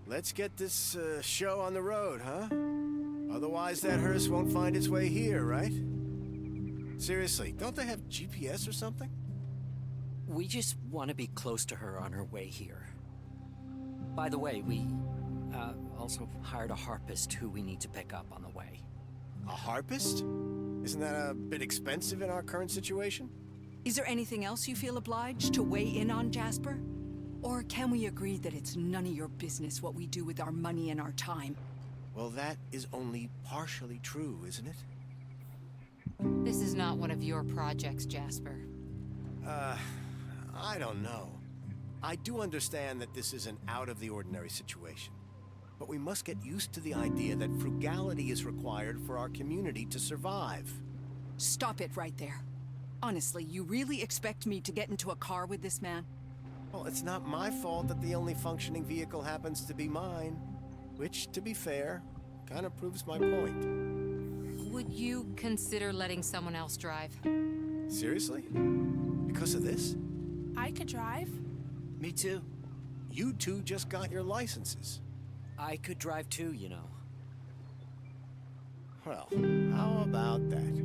Let's get this show on the road, huh? Otherwise that hearse won't find its way here, right? Seriously, don't they have GPS or something? We just want to be close to her on her way here. By the way, we also hired a harpist who we need to pick up on the way. A harpist? Isn't that a bit expensive in our current situation? Is there anything else you feel obliged to weigh in on, Jasper? Or can we agree that it's none of your business what we do with our money and our time? Well, that is only partially true, isn't it? This is not one of your projects, Jasper. I don't know. I do understand that this is an out-of-the-ordinary situation. But we must get used to the idea that frugality is required for our community to survive. Stop it right there. Honestly, you really expect me to get into a car with this man? Well, it's not my fault that the only functioning vehicle happens to be mine. Which, to be fair, kind of proves my point. Would you consider letting someone else drive? Seriously? Because of this? I could drive. Me too. You two just got your licenses. I could drive too, you know. Well, how about that?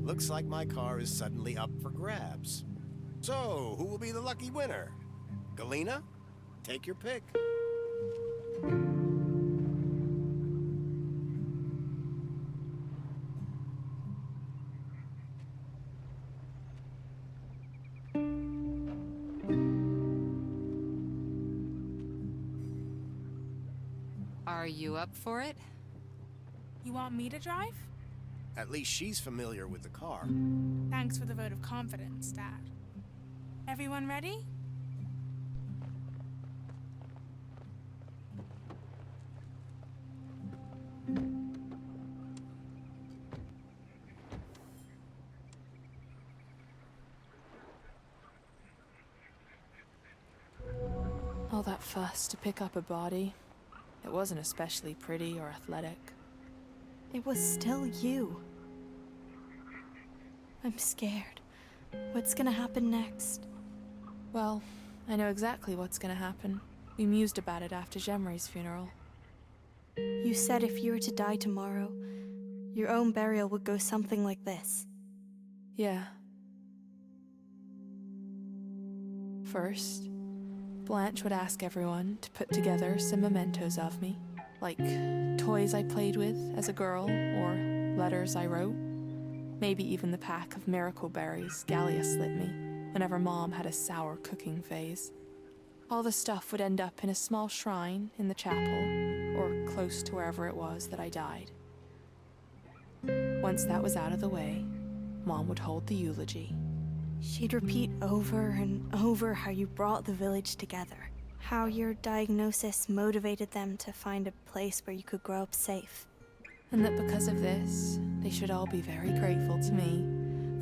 Looks like my car is suddenly up for grabs. So, who will be the lucky winner? Galena? Take your pick. Are you up for it? You want me to drive? At least she's familiar with the car. Thanks for the vote of confidence, Dad. Everyone ready? All that fuss to pick up a body. It wasn't especially pretty or athletic. It was still you. I'm scared. What's gonna happen next? Well, I know exactly what's gonna happen. We mused about it after Jemri's funeral. You said if you were to die tomorrow, your own burial would go something like this. Yeah. First, Blanche would ask everyone to put together some mementos of me, like toys I played with as a girl or letters I wrote. Maybe even the pack of miracle berries Gallia slipped me whenever Mom had a sour cooking phase. All the stuff would end up in a small shrine in the chapel, or close to wherever it was that I died. Once that was out of the way, Mom would hold the eulogy. She'd repeat over and over how you brought the village together, how your diagnosis motivated them to find a place where you could grow up safe. And that because of this, they should all be very grateful to me,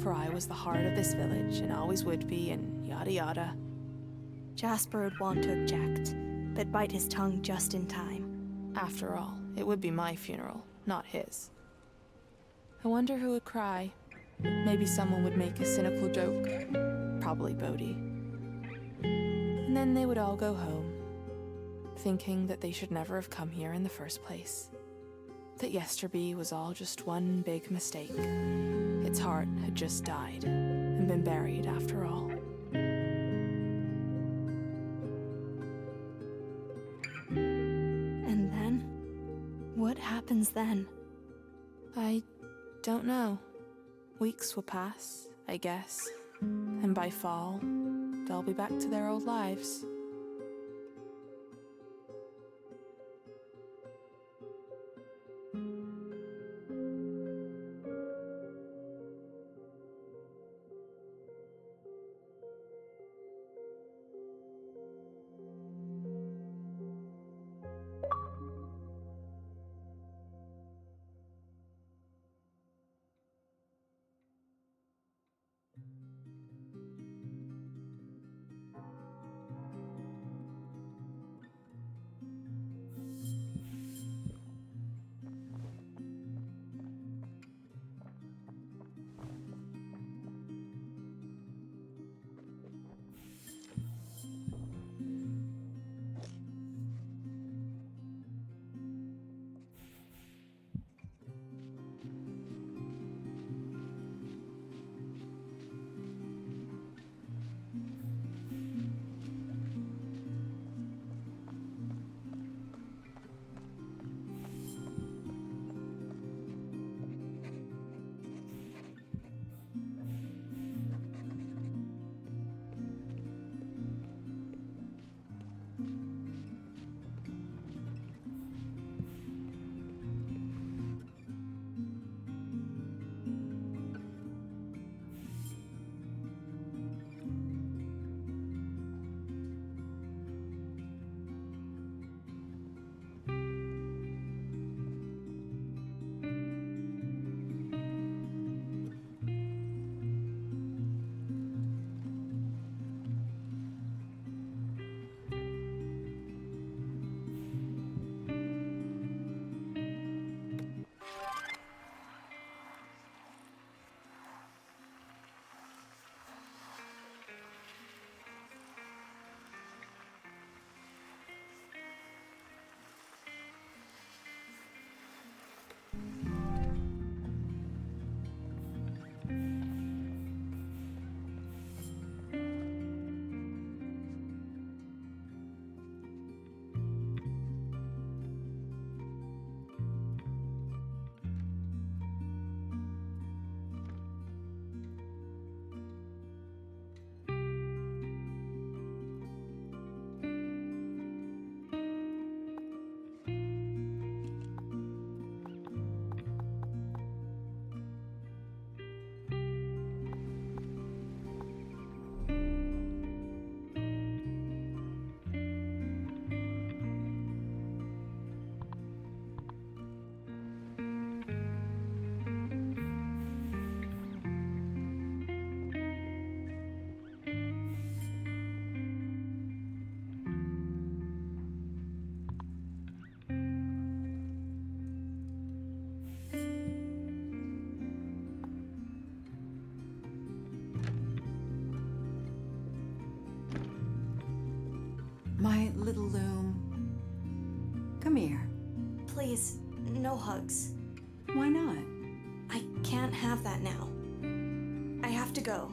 for I was the heart of this village and always would be, and yada yada. Jasper would want to object, but bite his tongue just in time. After all, it would be my funeral, not his. I wonder who would cry. Maybe someone would make a cynical joke. Probably Bodhi. And then they would all go home, thinking that they should never have come here in the first place. That Yesterby was all just one big mistake. Its heart had just died and been buried after all. And then? What happens then? I don't know. Weeks will pass, I guess. And by fall, they'll be back to their old lives. My little Loom. Come here. Please, no hugs. Why not? I can't have that now. I have to go.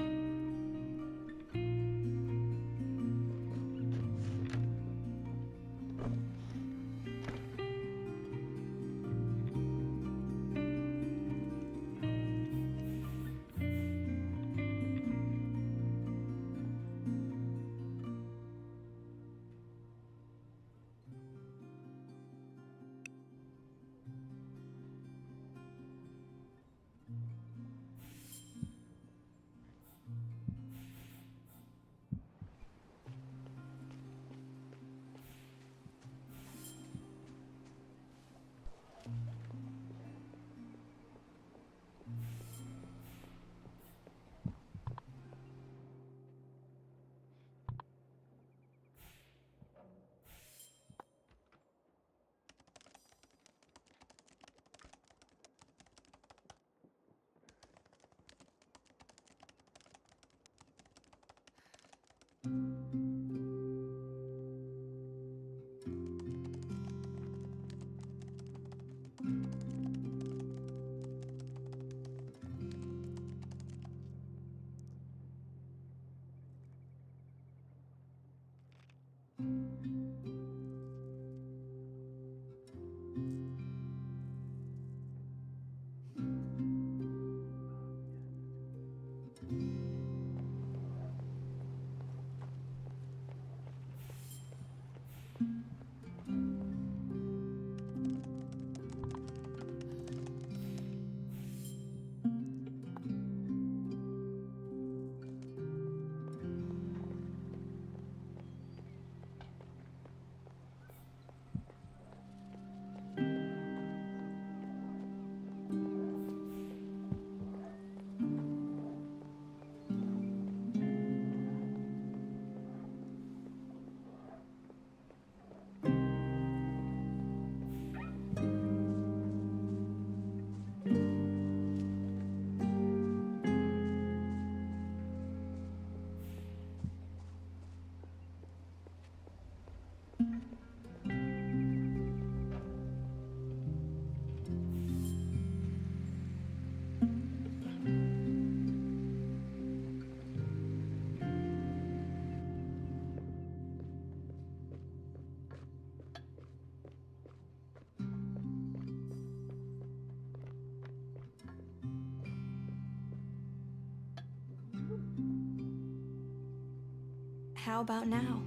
How about now?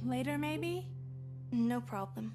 Later maybe? No problem.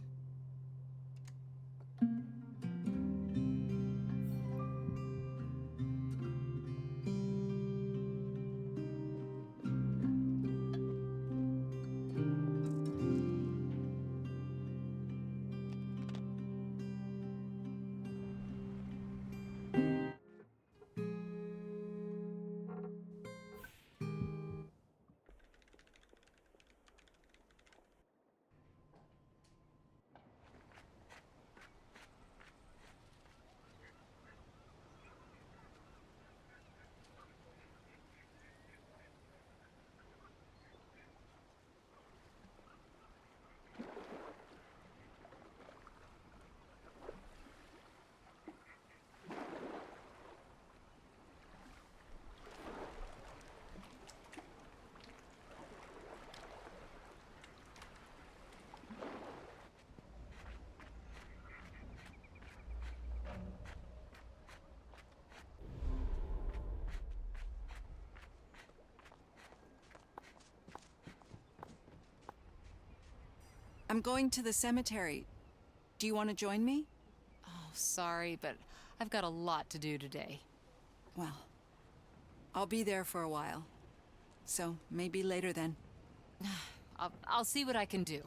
I'm going to the cemetery. Do you want to join me? Oh, sorry, but I've got a lot to do today. Well, I'll be there for a while. So maybe later then. I'll see what I can do.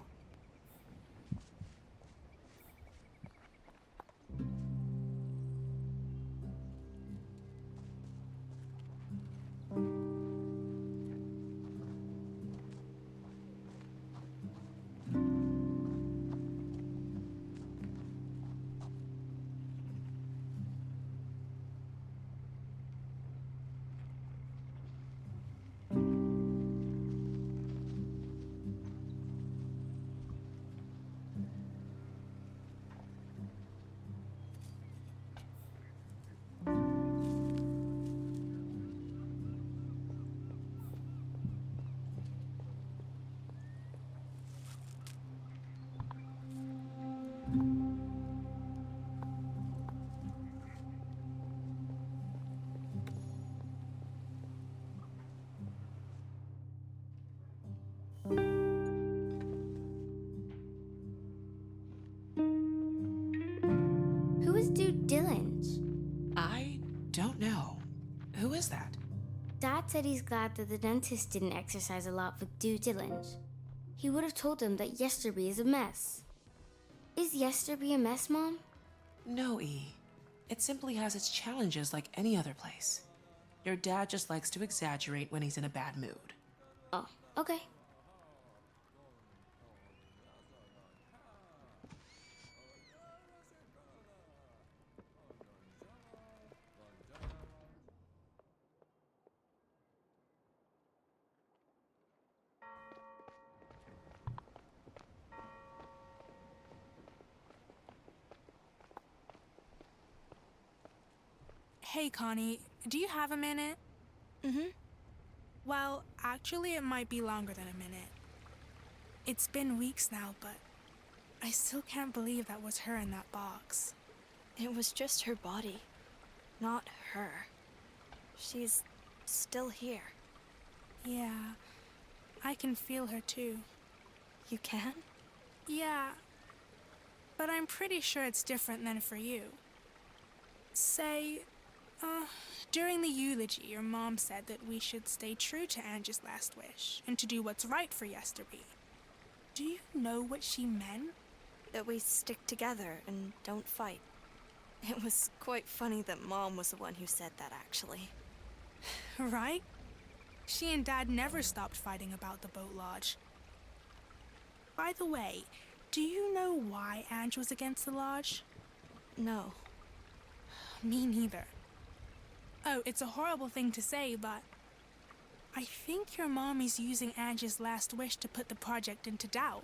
Who is Dude Dillinge? I don't know. Who is that? Dad said he's glad that the dentist didn't exercise a lot with Dude Dillinge. He would have told him that Yesterby is a mess. Is Yesterby a mess, Mom? No, E. It simply has its challenges like any other place. Your dad just likes to exaggerate when he's in a bad mood. Oh, okay. Hey, Connie, do you have a minute? Mm-hmm. Well, actually, it might be longer than a minute. It's been weeks now, but I still can't believe that was her in that box. It was just her body, not her. She's still here. Yeah, I can feel her too. You can? Yeah, but I'm pretty sure it's different than for you. Say, during the eulogy, your mom said that we should stay true to Angie's last wish and to do what's right for Yesterby. Do you know what she meant? That we stick together and don't fight. It was quite funny that Mom was the one who said that, actually. Right? She and Dad never stopped fighting about the boat lodge. By the way, do you know why Ange was against the lodge? No. Me neither. Oh, it's a horrible thing to say, but I think your mommy's using Angie's last wish to put the project into doubt.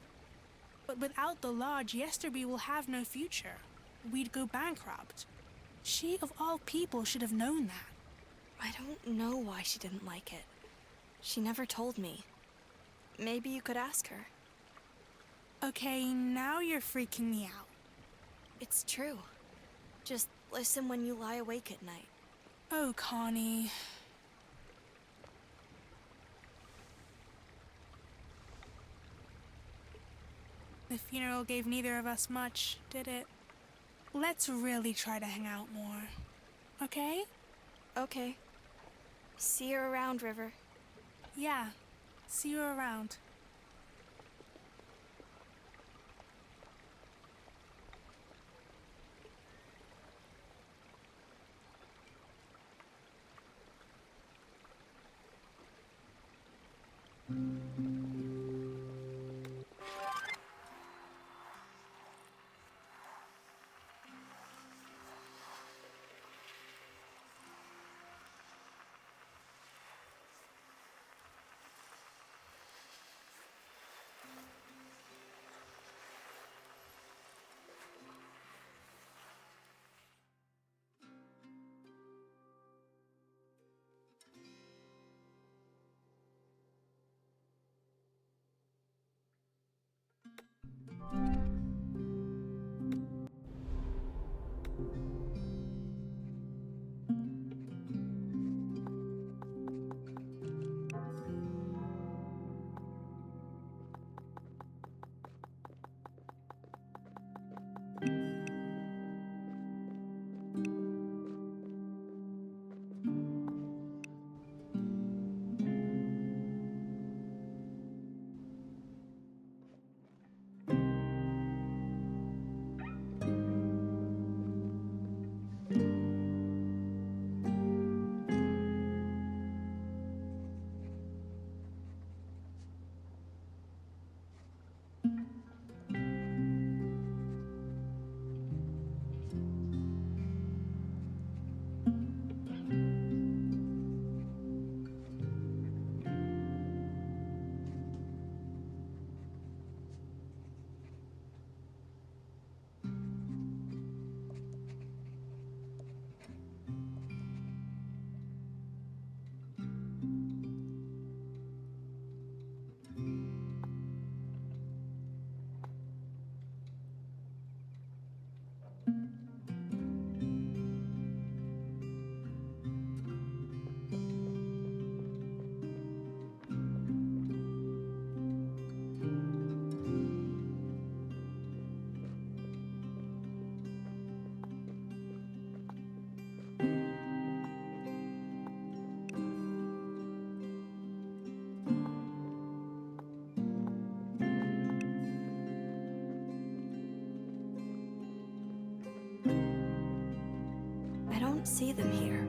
But without the lodge, Yesterby will have no future. We'd go bankrupt. She, of all people, should have known that. I don't know why she didn't like it. She never told me. Maybe you could ask her. Okay, now you're freaking me out. It's true. Just listen when you lie awake at night. Oh, Connie. The funeral gave neither of us much, did it? Let's really try to hang out more. Okay? Okay. See you around, River. Yeah. See you around. I don't see them here.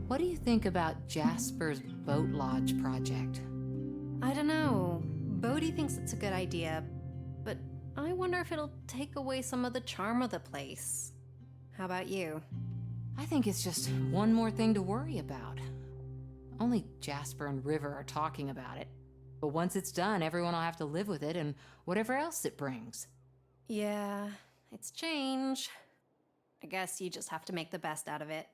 What do you think about Jasper's boat lodge project? I don't know. Bodhi thinks it's a good idea, but I wonder if it'll take away some of the charm of the place. How about you? I think it's just one more thing to worry about. Only Jasper and River are talking about it. But once it's done, everyone will have to live with it and whatever else it brings. Yeah, it's change. I guess you just have to make the best out of it.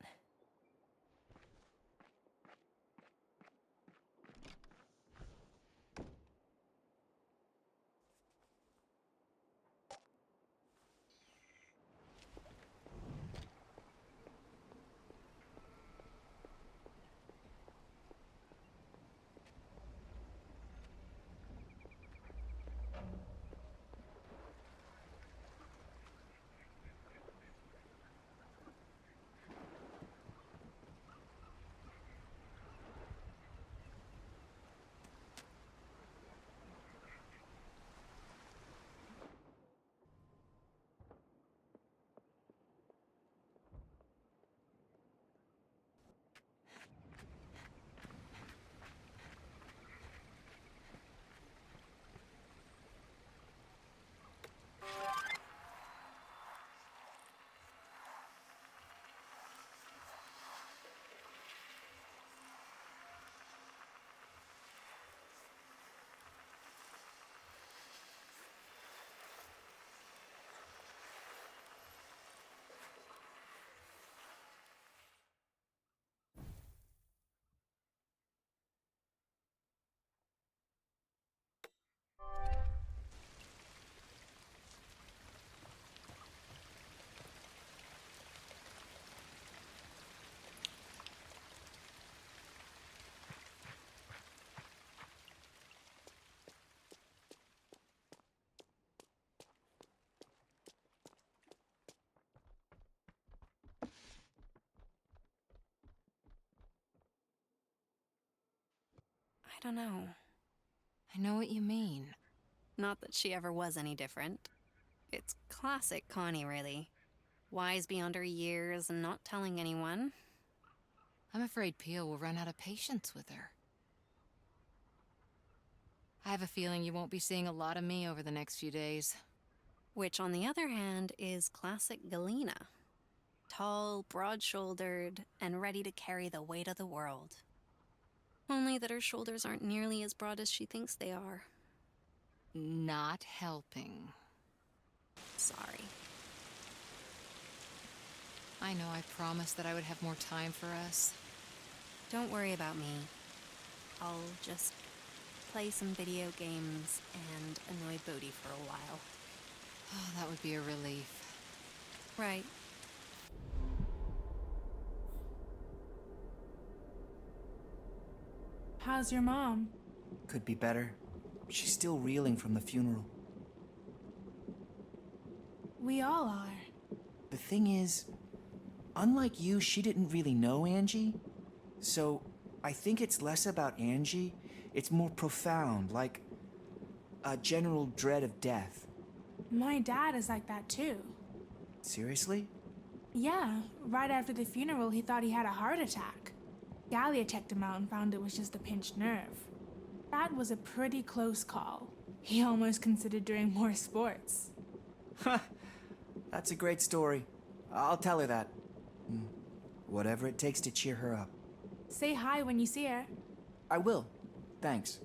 I don't know. I know what you mean. Not that she ever was any different. It's classic Connie, really. Wise beyond her years and not telling anyone. I'm afraid Pia will run out of patience with her. I have a feeling you won't be seeing a lot of me over the next few days. Which, on the other hand, is classic Galena. Tall, broad-shouldered, and ready to carry the weight of the world. Only that her shoulders aren't nearly as broad as she thinks they are. Not helping. Sorry. I know I promised that I would have more time for us. Don't worry about me. I'll just play some video games and annoy Bodhi for a while. Oh, that would be a relief. Right. How's your mom? Could be better. She's still reeling from the funeral. We all are. The thing is, unlike you, she didn't really know Angie. So, I think it's less about Angie. It's more profound, like a general dread of death. My dad is like that too. Seriously? Yeah, right after the funeral, he thought he had a heart attack. Gallia checked him out and found it was just a pinched nerve. That was a pretty close call. He almost considered doing more sports. Huh. That's a great story. I'll tell her that. Whatever it takes to cheer her up. Say hi when you see her. I will. Thanks.